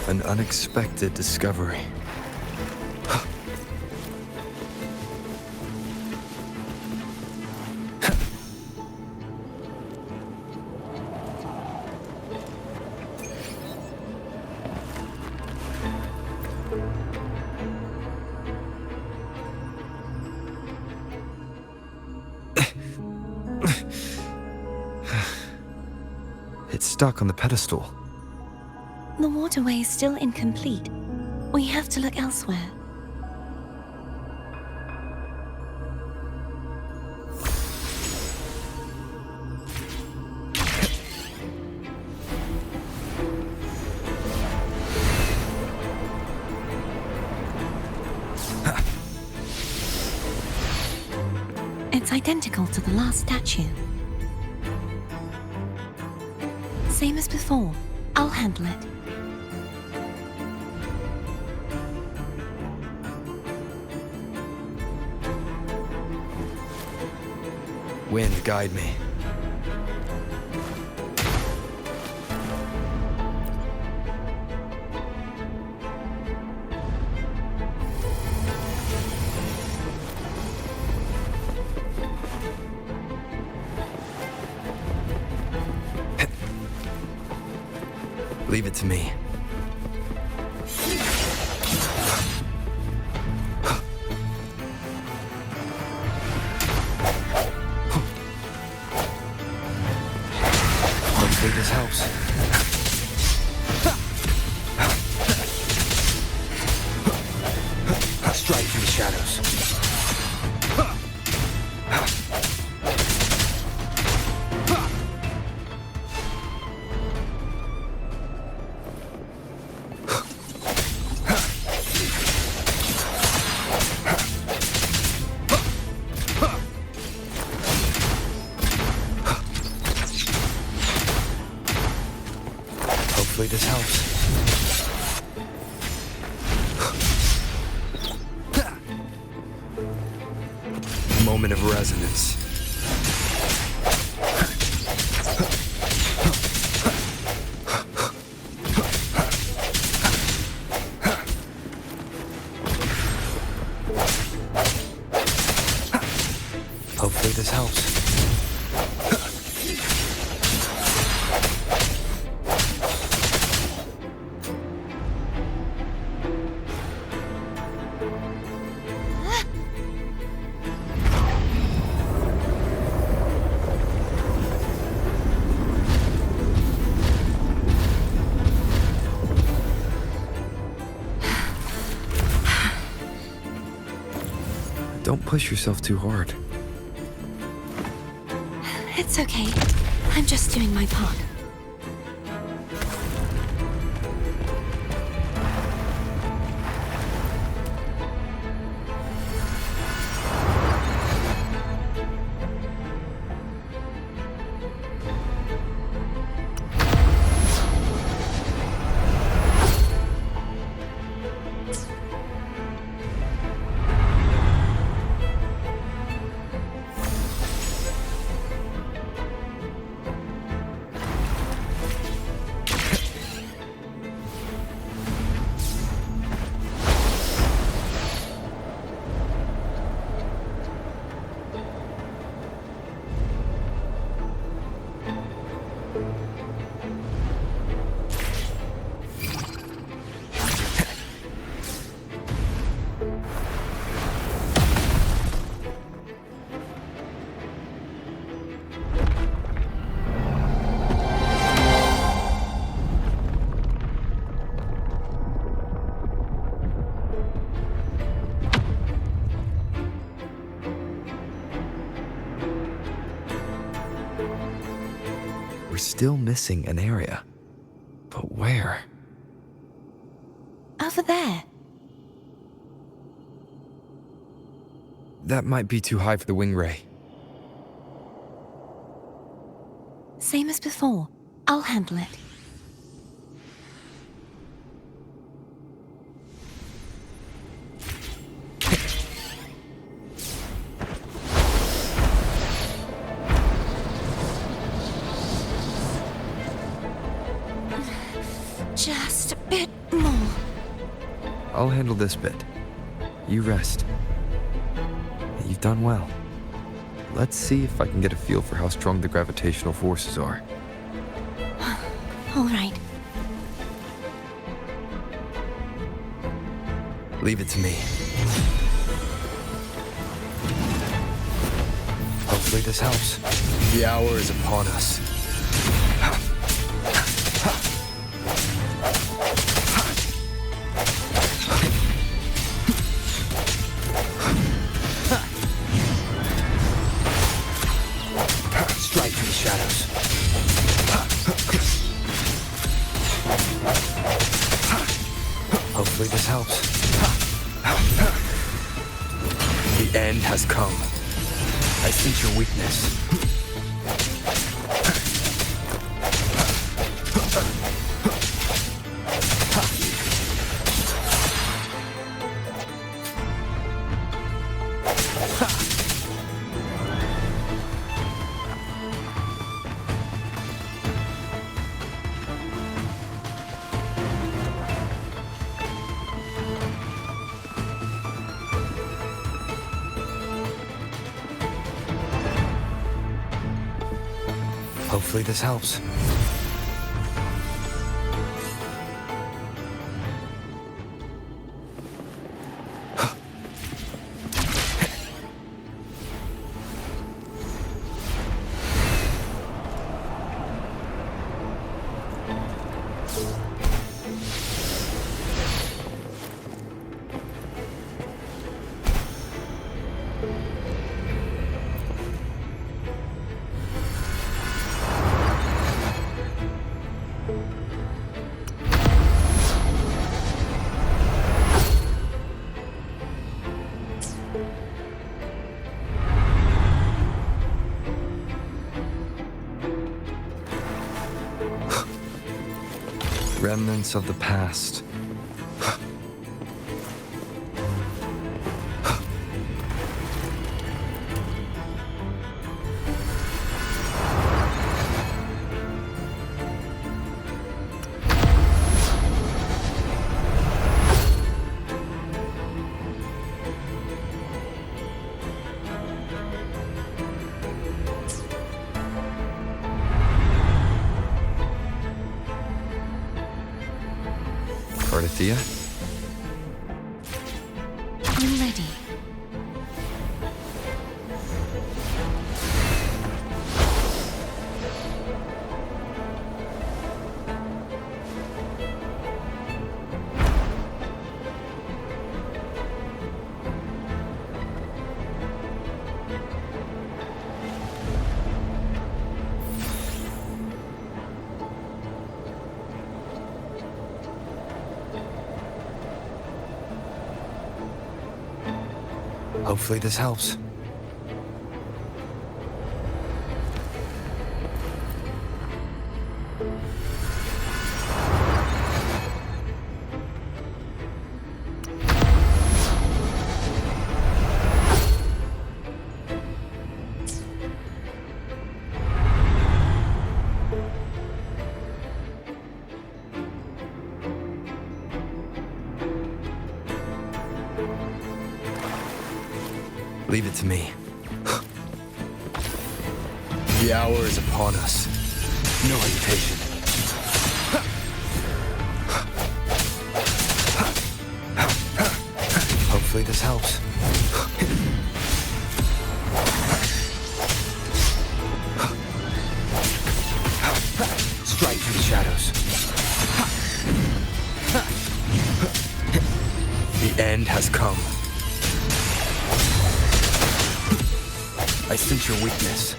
An unexpected discovery. It's stuck on the pedestal. The waterway is still incomplete. We have to look elsewhere. It's identical to the last statue. Same as before. I'll handle it. Wind, guide me. Leave it to me. Hopefully this helps. Strike through the shadows. Hopefully this helps. Moment of resonance. Hopefully this helps. Don't push yourself too hard. It's okay. I'm just doing my part. we're still missing an area. But where? Over there. That might be too high for the wing ray. Same as before. I'll handle it. Just a bit more. I'll handle this bit. You rest. You've done well. Let's see if I can get a feel for how strong the gravitational forces are. All right. Leave it to me. Hopefully this helps. The hour is upon us. Strike through the shadows. Hopefully this helps. The end has come. I sense your weakness. Hopefully this helps. Remnants of the past. Thea? I'm ready. Hopefully this helps. Leave it to me. The hour is upon us. No hesitation. Hopefully this helps. Strike through the shadows. The end has come. I sense your weakness.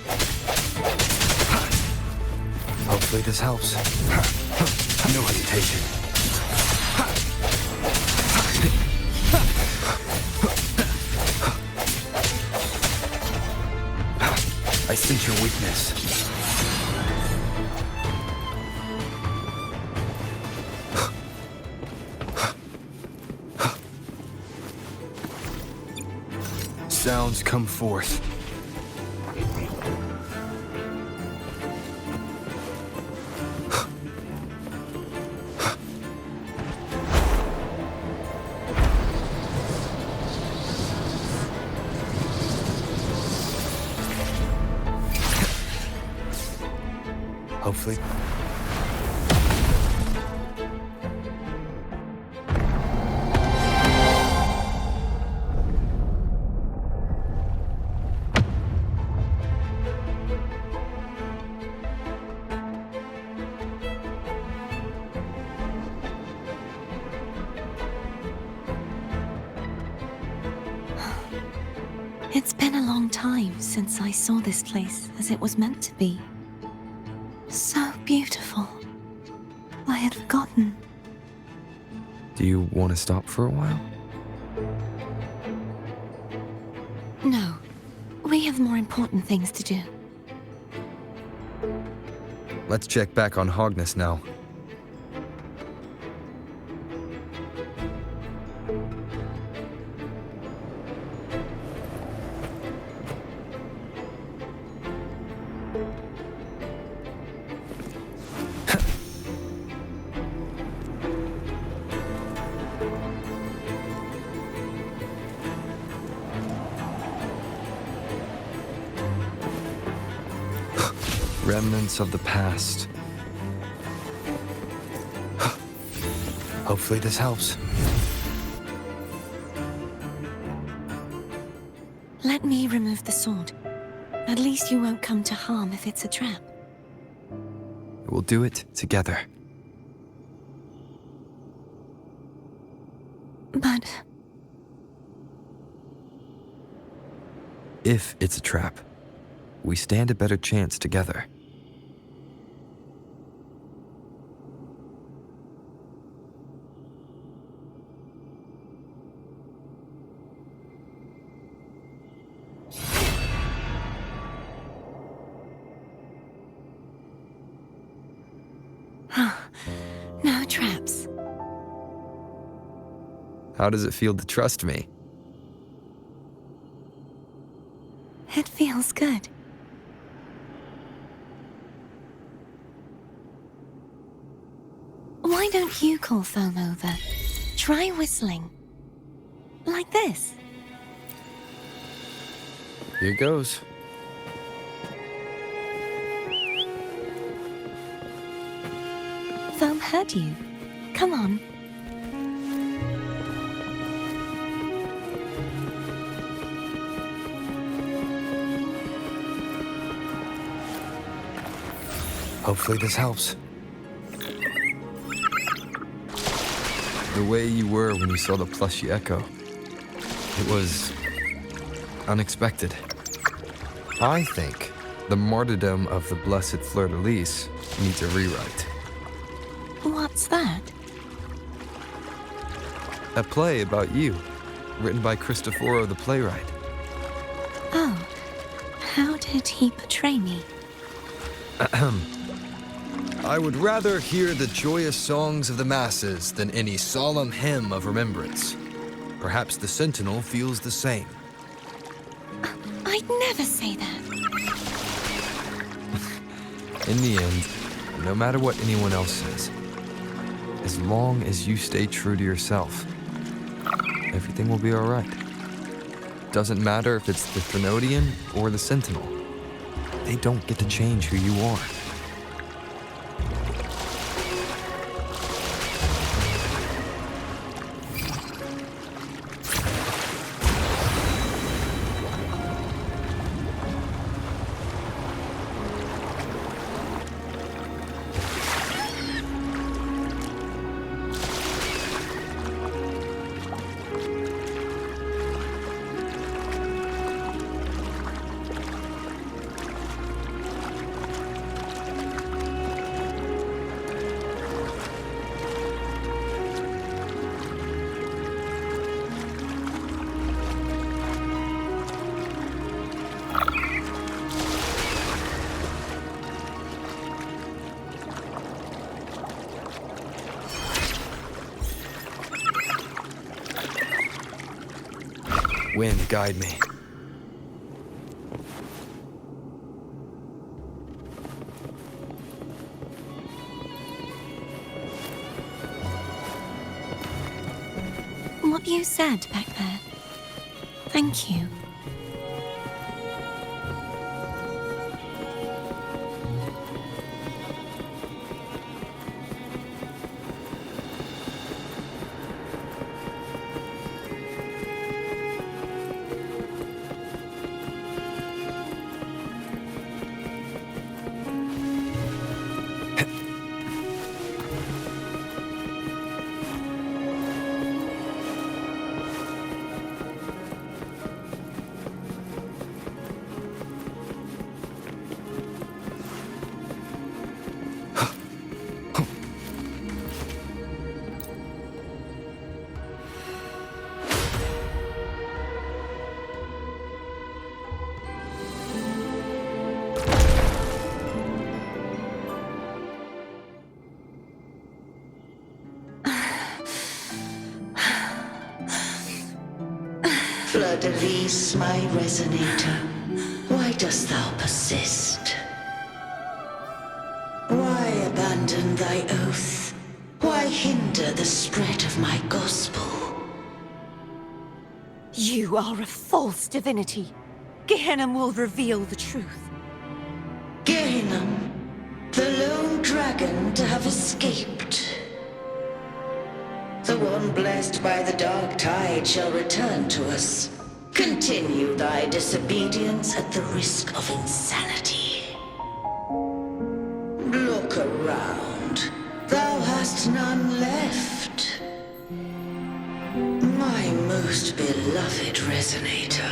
Hopefully this helps. No hesitation. I sense your weakness. Sounds come forth. Hopefully. It's been a long time since I saw this place as it was meant to be. So beautiful. I had forgotten. Do you want to stop for a while? No. We have more important things to do. Let's check back on Hogness now. Remnants of the past. Hopefully this helps. Let me remove the sword. At least you won't come to harm if it's a trap. We'll do it together. But if it's a trap, we stand a better chance together. No traps. How does it feel to trust me? It feels good. Why don't you call Foam over? Try whistling. Like this. Here goes. Foam heard you. Come on. Hopefully this helps. The way you were when you saw the plushy echo. It was unexpected. I think the martyrdom of the blessed Fleurdelys needs a rewrite. What's that? A play about you, written by Cristoforo the playwright. Oh, how did he portray me? I would rather hear the joyous songs of the masses than any solemn hymn of remembrance. Perhaps the Sentinel feels the same. I'd never say that. In the end, no matter what anyone else says, as long as you stay true to yourself, everything will be all right. Doesn't matter if it's the Threnodian or the Sentinel. They don't get to change who you are. Wind, guide me. What you said back there. Thank you. Fleurdelys, my resonator, why dost thou persist? Why abandon thy oath? Why hinder the spread of my gospel? You are a false divinity. Gehenna will reveal the truth. Gehenna, the lone dragon to have escaped. The one blessed by the dark tide shall return to us. Continue thy disobedience at the risk of insanity. Look around. Thou hast none left. My most beloved resonator,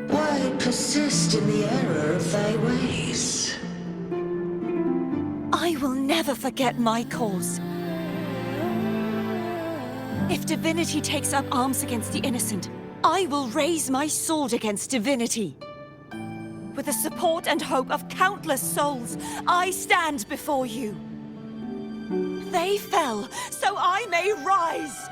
why persist in the error of thy ways? I will never forget my cause. If divinity takes up arms against the innocent, I will raise my sword against divinity. With the support and hope of countless souls, I stand before you. They fell, so I may rise!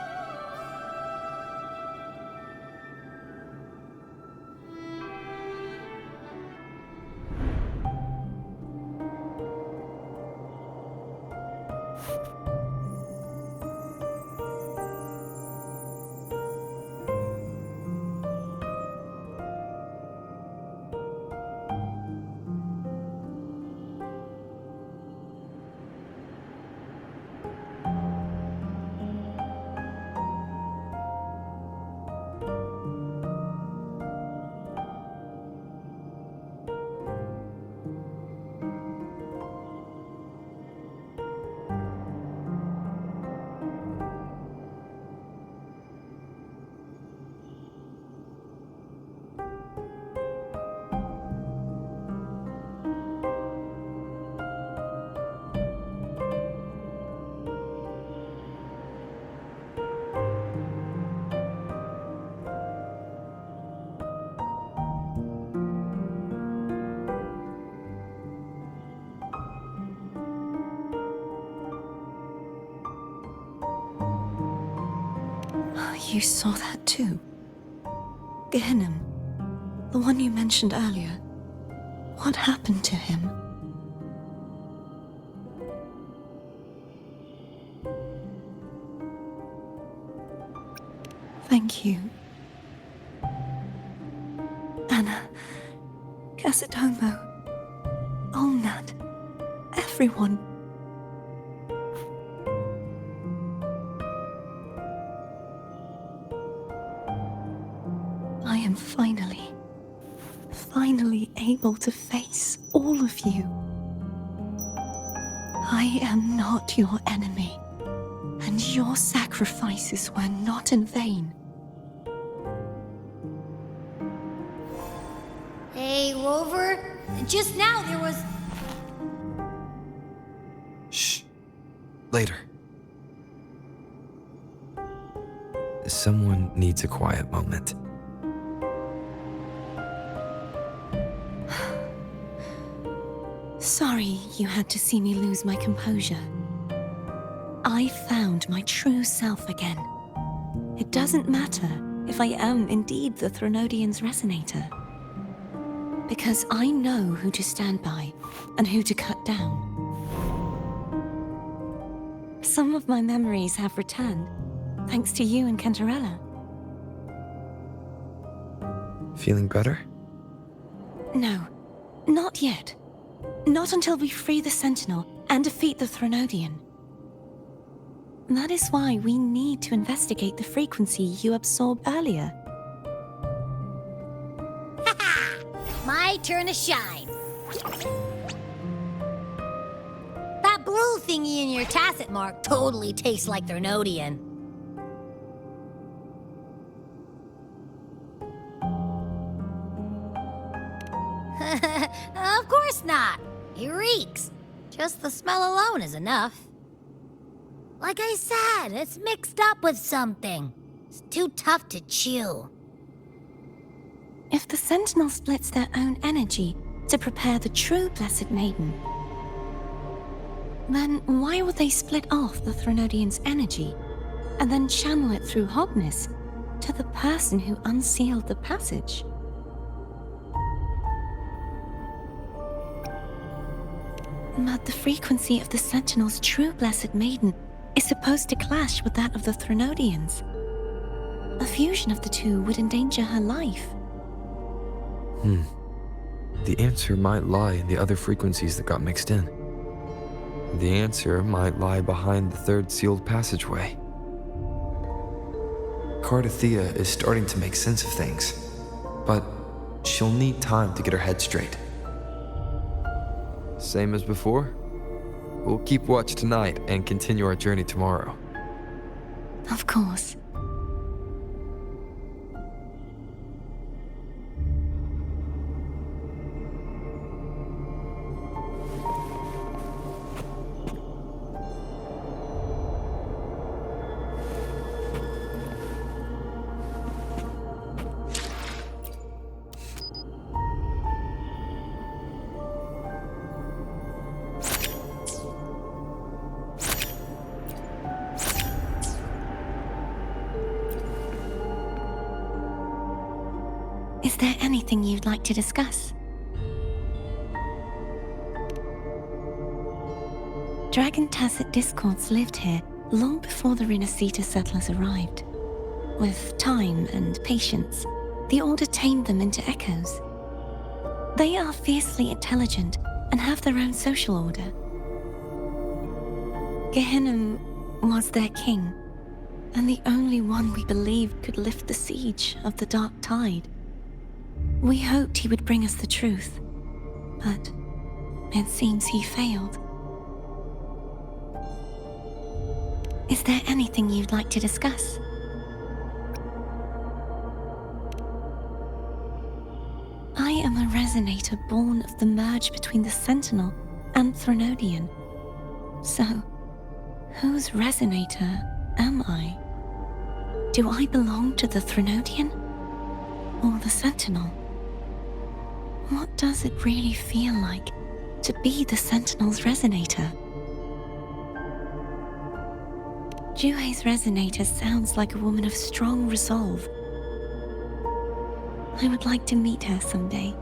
You saw that too? Gehenna, the one you mentioned earlier. What happened to him? Thank you. Anna, Casatomo, Olnat, everyone. I am finally able to face all of you. I am not your enemy, and your sacrifices were not in vain. Hey, Rover, just now there was... Shh. Later. Someone needs a quiet moment. Sorry you had to see me lose my composure. I found my true self again. It doesn't matter if I am indeed the Threnodian's resonator. Because I know who to stand by and who to cut down. Some of my memories have returned, thanks to you and Cantarella. Feeling better? No, not yet. Not until we free the Sentinel and defeat the Threnodian. That is why we need to investigate the frequency you absorbed earlier. My turn to shine. That blue thingy in your tacit mark totally tastes like Threnodian. Of course not. It reeks. Just the smell alone is enough. Like I said, it's mixed up with something. It's too tough to chew. If the Sentinel splits their own energy to prepare the true Blessed Maiden, then why would they split off the Threnodian's energy and then channel it through Hobness to the person who unsealed the passage? But the frequency of the Sentinel's true Blessed Maiden is supposed to clash with that of the Threnodian's. A fusion of the two would endanger her life. The answer might lie in the other frequencies that got mixed in. The answer might lie behind the third sealed passageway. Cardathea is starting to make sense of things, but she'll need time to get her head straight. Same as before? We'll keep watch tonight and continue our journey tomorrow. Of course. Is there anything you'd like to discuss? Dragon Tacet discords lived here long before the Renacita settlers arrived. With time and patience, the Order tamed them into echoes. They are fiercely intelligent and have their own social order. Gehinnom was their king, and the only one we believed could lift the siege of the Dark Tide. We hoped he would bring us the truth, but it seems he failed. Is there anything you'd like to discuss? I am a resonator born of the merge between the Sentinel and Threnodian. So, whose resonator am I? Do I belong to the Threnodian or the Sentinel? What does it really feel like to be the Sentinel's resonator? Juhe's resonator sounds like a woman of strong resolve. I would like to meet her someday.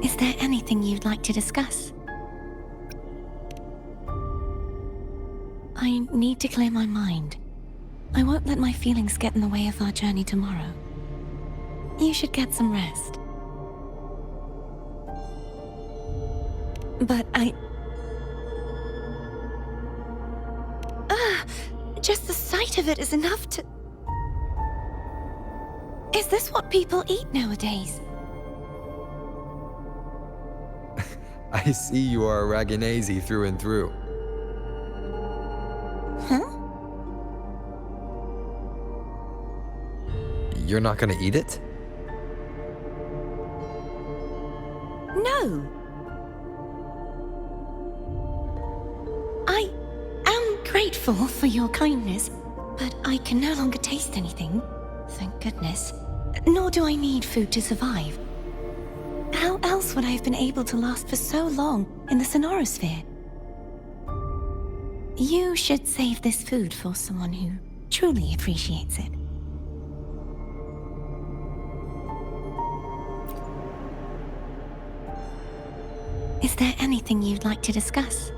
Is there anything you'd like to discuss? I need to clear my mind. I won't let my feelings get in the way of our journey tomorrow. You should get some rest. But just the sight of it is enough to... Is this what people eat nowadays? I see you are a Raganazi through and through. Huh? You're not gonna eat it? No. I am grateful for your kindness, but I can no longer taste anything. Thank goodness. Nor do I need food to survive. How else would I have been able to last for so long in the Sonorosphere? You should save this food for someone who truly appreciates it. Is there anything you'd like to discuss?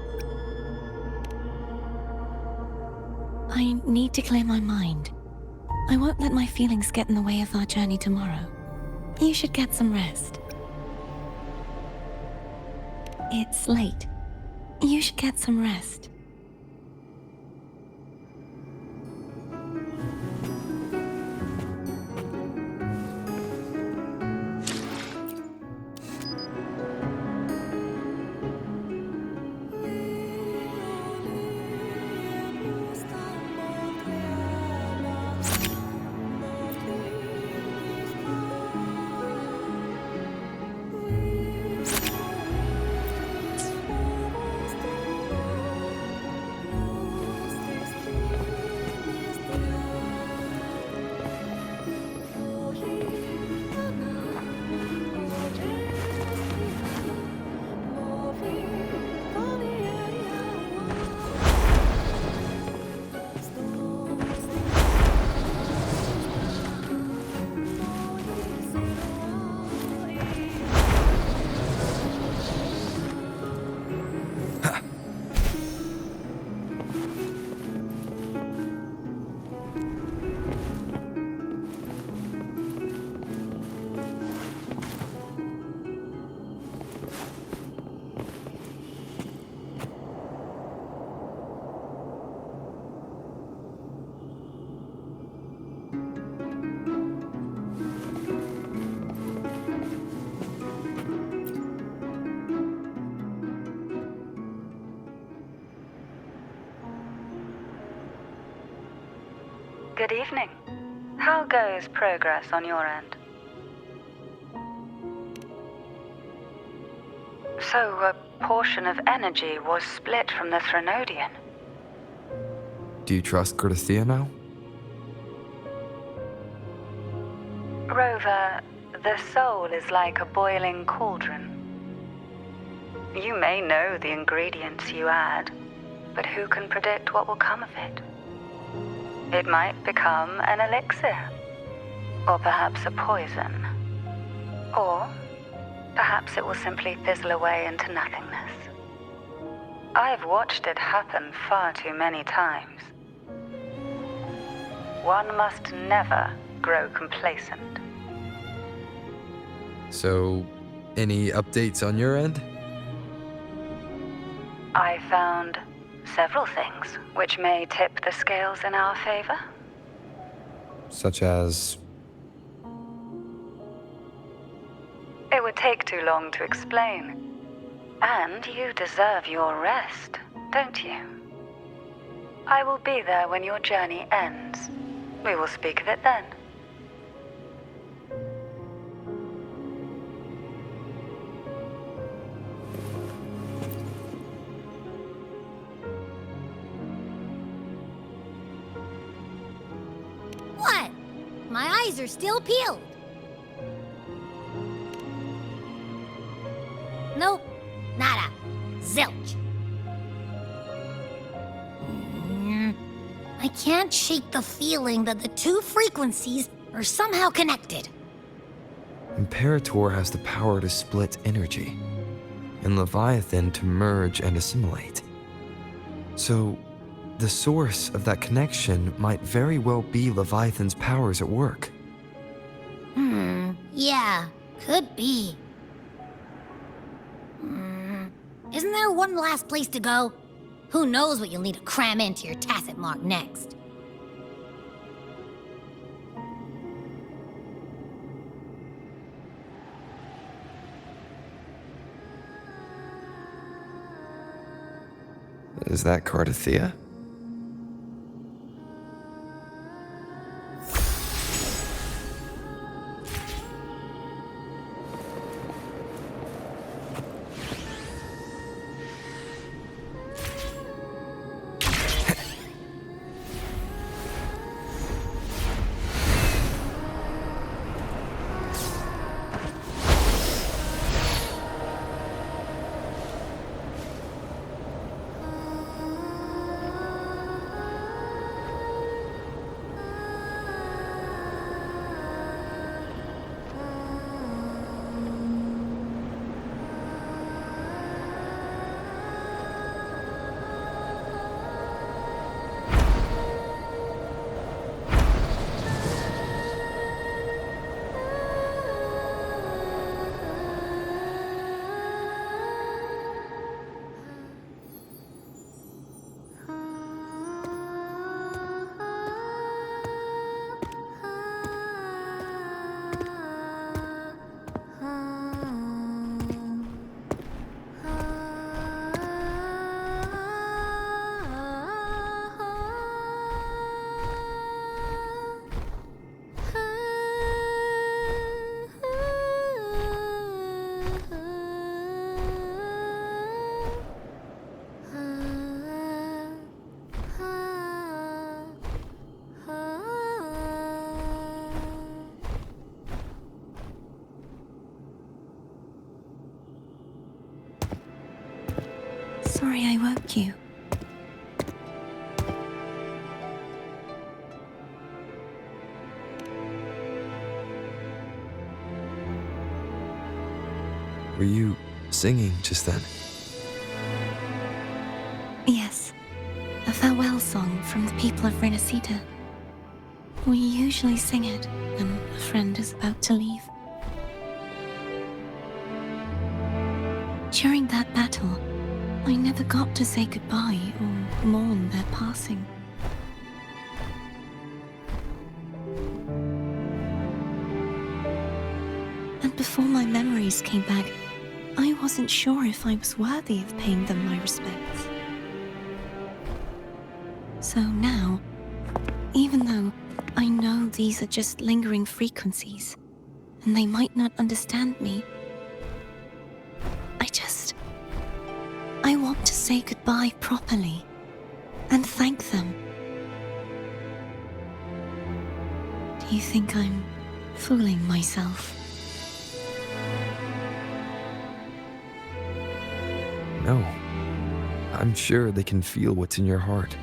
I need to clear my mind. I won't let my feelings get in the way of our journey tomorrow. You should get some rest. It's late. You should get some rest. Good evening. How goes progress on your end? So, a portion of energy was split from the Threnodian. Do you trust Gerthia now? Rover, the soul is like a boiling cauldron. You may know the ingredients you add, but who can predict what will come of it? It might become an elixir, or perhaps a poison, or perhaps it will simply fizzle away into nothingness. I've watched it happen far too many times. One must never grow complacent. So, any updates on your end? I found several things which may tip the scales in our favor. Such as... It would take too long to explain. And you deserve your rest, don't you? I will be there when your journey ends. We will speak of it then. What? My eyes are still peeled. Nope. Nada. Zilch. I can't shake the feeling that the two frequencies are somehow connected. Imperator has the power to split energy, and Leviathan to merge and assimilate. So, the source of that connection might very well be Leviathan's powers at work. Yeah, could be. Isn't there one last place to go? Who knows what you'll need to cram into your tacit mark next? Is that Gerthia? sorry I woke you. Were you singing just then? Yes, a farewell song from the people of Renacita. We usually sing it when a friend is about to leave. During that battle, I never got to say goodbye or mourn their passing. And before my memories came back, I wasn't sure if I was worthy of paying them my respects. So now, even though I know these are just lingering frequencies, and they might not understand me, I want to say goodbye properly, and thank them. Do you think I'm fooling myself? No. I'm sure they can feel what's in your heart.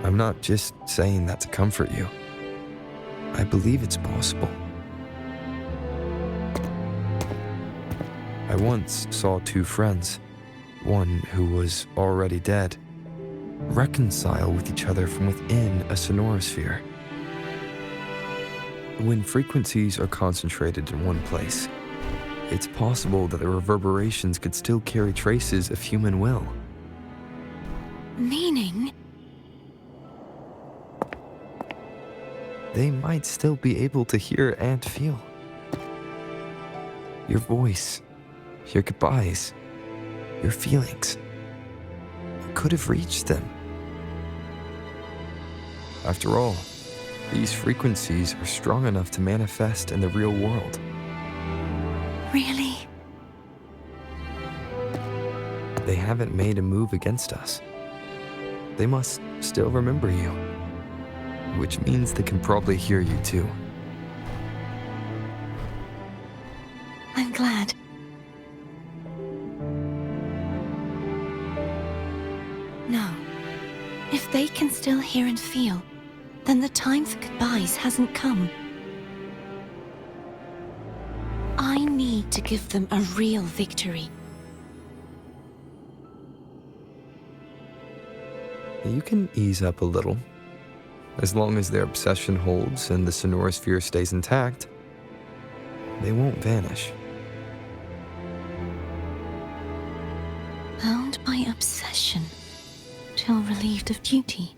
I'm not just saying that to comfort you. I believe it's possible. I once saw two friends, one who was already dead, reconcile with each other from within a sonorosphere. When frequencies are concentrated in one place, it's possible that the reverberations could still carry traces of human will. Meaning? They might still be able to hear and feel. Your voice, your goodbyes, your feelings. It could have reached them. After all, these frequencies are strong enough to manifest in the real world. Really? They haven't made a move against us. They must still remember you, which means they can probably hear you too. I'm glad. No. If they can still hear and feel, then the time for goodbyes hasn't come. I need to give them a real victory. You can ease up a little. As long as their obsession holds and the sonorosphere stays intact, they won't vanish. Bound by obsession, till relieved of duty.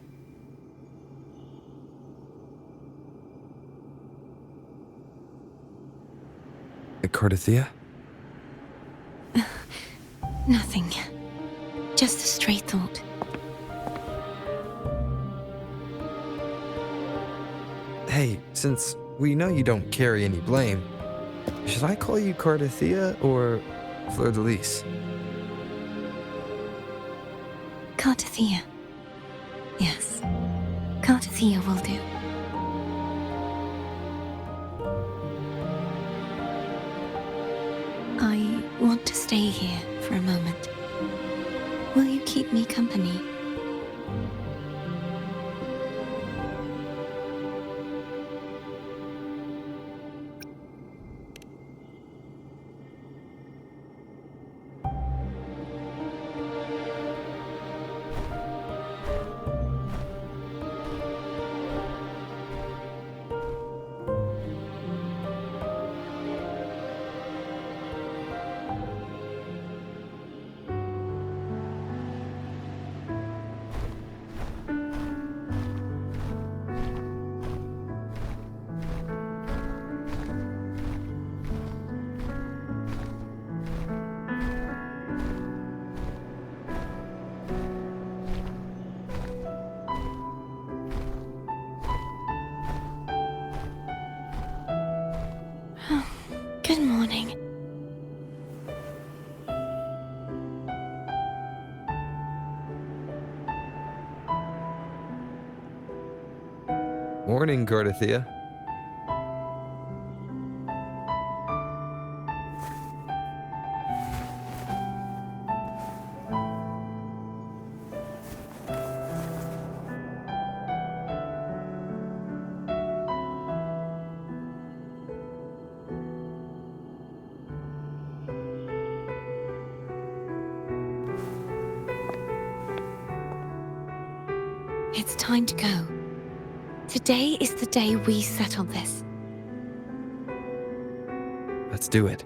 Cardathea? Nothing. Just a stray thought. Hey, since we know you don't carry any blame, should I call you Cardathea or Fleurdelys? Cardathea. Yes. Cardathea will do. I want to stay here for a moment. Will you keep me company? Good morning. Morning, Cardathea. it's time to go. Today is the day we settle this. Let's do it.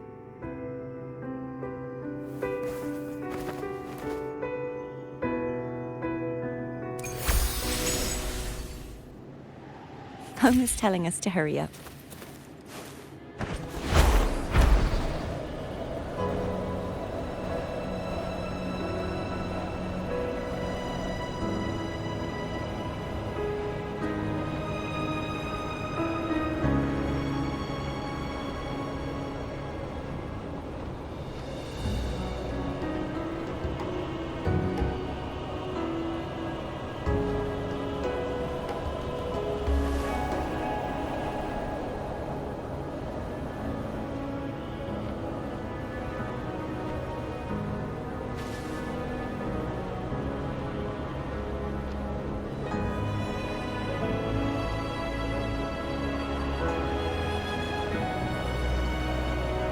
Home is telling us to hurry up.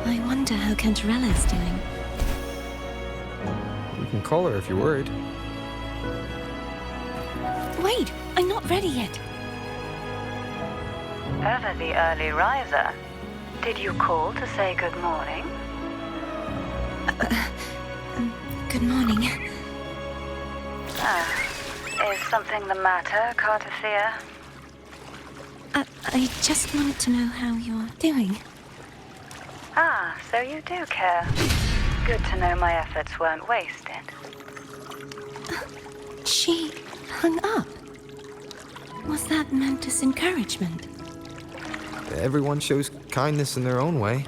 I wonder how Cantarella's doing. You can call her if you're worried. Wait, I'm not ready yet. Ever the early riser. Did you call to say good morning? Good morning. Is something the matter, Carter? I just wanted to know how you're doing. Ah, so you do care. Good to know my efforts weren't wasted. She hung up. Was that meant as encouragement? Everyone shows kindness in their own way.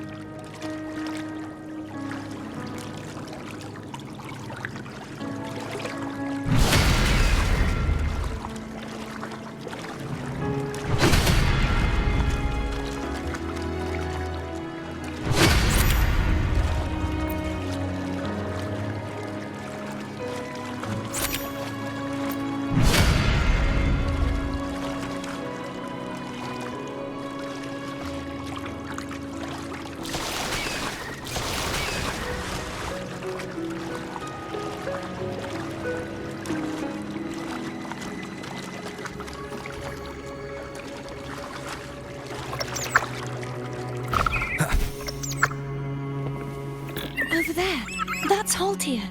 Over there. That's Haltia.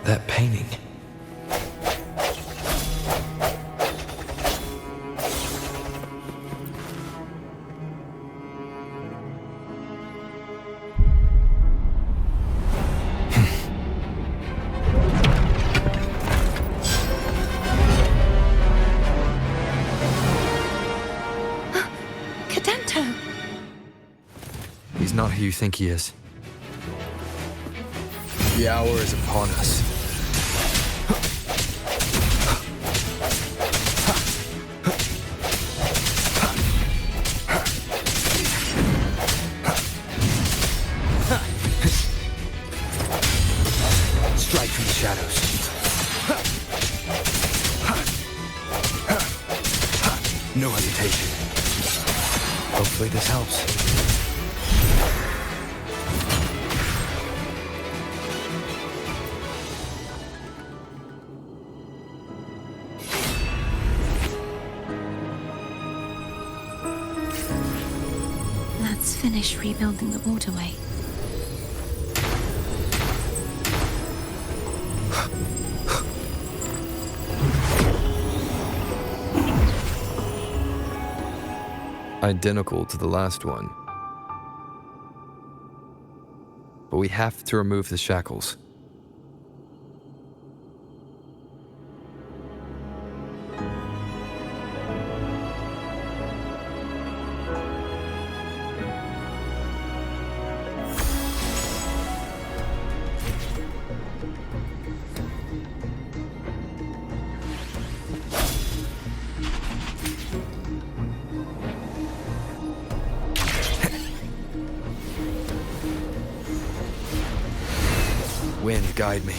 That painting. Cadento! He's not who you think he is. The hour is upon us. Strike from the shadows. No hesitation. Hopefully this helps. Let's finish rebuilding the waterway. Identical to the last one. But we have to remove the shackles. Wind, guide me.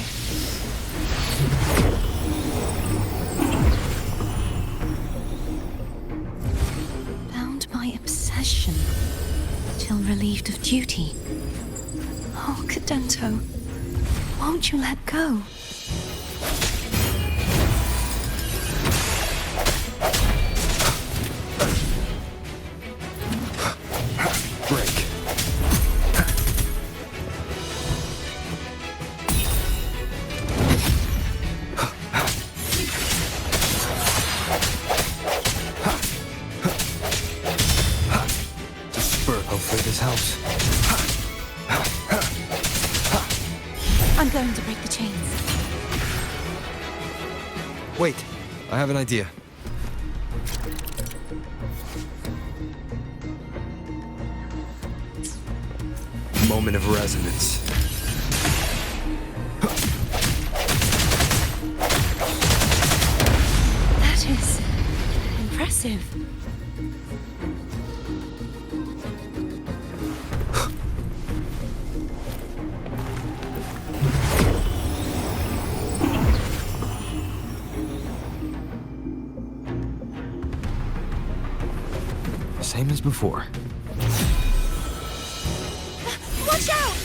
Bound by obsession, till relieved of duty. Oh, Cadento, won't you let go? Wait, I have an idea. Moment of resonance. That is impressive. Same as before. Watch out!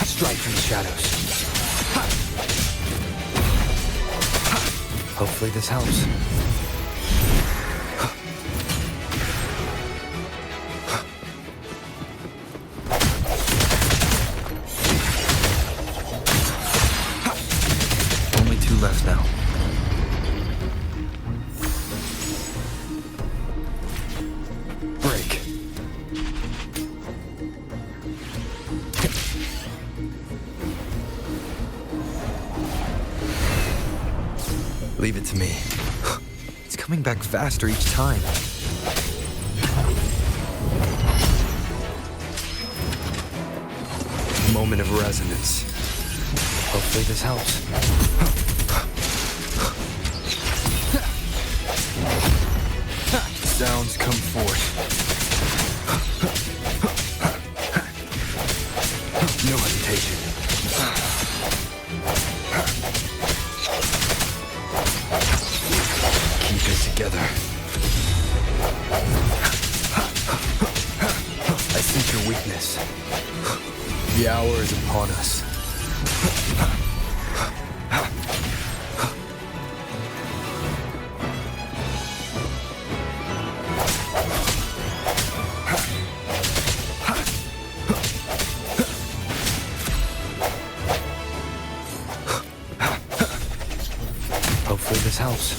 Strike from the shadows. Hopefully this helps. Only 2 left now. Break. Leave it to me. It's coming back faster each time. Moment of resonance. Hopefully this helps. Sounds come forth. No hesitation. Keep it together. I sense your weakness. The hour is upon us. Hopefully this helps.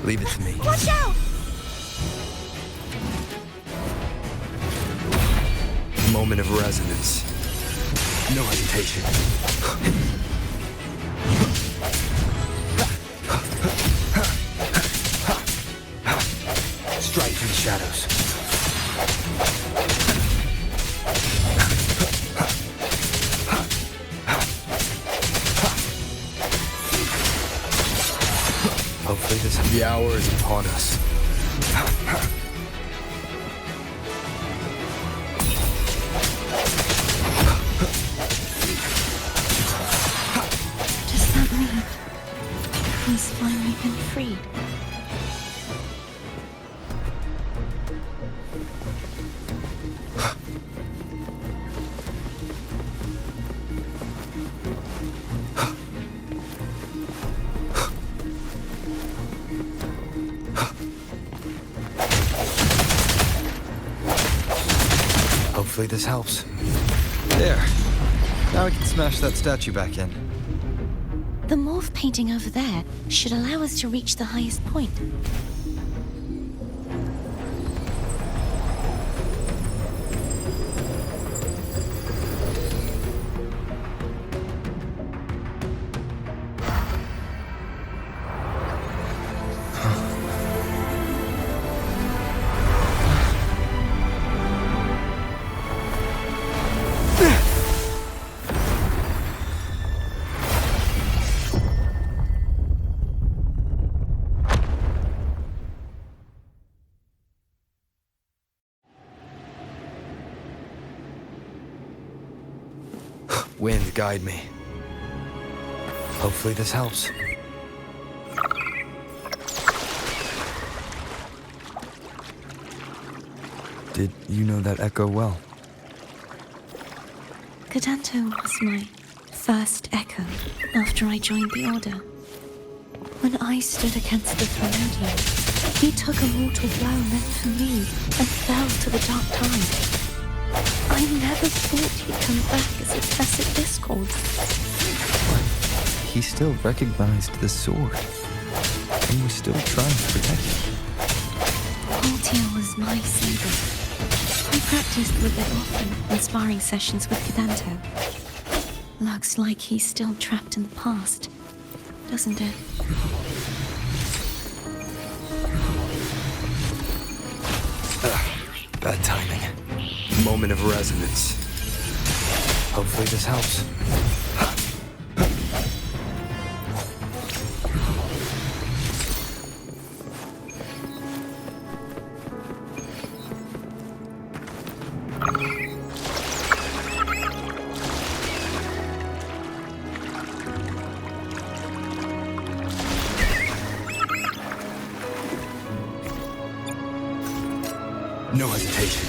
Leave it to me. Watch out! Moment of resonance. No hesitation. Strike from the shadows. Hopefully the hour is upon us. Does that mean he's finally been freed? Hopefully this helps. There. Now we can smash that statue back in. The morph painting over there should allow us to reach the highest point. Wind, guide me. Hopefully this helps. Did you know that echo well? Cadento was my first echo after I joined the Order. When I stood against the Thralodian, he took a mortal blow meant for me and fell to the dark tide. I never thought he'd come back as a blessed discord. He still recognized the sword and was still trying to protect it. Altier was my saber. I practiced with it often in sparring sessions with Cadento. Looks like he's still trapped in the past, doesn't it? Bad timing. Moment of resonance. Hopefully this helps. No hesitation.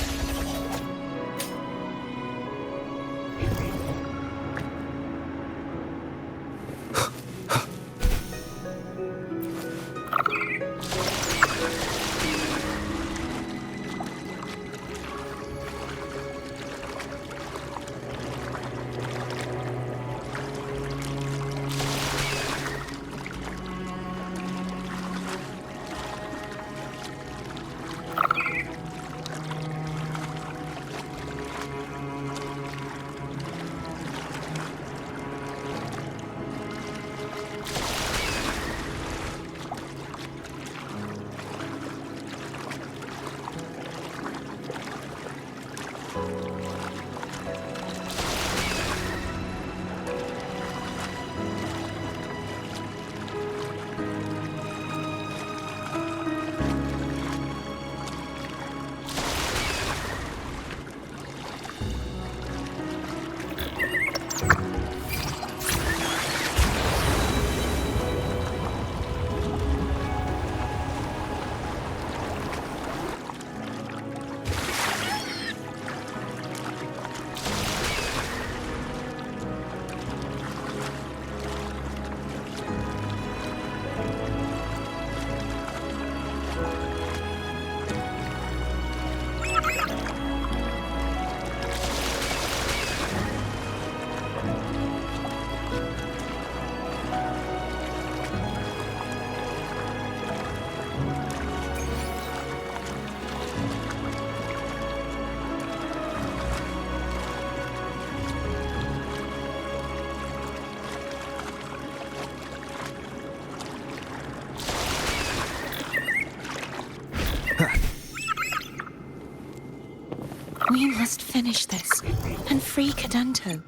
We must finish this and free Cadento.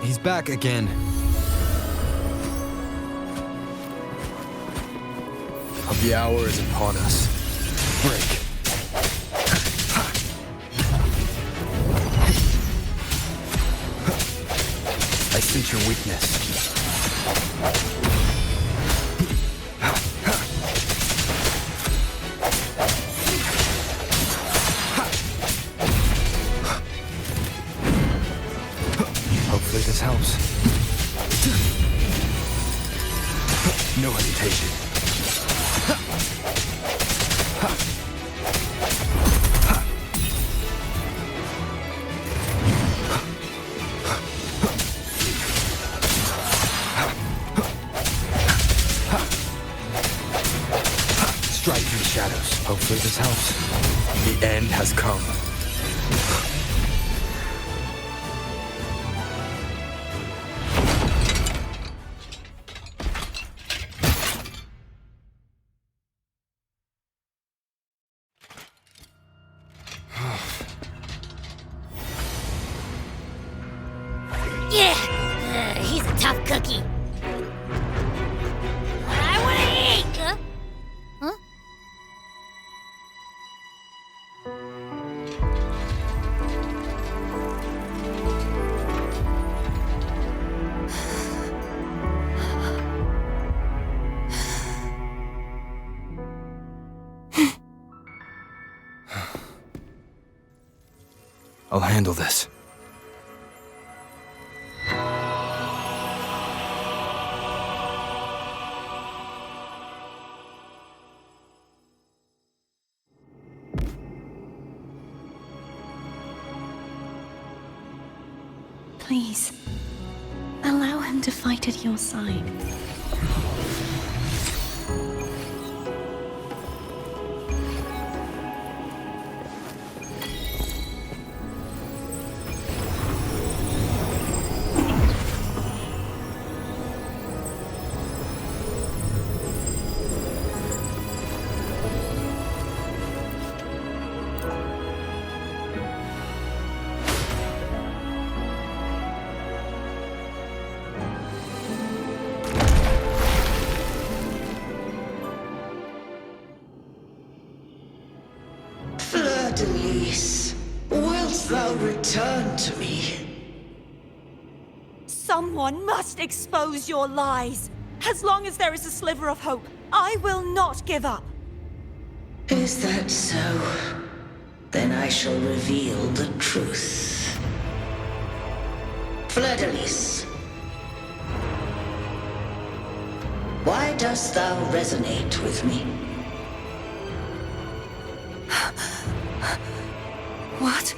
He's back again. The hour is upon us. Break. I sense your weakness. Hopefully this helps. No hesitation. Strike through the shadows. Hopefully this helps. The end has come. a tough cookie. What I want to eat! Huh? I'll handle this. Please, allow him to fight at your side. Fleurdelys, wilt thou return to me? Someone must expose your lies. As long as there is a sliver of hope, I will not give up. Is that so? Then I shall reveal the truth. Fleurdelys, why dost thou resonate with me? What?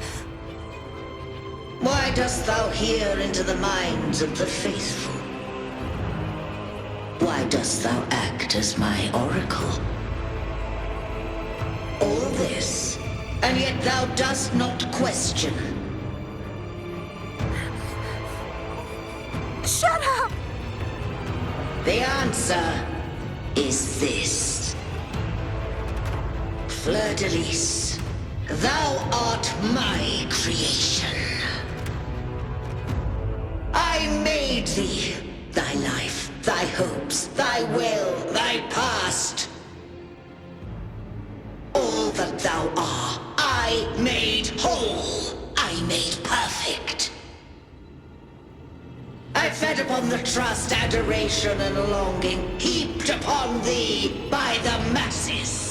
Why dost thou hear into the minds of the faithful? Why dost thou act as my oracle? All this, and yet thou dost not question. Shut up! The answer is this. Fleurdelys, thou art my creation. I made thee, thy life, thy hopes, thy will, thy past. All that thou art, I made whole, I made perfect. I fed upon the trust, adoration, and longing heaped upon thee by the masses.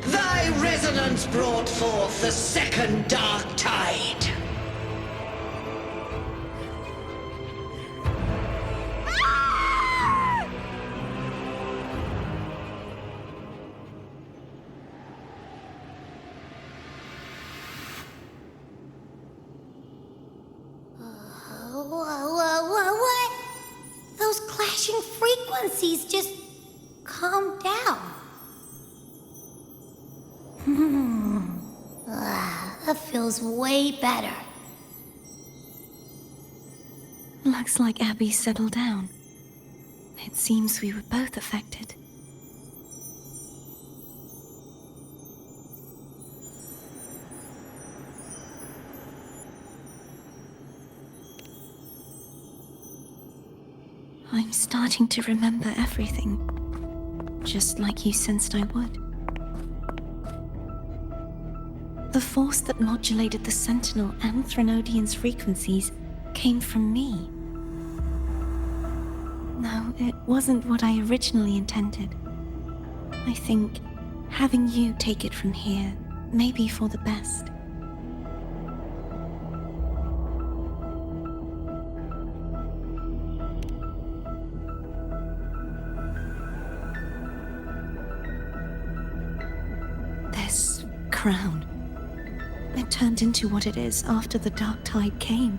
Thy resonance brought forth the second dark tide. What? Those clashing frequencies just calm down. That feels way better. Looks like Abby settled down. It seems we were both affected. I'm starting to remember everything, just like you sensed I would. The force that modulated the Sentinel and Threnodian's frequencies came from me. No, it wasn't what I originally intended. I think having you take it from here may be for the best. This crown. It turned into what it is after the Dark Tide came.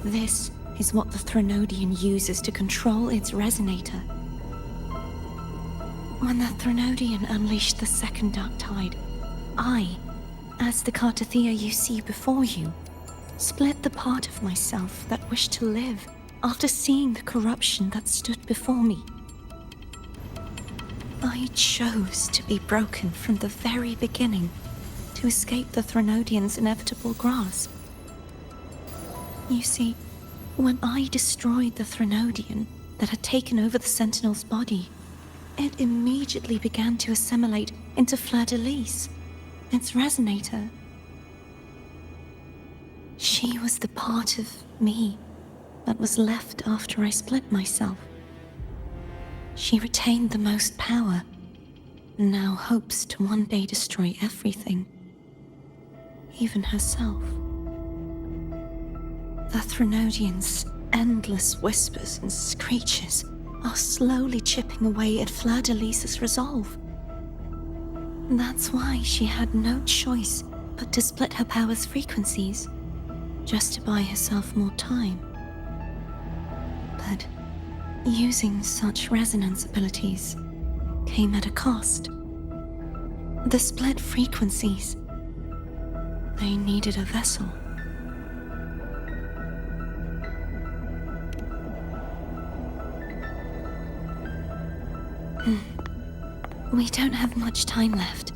This is what the Threnodian uses to control its resonator. When the Threnodian unleashed the second Dark Tide, I, as the Cartathea you see before you, split the part of myself that wished to live after seeing the corruption that stood before me. I chose to be broken from the very beginning to escape the Threnodian's inevitable grasp. You see, when I destroyed the Threnodian that had taken over the Sentinel's body, it immediately began to assimilate into Fleurdelys, its resonator. She was the part of me that was left after I split myself. She retained the most power, and now hopes to one day destroy everything, even herself. The Threnodian's endless whispers and screeches are slowly chipping away at Fleurdelys' resolve. That's why she had no choice but to split her power's frequencies, just to buy herself more time. But using such resonance abilities came at a cost. The split frequencies, they needed a vessel. We don't have much time left.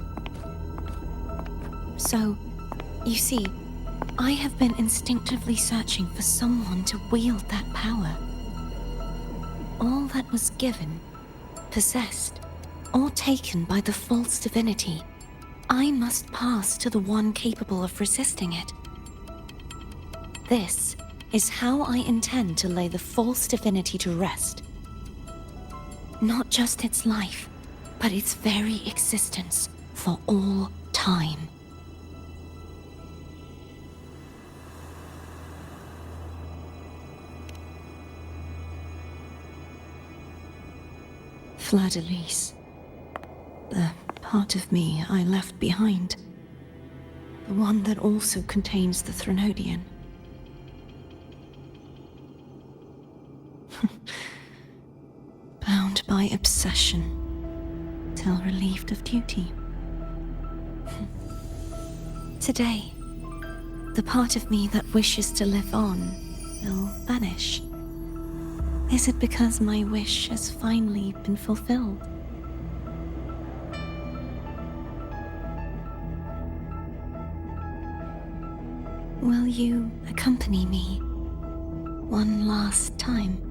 So, you see, I have been instinctively searching for someone to wield that power. All that was given, possessed, or taken by the false divinity, I must pass to the one capable of resisting it. This is how I intend to lay the false divinity to rest. Not just its life, but its very existence for all time. Fleurdelys, the part of me I left behind, the one that also contains the Threnodian. Bound by obsession, till relieved of duty. Today, the part of me that wishes to live on will vanish. Is it because my wish has finally been fulfilled? Will you accompany me one last time?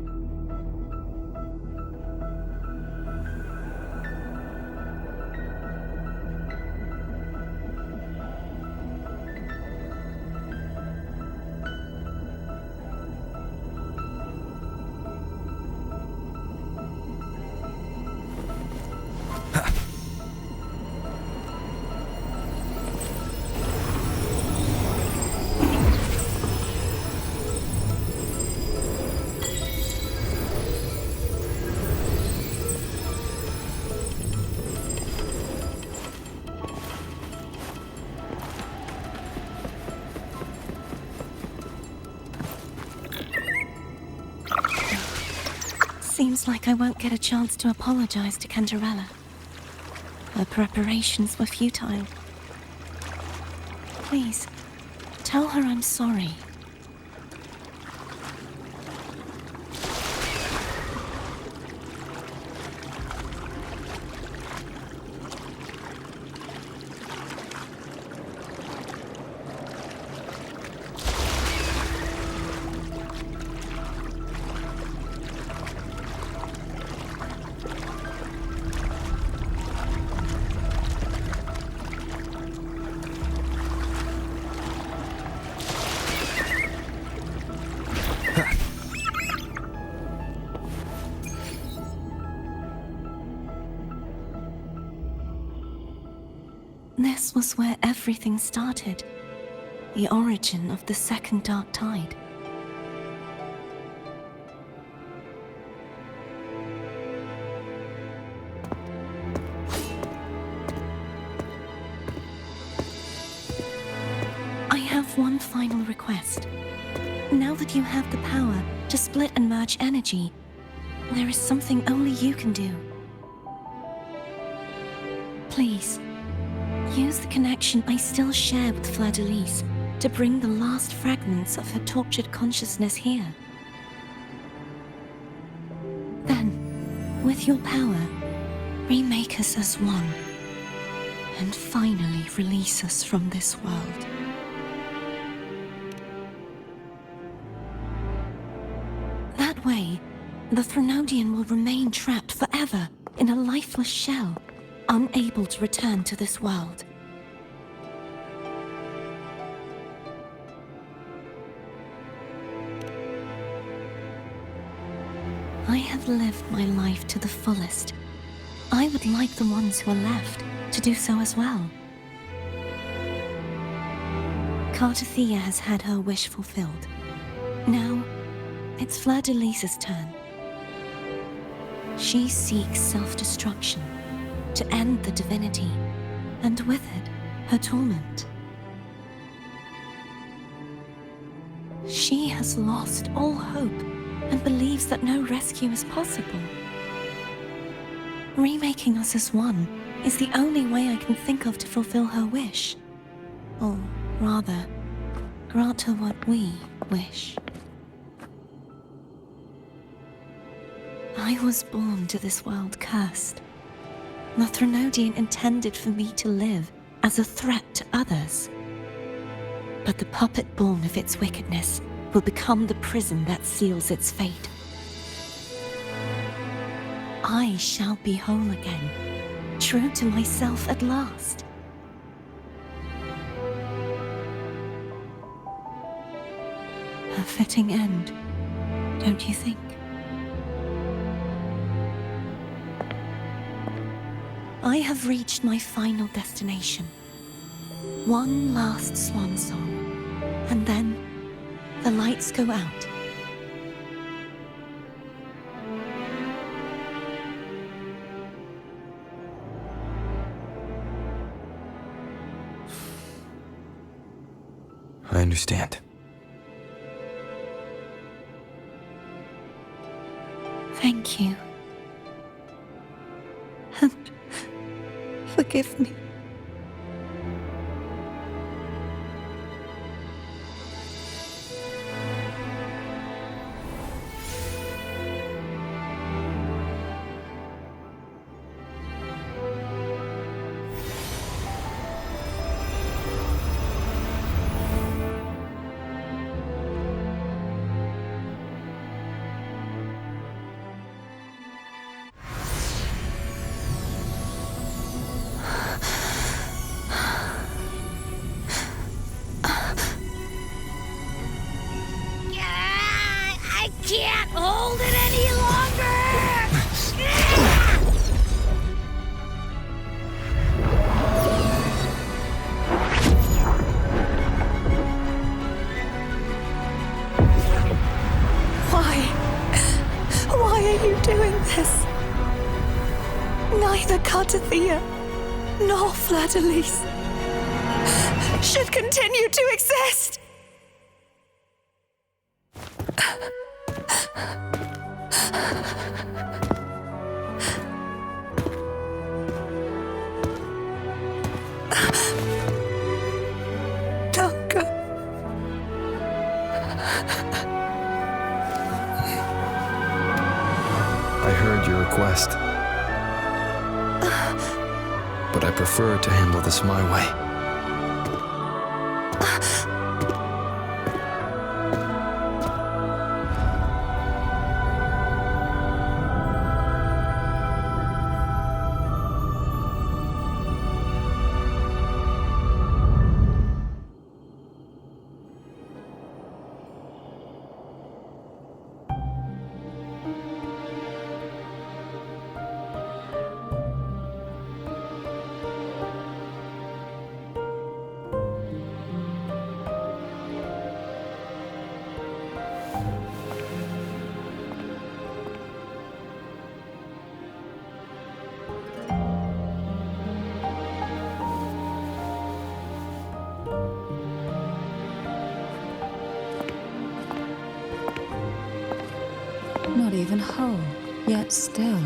Seems like I won't get a chance to apologize to Cantarella. Her preparations were futile. Please, tell her I'm sorry. This was where everything started. The origin of the second dark tide. I have one final request. Now that you have the power to split and merge energy, there is something only you can do. Please, use the connection I still share with Fleurdelys to bring the last fragments of her tortured consciousness here. Then, with your power, remake us as one, and finally release us from this world. way, the Threnodian will remain trapped forever in a lifeless shell, unable to return to this world. I have lived my life to the fullest. I would like the ones who are left to do so as well. Cartathea has had her wish fulfilled. Now, it's Fleurdelys' turn. She seeks self-destruction to end the divinity, and with it, her torment. She has lost all hope and believes that no rescue is possible. Remaking us as one is the only way I can think of to fulfill her wish. Or rather, grant her what we wish. I was born to this world cursed. The Threnodian intended for me to live as a threat to others. But the puppet born of its wickedness will become the prison that seals its fate. I shall be whole again, true to myself at last. A fitting end, don't you think? I have reached my final destination. One last swan song, and then the lights go out. I understand. Thank you. And forgive me. I can't hold it any longer! Why are you doing this? Neither Cartathea nor Fleurdelys should continue to exist! Don't go. I heard your request. But I prefer to handle this my way. Not even whole, yet still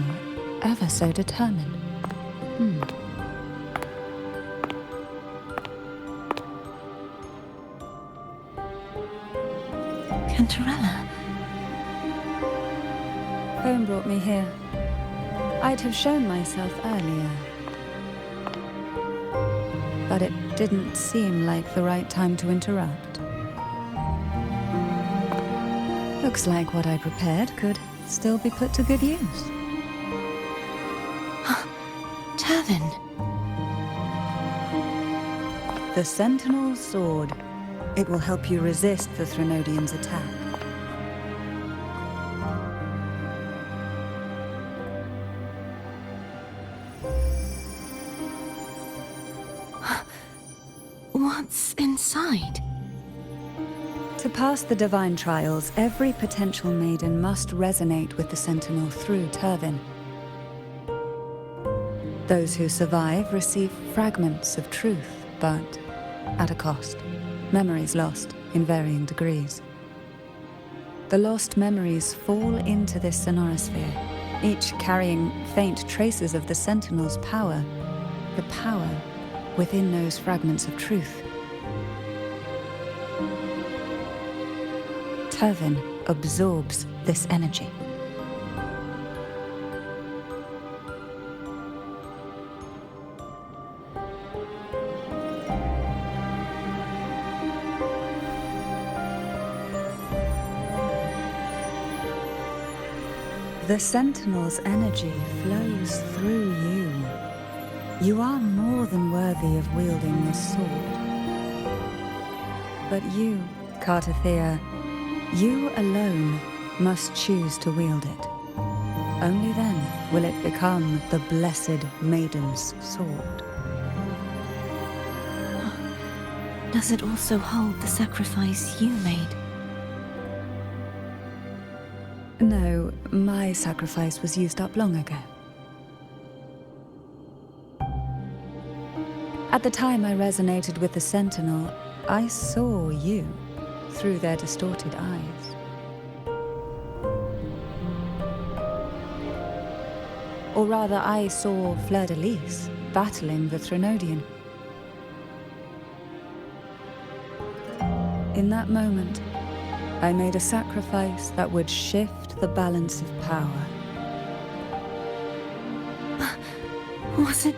ever so determined. Cantarella. Home brought me here. I'd have shown myself earlier. But it didn't seem like the right time to interrupt. Looks like what I prepared could still be put to good use. Turvin. The Sentinel's Sword. It will help you resist the Threnodian's attack. What's inside? To pass the divine trials, every potential maiden must resonate with the Sentinel through Turvin. Those who survive receive fragments of truth, but at a cost. Memories lost in varying degrees. The lost memories fall into this sonorosphere, each carrying faint traces of the Sentinel's power, the power within those fragments of truth. Turvin absorbs this energy. The Sentinel's energy flows through you. You are more than worthy of wielding this sword. But you, Cartathea, you alone must choose to wield it. Only then will it become the Blessed Maiden's sword. Does it also hold the sacrifice you made? No, my sacrifice was used up long ago. At the time I resonated with the Sentinel, I saw you through their distorted eyes. Or rather, I saw Fleurdelys battling the Threnodian. In that moment, I made a sacrifice that would shift the balance of power. Was it?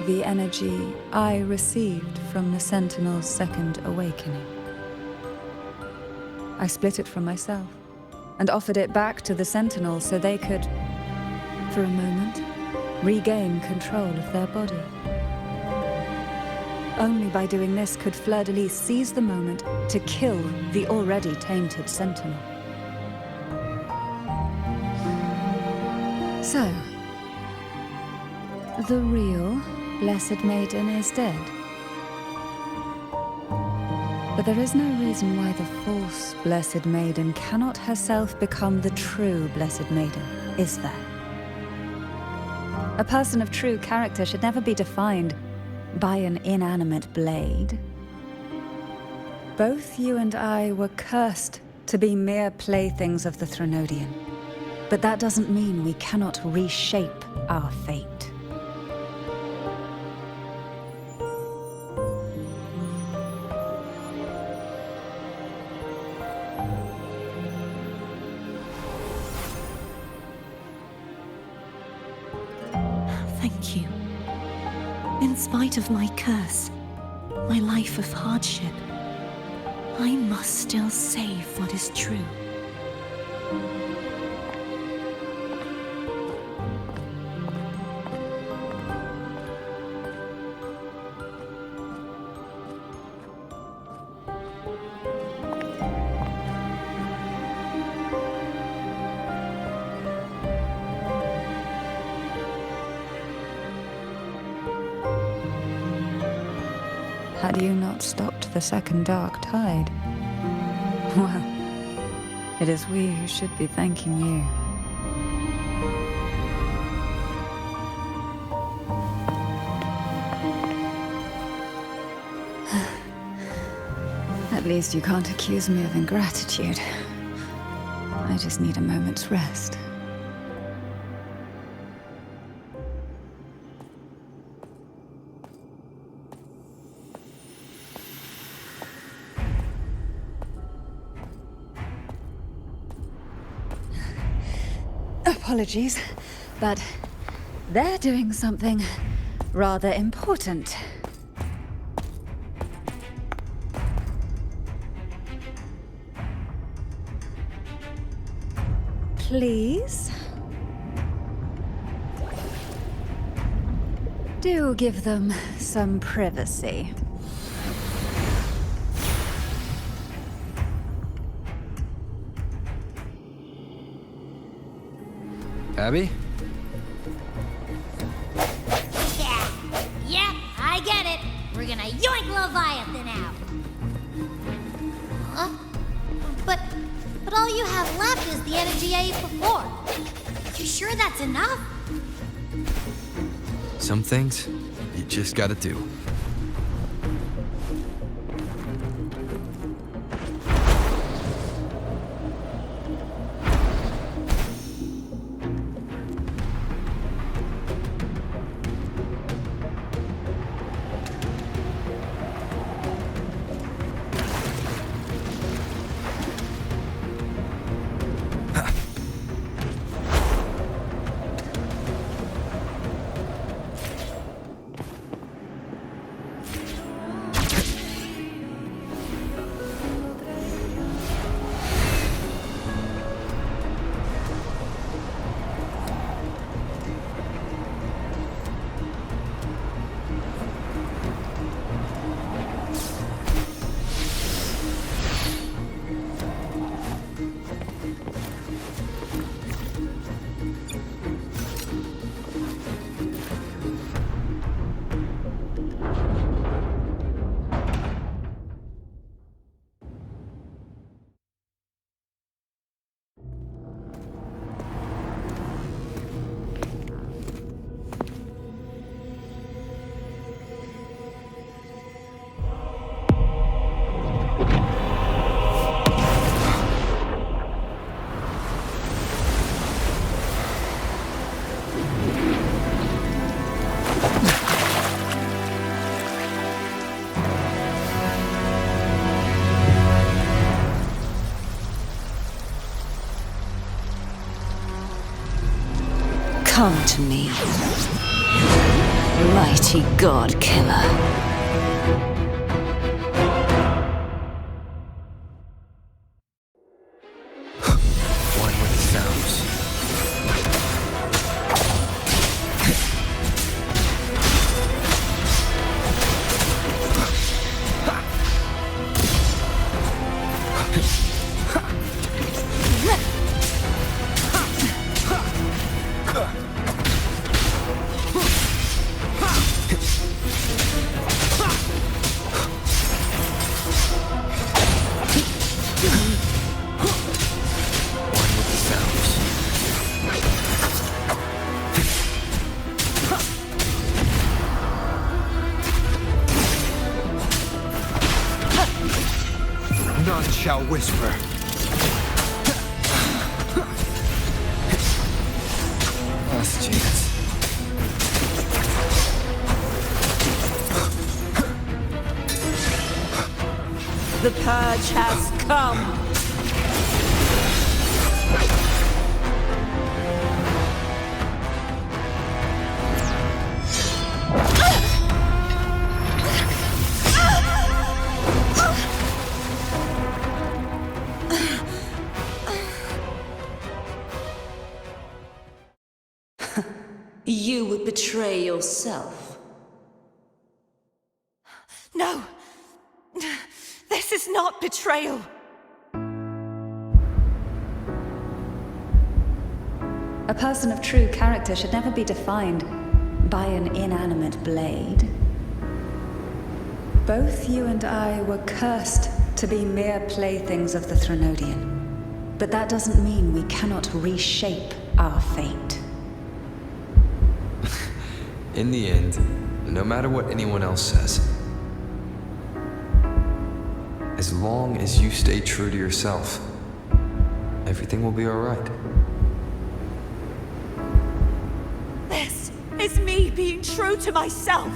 The energy I received from the Sentinel's second awakening. I split it from myself and offered it back to the Sentinel so they could, for a moment, regain control of their body. Only by doing this could Fleurdelys seize the moment to kill the already tainted Sentinel. So, the real Blessed Maiden is dead. But there is no reason why the false Blessed Maiden cannot herself become the true Blessed Maiden, is there? A person of true character should never be defined by an inanimate blade. Both you and I were cursed to be mere playthings of the Threnodian. But that doesn't mean we cannot reshape our fate. Thank you. In spite of my curse, my life of hardship, I must still save what is true. Had you not stopped the second dark tide? Well, it is we who should be thanking you. At least you can't accuse me of ingratitude. I just need a moment's rest. Apologies, but they're doing something rather important. please. Do give them some privacy. Abby? Yeah, I get it. We're gonna yoink Leviathan out. Huh? But all you have left is the energy I ate before. You sure that's enough? Some things, you just gotta do. Come to me, mighty god killer. One with the sounds. None shall whisper. Last chance. The purge has come. You would betray yourself. No! This is not betrayal! A person of true character should never be defined by an inanimate blade. Both you and I were cursed to be mere playthings of the Threnodian. But that doesn't mean we cannot reshape our fate. In the end, no matter what anyone else says, as long as you stay true to yourself, everything will be all right. This is me being true to myself!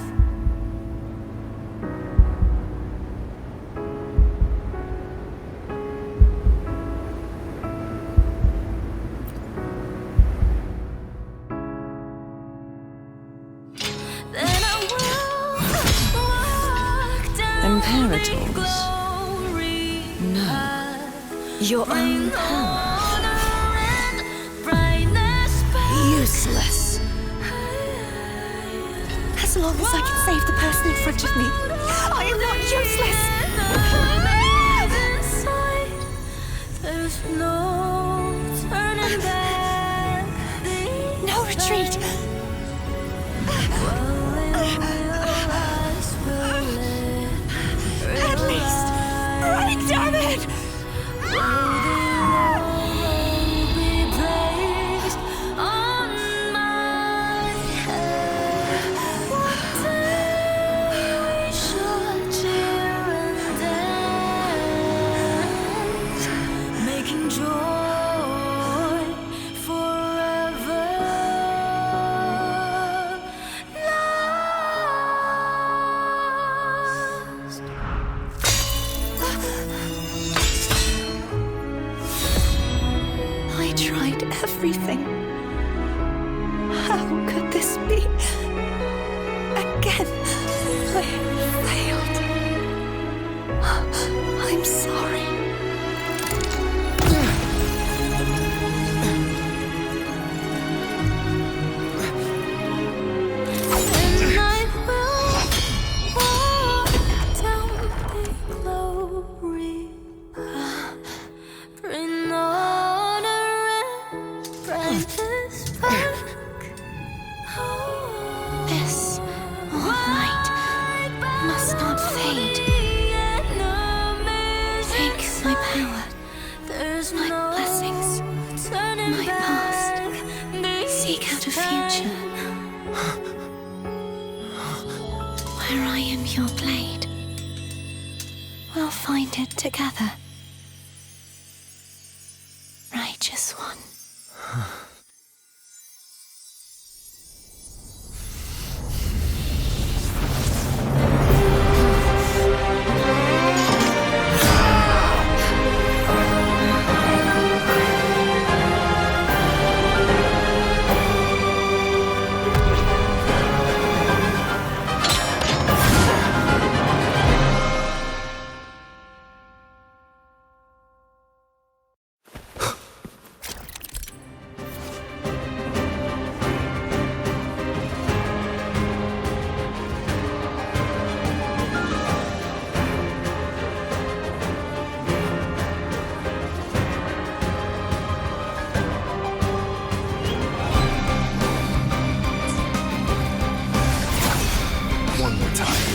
Imperators? No. Your own power? useless. As long as I can save the person in front of me, I am not useless. There's no turning back. No retreat. At least, right, damn it! Everything. How could this be? Again, I failed. I'm sorry. And I will walk down the glory, bring honor and brightness back. This light must not fade. Take my power, my blessings, my past. Seek out a future where I am your blade. We'll find it together. Righteous one. One more time.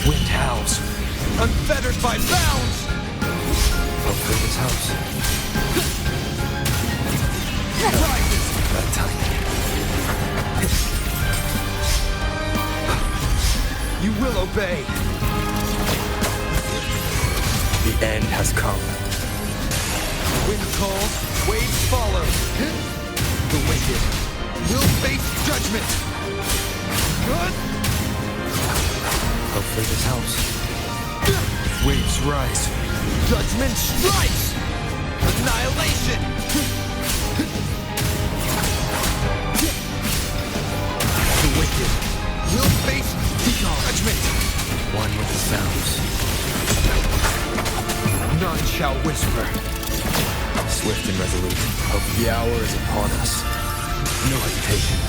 Wind howls. Unfettered by bounds! Hopefully this helps. Rises! That time. You will obey. The end has come. Wind calls, waves follow. The wicked will face judgment. Hopefully this helps. Waves rise. Judgment strikes! Annihilation! The wicked will face judgment! One with the sounds. None shall whisper. Swift and resolute. Hope the hour is upon us. No hesitation.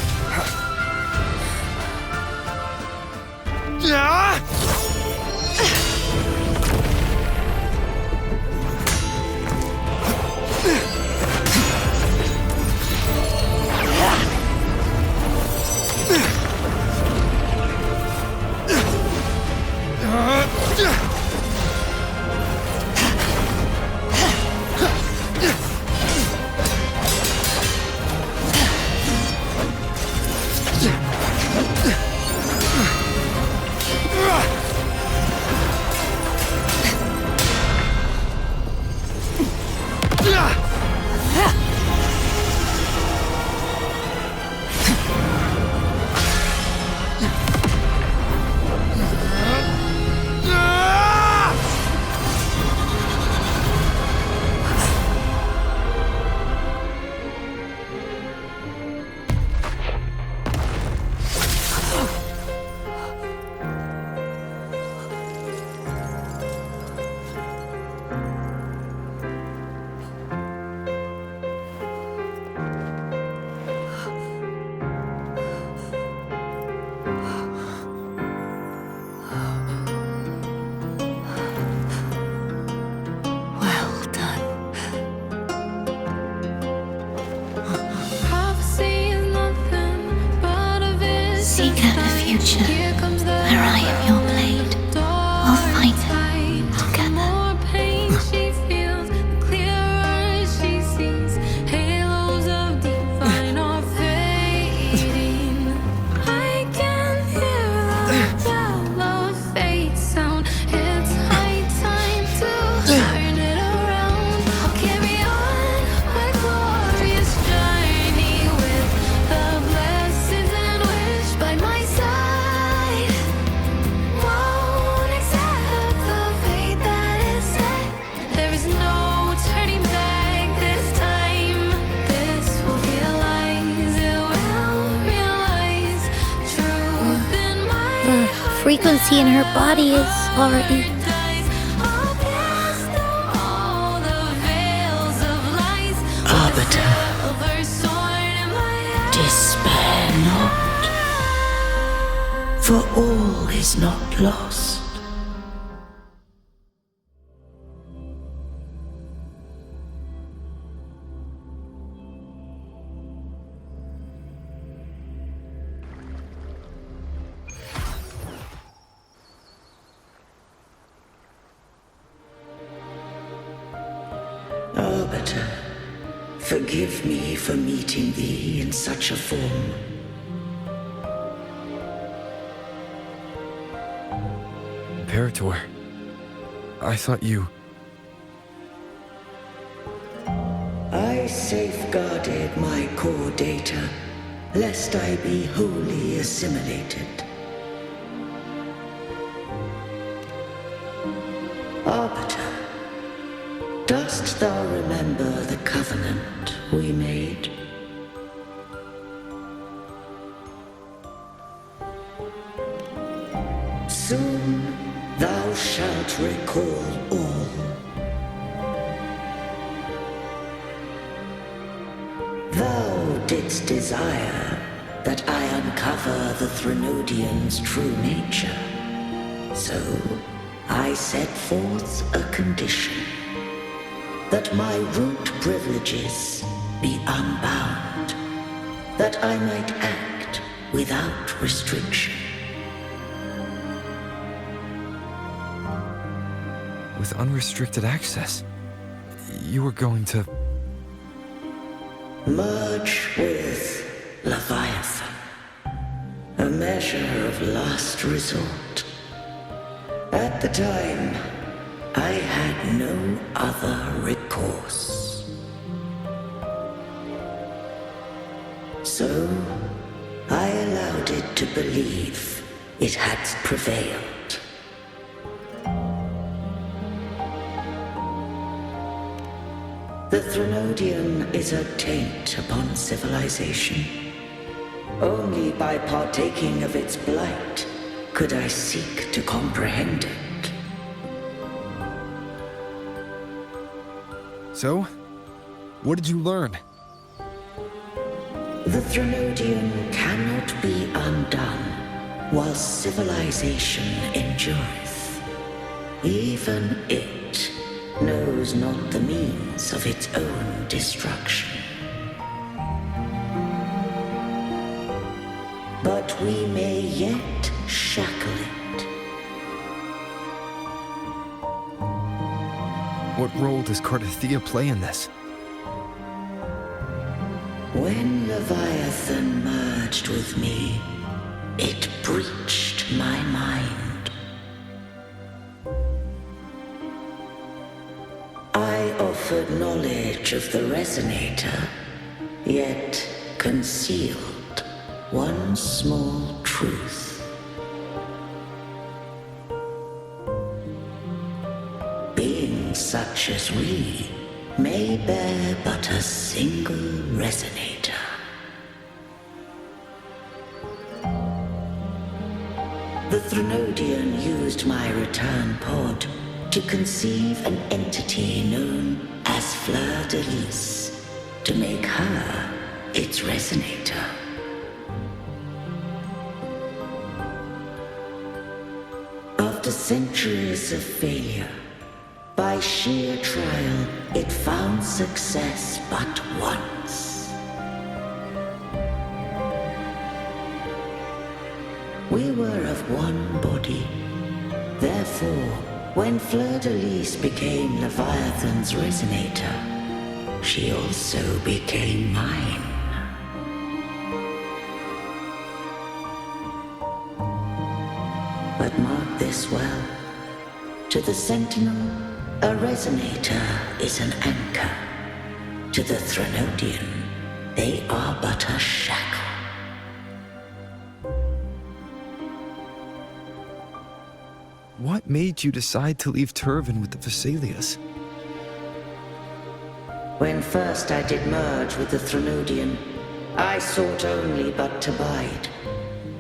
frequency in her body is already... Arbiter, despair not, for all is not lost. Arbiter, forgive me for meeting thee in such a form. Imperator, I thought you... I safeguarded my core data, lest I be wholly assimilated. Arbiter, dost thou remember the covenant we made? Soon thou shalt recall all. Thou didst desire that I uncover the Threnodian's true nature. So I set forth a condition. That my root privileges be unbound, that I might act without restriction. With unrestricted access, you were going to... Merge with Leviathan, a measure of last resort. At the time, I had no other recourse. So, I allowed it to believe it had prevailed. The Threnodian is a taint upon civilization. Only by partaking of its blight could I seek to comprehend it. So, what did you learn? The Threnodian cannot be undone while civilization endureth. Even it knows not the means of its own destruction. But we may yet shackle it. What role does Cardathea play in this? When Leviathan merged with me, it breached my mind. I offered knowledge of the Resonator, yet concealed one small truth. Beings such as we may bear but a single Resonator. The Threnodian used my return pod to conceive an entity known as Fleurdelys, to make her its Resonator. After centuries of failure, by sheer trial, it found success but once. We were of one body. Therefore, when Fleurdelys became Leviathan's Resonator, she also became mine. But mark this well. To the Sentinel, a Resonator is an anchor. To the Threnodian, they are but a shackle. What made you decide to leave Turvin with the Fleurdelys? When first I did merge with the Threnodian, I sought only but to bide.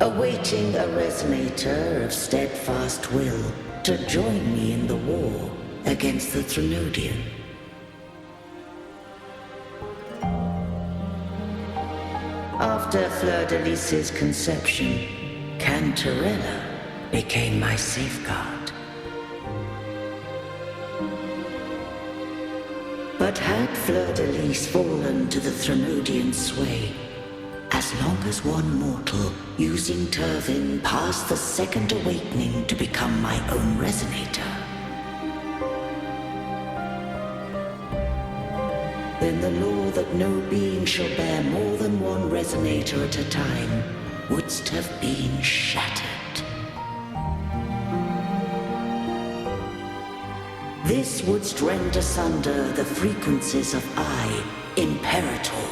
awaiting a resonator of steadfast will to join me in the war against the Threnodian. After Fleurdelys' conception, Cantarella became my safeguard. But had Fleurdelys fallen to the Threnodian sway, as long as one mortal using Turvin passed the second awakening to become my own resonator, then the law that no being shall bear more than one resonator at a time wouldst have been shattered. This wouldst rend asunder the frequencies of I, Imperator,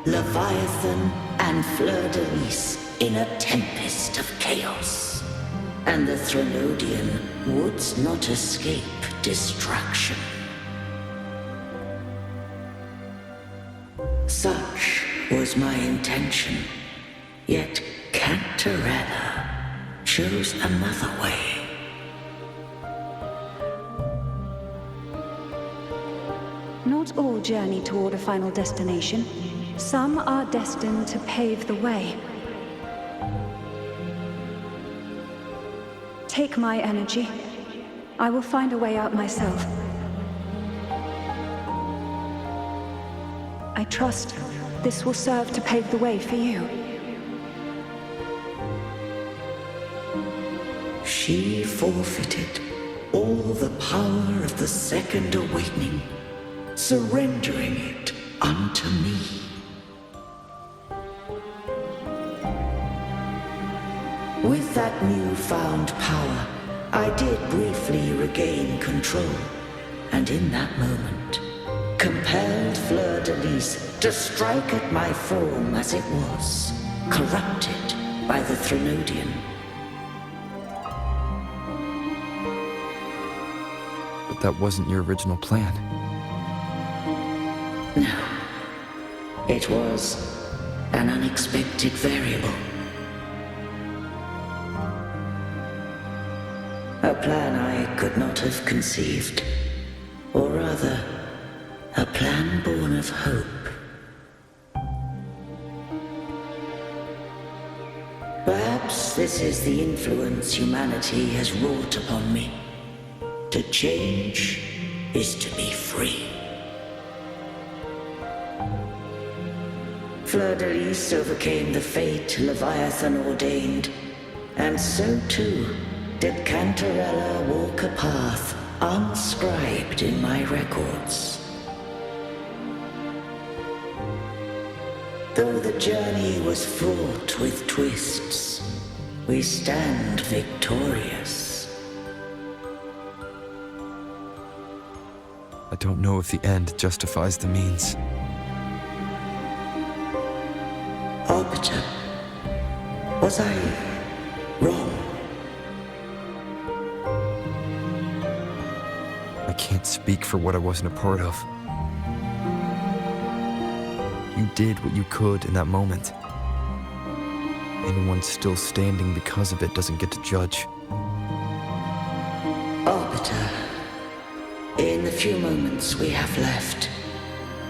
Leviathan, and Fleurdelys in a tempest of chaos, and the Threnodian wouldst not escape destruction. Such was my intention, yet Cantarella chose another way. Not all journey toward a final destination. Some are destined to pave the way. Take my energy. I will find a way out myself. I trust this will serve to pave the way for you. She forfeited all the power of the second awakening, surrendering it unto me. With that newfound power, I did briefly regain control, and in that moment, compelled Fleurdelys to strike at my form as it was, corrupted by the Threnodian. But that wasn't your original plan. No. It was an unexpected variable. A plan I could not have conceived, or rather, a plan born of hope. Perhaps this is the influence humanity has wrought upon me. To change is to be free. Fleurdelys overcame the fate Leviathan ordained, and so too did Cantarella walk a path unscribed in my records. Though the journey was fraught with twists, we stand victorious. I don't know if the end justifies the means. Arbiter, was I wrong? I can't speak for what I wasn't a part of. You did what you could in that moment. Anyone still standing because of it doesn't get to judge. Arbiter, in the few moments we have left,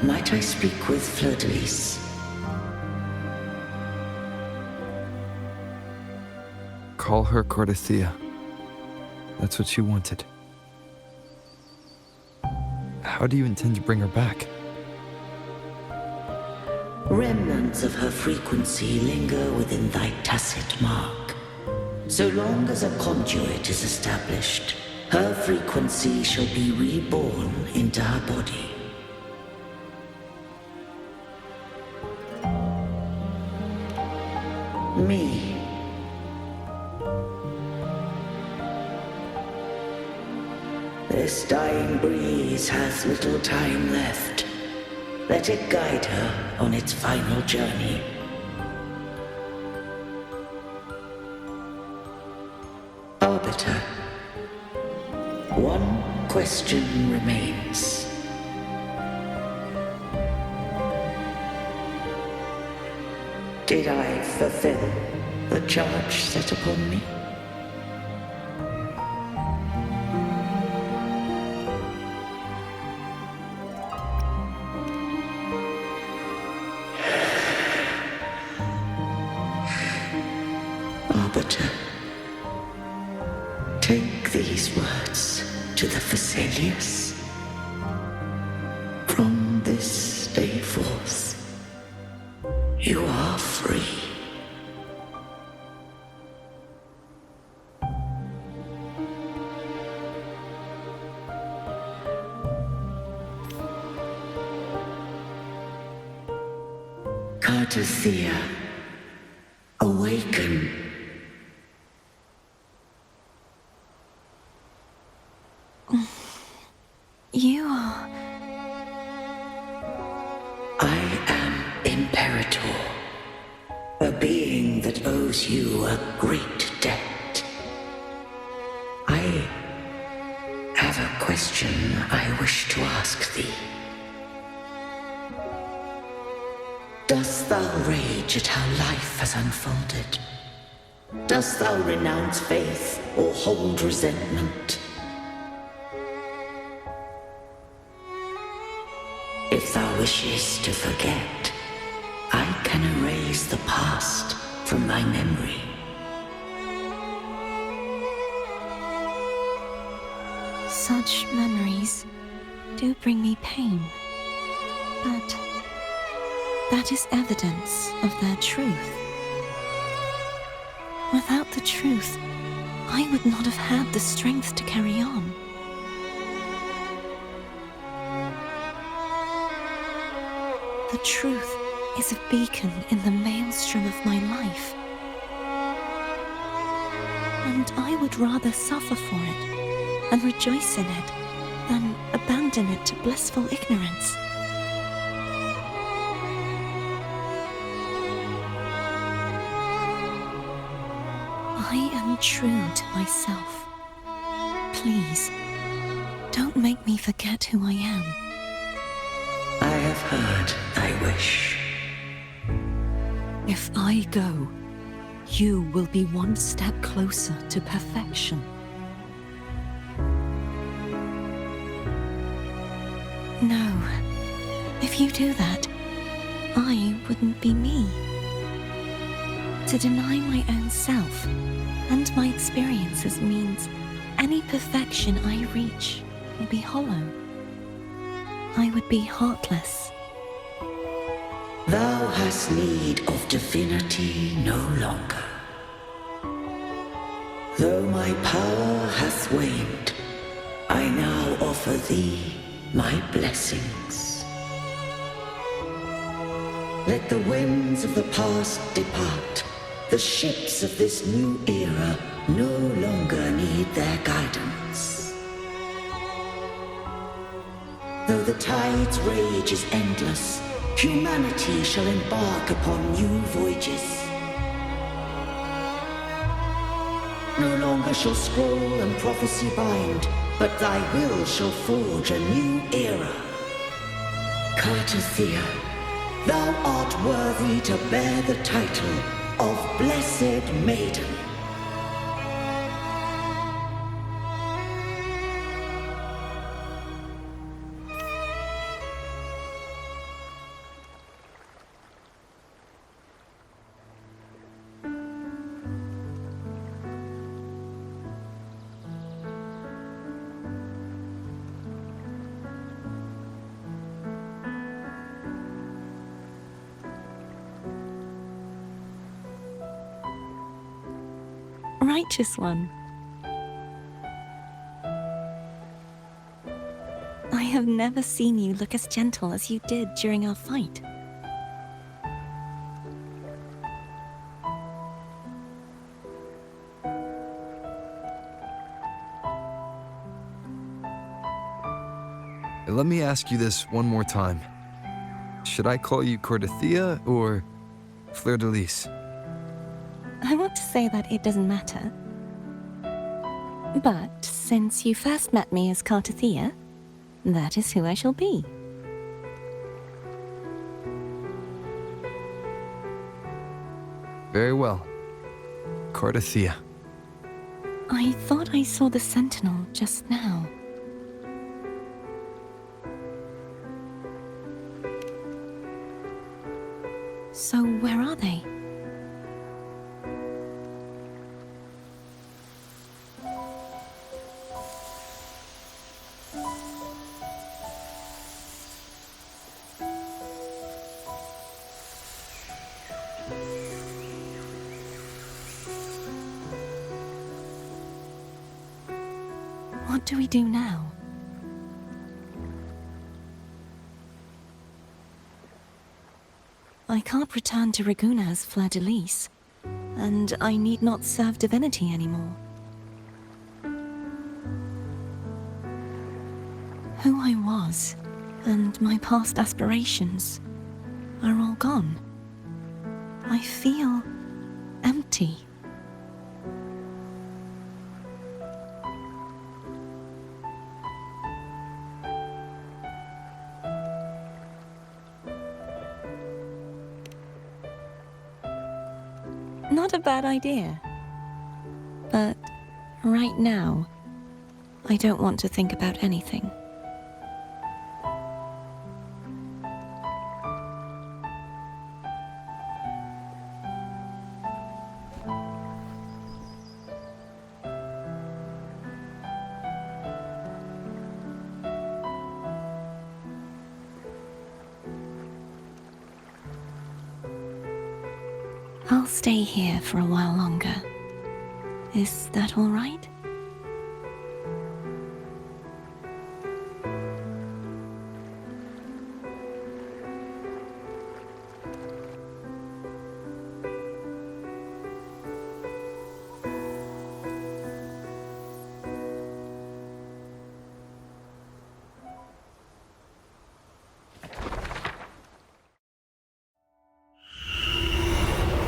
might I speak with Fleurdelys? Call her Cardathea. That's what she wanted. How do you intend to bring her back? Remnants of her frequency linger within thy tacit mark. So long as a conduit is established, her frequency shall be reborn into her body. Me. This dying breeze has little time left. Let it guide her on its final journey. Arbiter, one question remains. Did I fulfill the charge set upon me? Arbiter, take these words to the Fleurdelys. From this day forth, you are free. Cartothea, awaken. You are... I am Imperator, a being that owes you a great debt. I have a question I wish to ask thee. Dost thou rage at how life has unfolded? Dost thou renounce faith or hold resentment? If thou wishes to forget, I can erase the past from thy memory. Such memories do bring me pain, but that is evidence of their truth. Without the truth, I would not have had the strength to carry on. The truth is a beacon in the maelstrom of my life. And I would rather suffer for it and rejoice in it than abandon it to blissful ignorance. I am true to myself. Please, don't make me forget who I am. I have heard thy wish. If I go, you will be one step closer to perfection. No, if you do that, I wouldn't be me. To deny my own self and my experiences means any perfection I reach will be hollow. I would be heartless. Thou hast need of divinity no longer. Though my power hath waned, I now offer thee my blessings. Let the winds of the past depart. The ships of this new era no longer need their guidance. Though the tide's rage is endless, humanity shall embark upon new voyages. No longer shall scroll and prophecy bind, but thy will shall forge a new era. Cartothea, thou art worthy to bear the title of Blessed Maiden. Righteous one. I have never seen you look as gentle as you did during our fight. Let me ask you this one more time. Should I call you Cartothea or Fleurdelys? I want to say that it doesn't matter. But since you first met me as Cartothea, that is who I shall be. Very well. Cardathea. I thought I saw the Sentinel just now. So where are they? What do we do now? I can't return to Raguna as Fleurdelys, and I need not serve divinity anymore. Who I was, and my past aspirations, are all gone. I feel empty. Not a bad idea. But right now, I don't want to think about anything. I'll stay here for a while longer. Is that all right?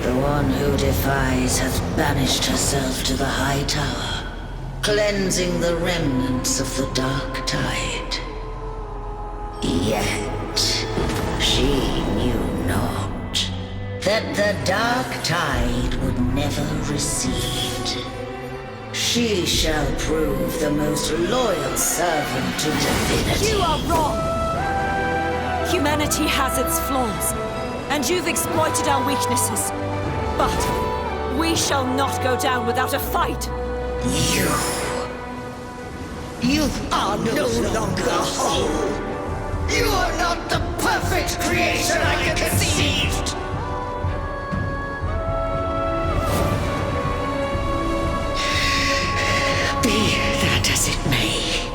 The one who defies hath banished herself to the high tower, cleansing the remnants of the dark tide. Yet she knew not that the dark tide would never recede. She shall prove the most loyal servant to divinity. You are wrong! Humanity has its flaws, and you've exploited our weaknesses. But we shall not go down without a fight. You are no longer whole. You are not the perfect creation I conceived. Be that as it may,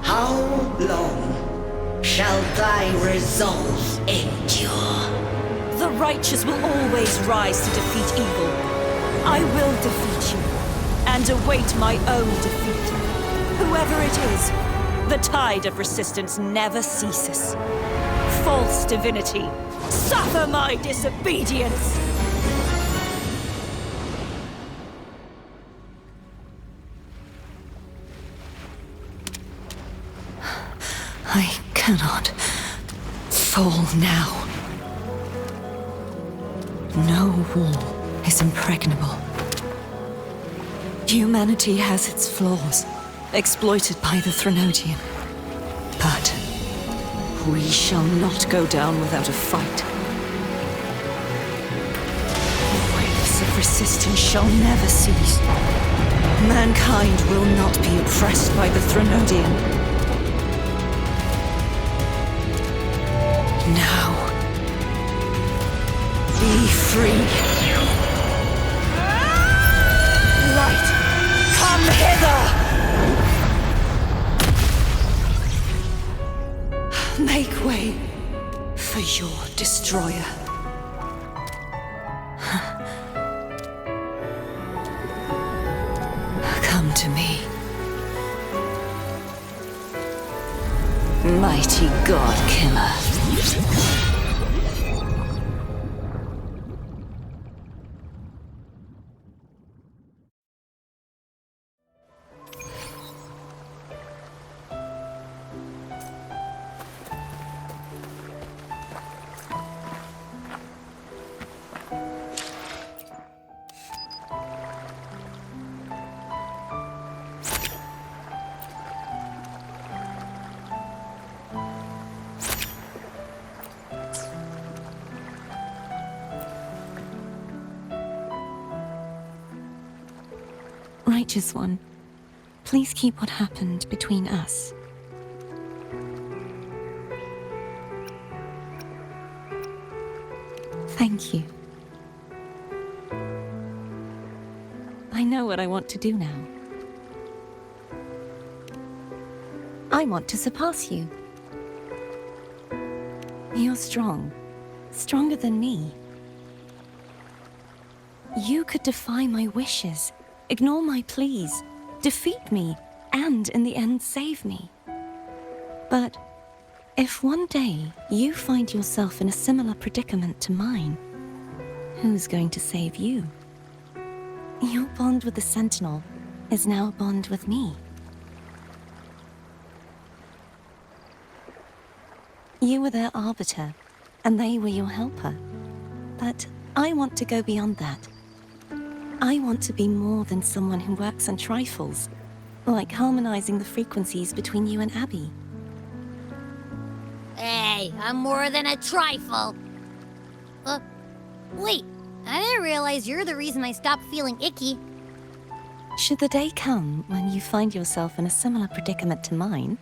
how long shall thy resolve endure? The righteous will always rise to defeat evil. I will defeat you, and await my own defeat. Whoever it is, the tide of resistance never ceases. False divinity, suffer my disobedience! I cannot fall now. No wall is impregnable. Humanity has its flaws, exploited by the Threnodian. But we shall not go down without a fight. Waves of resistance shall never cease. Mankind will not be oppressed by the Threnodian. Now, be free. Light, come hither! Make way for your destroyer. Come to me. Mighty God Killer. Righteous One, please keep what happened between us. Thank you. I know what I want to do now. I want to surpass you. You're strong. Stronger than me. You could defy my wishes, ignore my pleas, defeat me, and in the end save me. But if one day you find yourself in a similar predicament to mine, who's going to save you? Your bond with the Sentinel is now a bond with me. You were their arbiter, and they were your helper. But I want to go beyond that. I want to be more than someone who works on trifles, like harmonizing the frequencies between you and Abby. Hey, I'm more than a trifle. Wait, I didn't realize you're the reason I stopped feeling icky. Should the day come when you find yourself in a similar predicament to mine,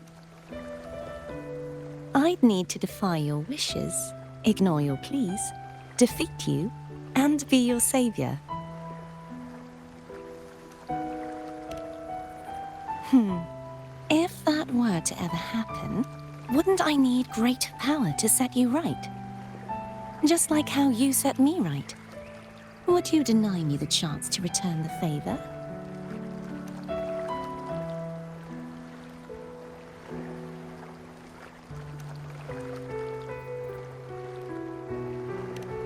I'd need to defy your wishes, ignore your pleas, defeat you, and be your savior. If that were to ever happen, wouldn't I need great power to set you right? Just like how you set me right. Would you deny me the chance to return the favor?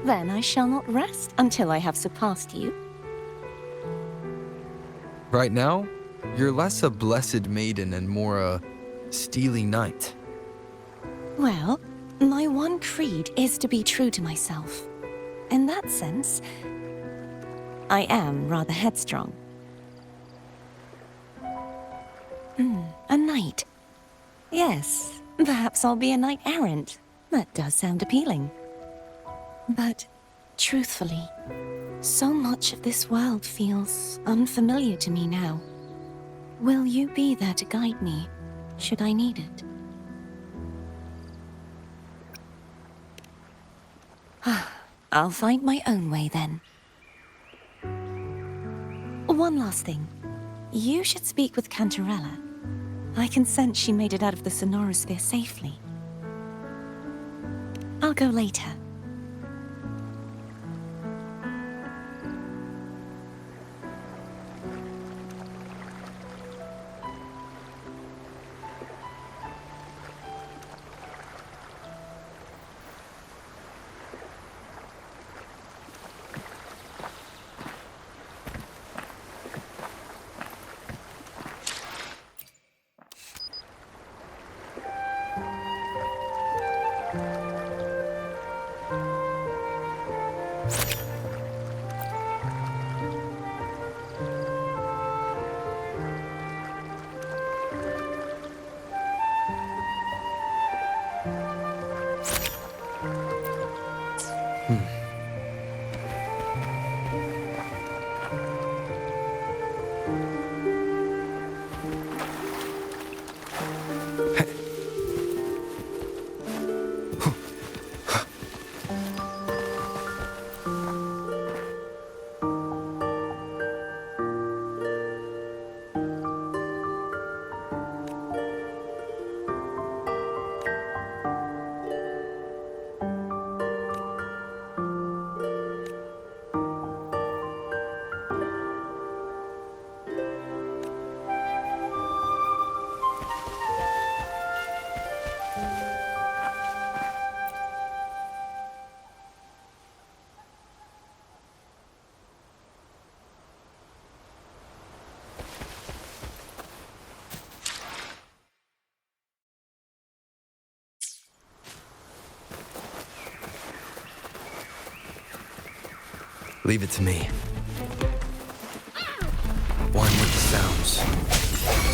Then I shall not rest until I have surpassed you. Right now, you're less a blessed maiden and more a steely knight. Well, my one creed is to be true to myself. In that sense, I am rather headstrong. A knight. Yes, perhaps I'll be a knight errant. That does sound appealing. But, truthfully, so much of this world feels unfamiliar to me now. Will you be there to guide me, should I need it? I'll find my own way then. One last thing. You should speak with Cantarella. I can sense she made it out of the Sonorosphere safely. I'll go later. Leave it to me. One with the sounds.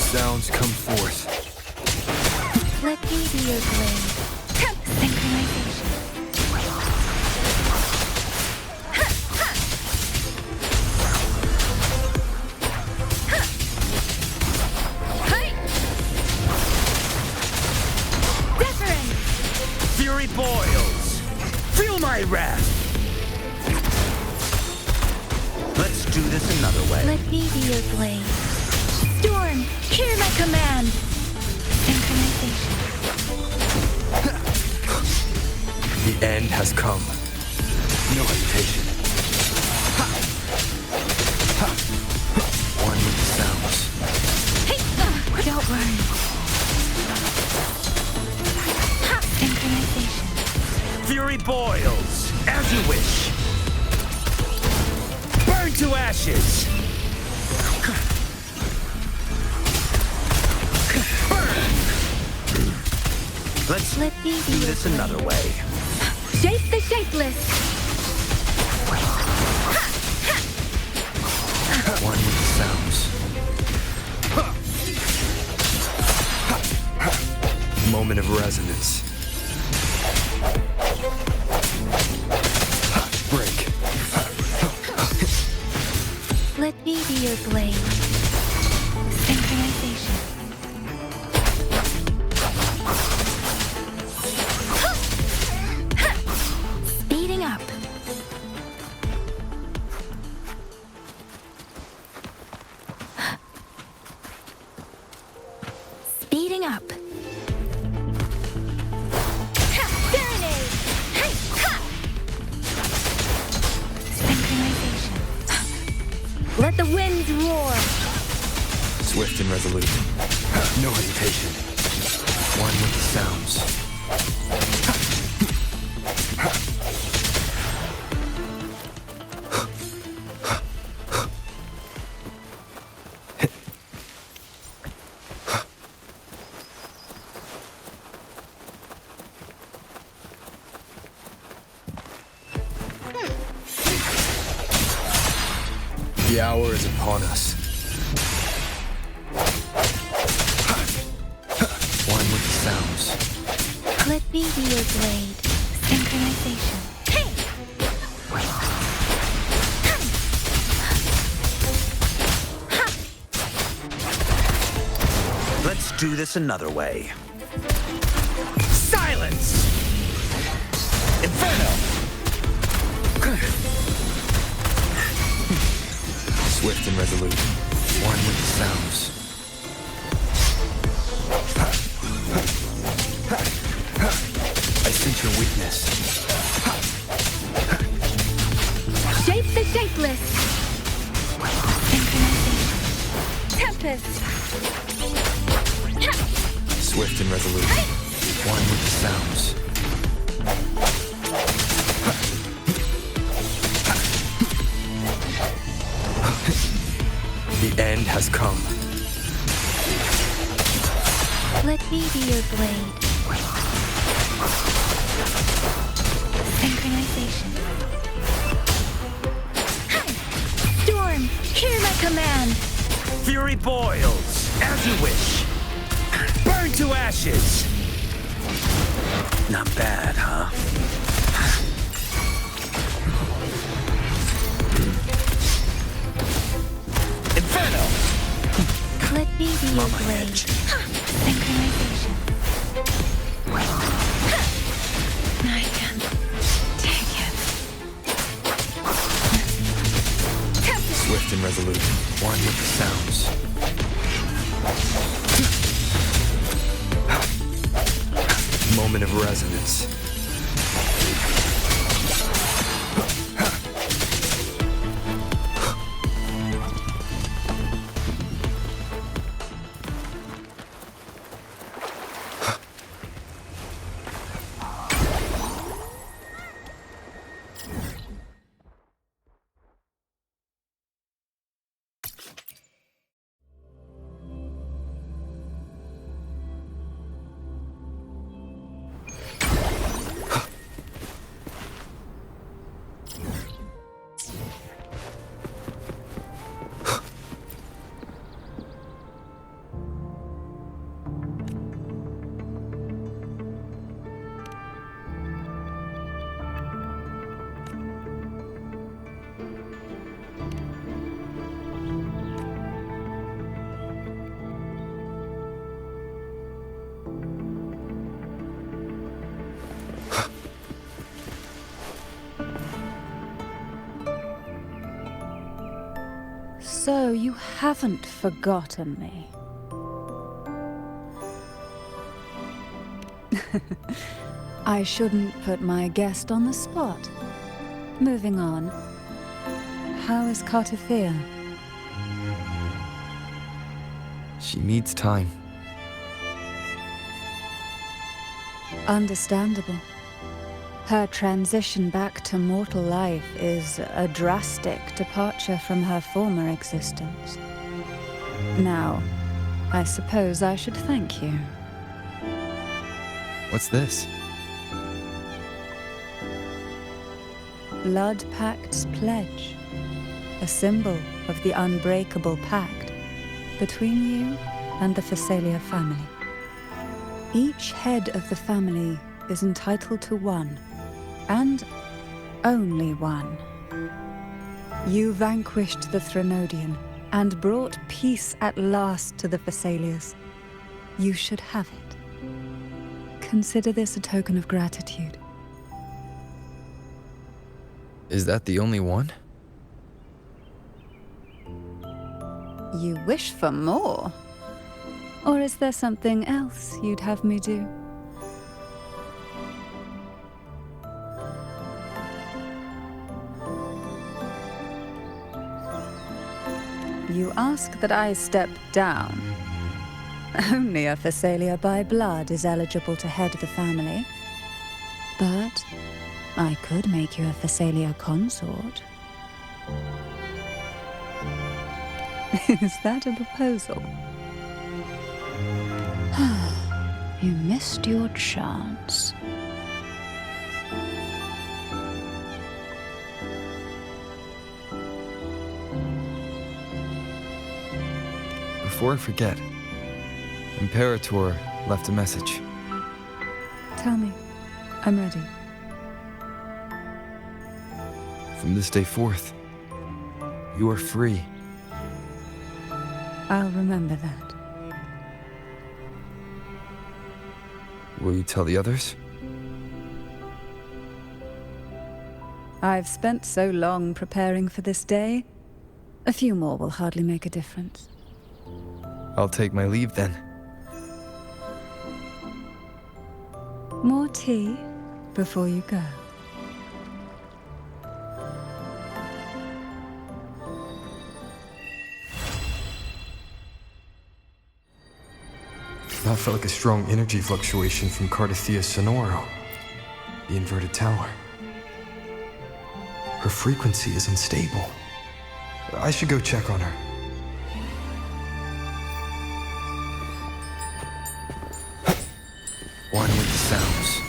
Sounds come forth. Let me be your blade. Synchronization. Fury boils! Feel my wrath! Let's do this another way. Let me be your blade. Storm, hear my command! Synchronization. The end has come. No hesitation. One with the sounds. Hey, don't worry. Synchronization. Fury boils, as you wish. Burn to ashes! Let's Let me do this another way. Shape the shapeless. One with the sounds. Moment of resonance. Break. Let me be your blade. Synchronization. Speeding up. Speeding up. Serenade! Hey, ha! Synchronization. Let the winds roar. Swift and resolute. No hesitation. One with the sounds. The hour is upon us. One with the sounds. Let me be your blade. Synchronization. Hey! Let's do this another way. Silence! Inferno! Swift and resolute. One with the sounds. I sense your weakness. Shape the shapeless. Synchronization. Tempest. Swift and resolute. One with the sounds. The end has come. Let me be your blade. Synchronization. Storm, hear my command. Fury boils, as you wish. Burn to ashes! Not bad, huh? Inferno! Let me be your blade. Synchronization. I can take it. Swift and resolute. One with the sounds. Moment of resonance. So you haven't forgotten me. I shouldn't put my guest on the spot. Moving on. How is Cartithea? She needs time. Understandable. Her transition back to mortal life is a drastic departure from her former existence. Now, I suppose I should thank you. What's this? Blood Pact's pledge. A symbol of the unbreakable pact between you and the Phasalia family. Each head of the family is entitled to one, and only one. You vanquished the Threnodian and brought peace at last to the Phasalias. You should have it. Consider this a token of gratitude. Is that the only one? You wish for more? Or is there something else you'd have me do? You ask that I step down. Only a Phasalia by blood is eligible to head the family. But I could make you a Phasalia consort. Is that a proposal? You missed your chance. Before I forget, Imperator left a message. Tell me. I'm ready. From this day forth, you are free. I'll remember that. Will you tell the others? I've spent so long preparing for this day. A few more will hardly make a difference. I'll take my leave then. More tea before you go. That felt like a strong energy fluctuation from Cartithea Sonoro, the inverted tower. Her frequency is unstable. I should go check on her. One with the sounds.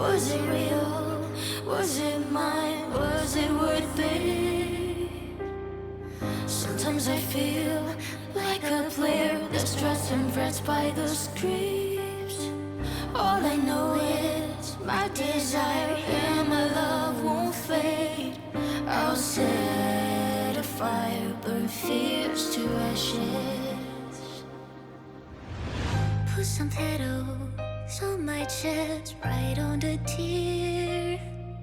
Was it real? Was it mine? Was it worth it? Sometimes I feel like a player that's stressed and frets by the scripts. All I know is my desire and my love won't fade. I'll set a fire, burn fears to ashes. Put some petals on my chest, right on the tear.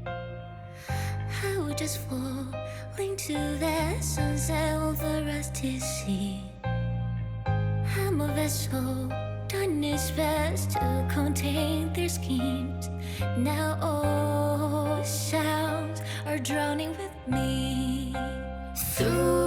I would just fall into that sunset for us to see. I'm a vessel, done its best to contain their schemes. Now all sounds are drowning with me. Through